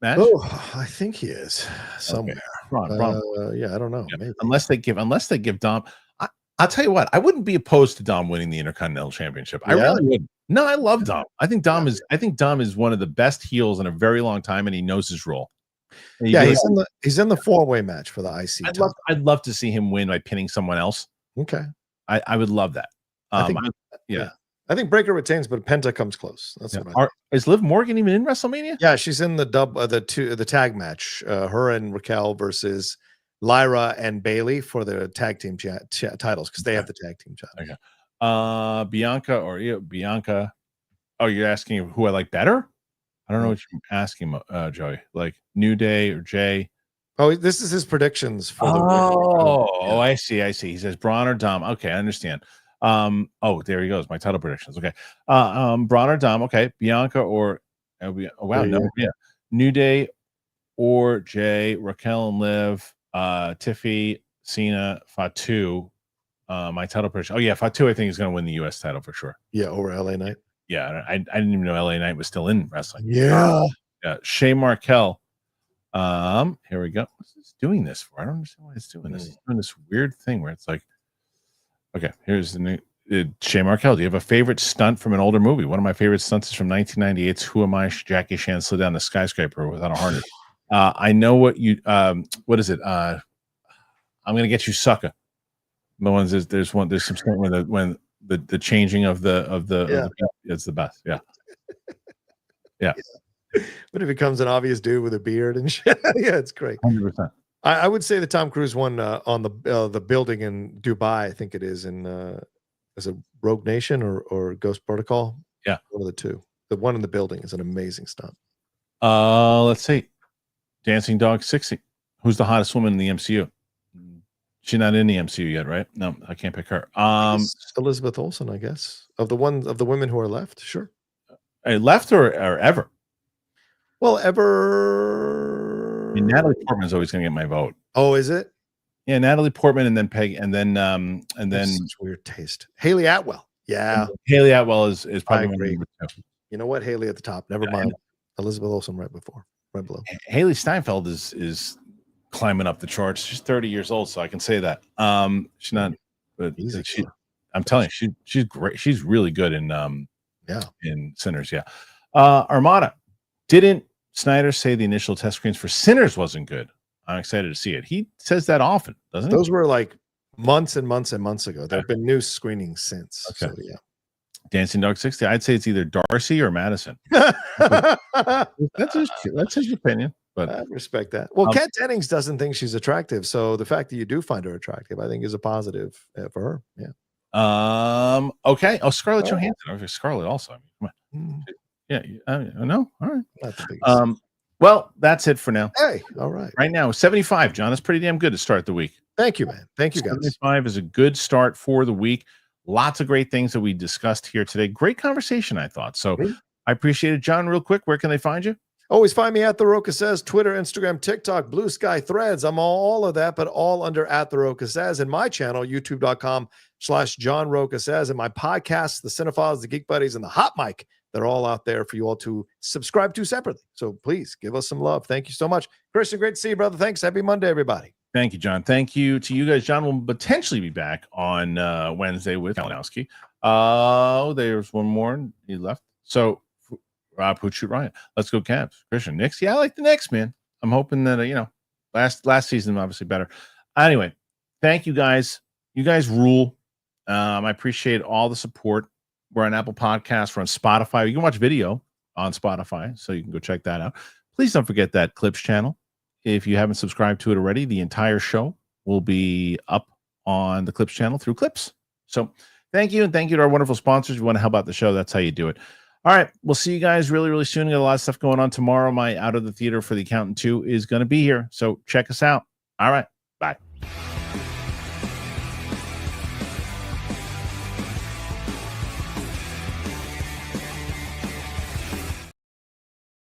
match? Oh, I think he is somewhere. Okay. Braun. Yeah, I don't know. Yeah. Maybe. Unless they give Dom. I'll tell you what. I wouldn't be opposed to Dom winning the Intercontinental Championship. I really wouldn't. No, I love Dom. I think Dom is one of the best heels in a very long time, and he knows his role. Yeah, he's in the 4-way match for the IC. I'd love to see him win by pinning someone else. Okay, I would love that. I think Breaker retains, but Penta comes close. That's what is Liv Morgan even in WrestleMania? Yeah, she's in the tag match. Her and Raquel versus Lyra and Bailey for the tag team titles because they have the tag team titles. Okay. Bianca. Oh, you're asking who I like better? I don't know what you're asking, Joey. Like New Day or Jay? Oh, this is his predictions for the. Oh, I see. He says Braun or Dom. Okay, I understand. Oh, there he goes. My title predictions. Okay. Braun or Dom. Okay. Bianca or New Day or Jay, Raquel and Liv, Tiffy, Cena, Fatu. My title prediction. Oh yeah, Fatu. I think is going to win the U.S. title for sure. Yeah, over LA Knight. Yeah, I didn't even know LA Knight was still in wrestling. Yeah. Shay Markel. Here we go. What's this doing this for? I don't understand why it's doing this. It's doing this weird thing where it's like, okay, here's the new Shay Markel. Do you have a favorite stunt from an older movie? One of my favorite stunts is from 1998's Who Am I? Jackie Chan slid down the skyscraper without a harness. I know what you. What is it? I'm gonna get you, sucker. The ones there's some stunt when the changing of the it's the best. Yeah. But it becomes an obvious dude with a beard and shit. Yeah, it's great. 100%. I would say the Tom Cruise one on the building in Dubai. I think it is in is it Rogue Nation or Ghost Protocol? Yeah, one of the two. The one in the building is an amazing stunt. Let's see. Dancing Dog 60. Who's the hottest woman in the MCU? She's not in the MCU yet, right? No, I can't pick her. Elizabeth Olsen, I guess. Of the women who are left, sure. Left or ever? Well, ever. I mean, Natalie Portman's always going to get my vote. Oh, is it? Yeah, Natalie Portman, and then Peg, and then such weird taste. Haley Atwell. Yeah, Haley Atwell is probably number 2. You know what? Haley at the top. Never mind. Elizabeth Olsen right below. Haley Steinfeld is climbing up the charts. She's 30 years old, so I can say that. She's not, but I'm telling you, she's great. She's really good in Sinners. Yeah. Armada, didn't Snyder say the initial test screens for Sinners wasn't good? I'm excited to see it. He says that often, doesn't he? Those were like months and months and months ago. There have been new screenings since. Okay. So, yeah. Dancing Dog 60. I'd say it's either Darcy or Madison. That's his opinion. But I respect that. Well, Kat Dennings doesn't think she's attractive, so the fact that you do find her attractive, I think, is a positive for her. Yeah. Okay. Oh, Scarlett Johansson. Okay, Scarlett also. Come on. Yeah. No. All right. Not the biggest. Well, that's it for now. Hey. All right. Right now, 75, John. That's pretty damn good to start the week. Thank you, man. Thank you, guys. 75 is a good start for the week. Lots of great things that we discussed here today. Great conversation, I thought. So I appreciate it. John, real quick, where can they find you? Always find me at The Rocha Says, Twitter, Instagram, TikTok, Blue Sky, Threads. I'm all of that, but all under at The Rocha Says. And my channel, youtube.com/John Rocha Says. And my podcasts, The Cinephiles, The Geek Buddies, and The Hot Mic. They're all out there for you all to subscribe to separately. So please give us some love. Thank you so much. Kristian, great to see you, brother. Thanks. Happy Monday, everybody. Thank you, John. Thank you to you guys. John will potentially be back on Wednesday with Kalinowski. There's one more. He left. So Rob Hoot Shoot Ryan. Let's go Cavs. Christian. Knicks. Yeah, I like the Knicks, man. I'm hoping that last season obviously better. Anyway, thank you guys. You guys rule. I appreciate all the support. We're on Apple Podcasts. We're on Spotify. You can watch video on Spotify, so you can go check that out. Please don't forget that Clips channel. If you haven't subscribed to it already, the entire show will be up on the Clips channel through Clips. So thank you, and thank you to our wonderful sponsors. If you want to help out the show, that's how you do it. All right, we'll see you guys really, really soon. We got a lot of stuff going on tomorrow. My Out of the Theater for the Accountant 2 is going to be here, so check us out. All right.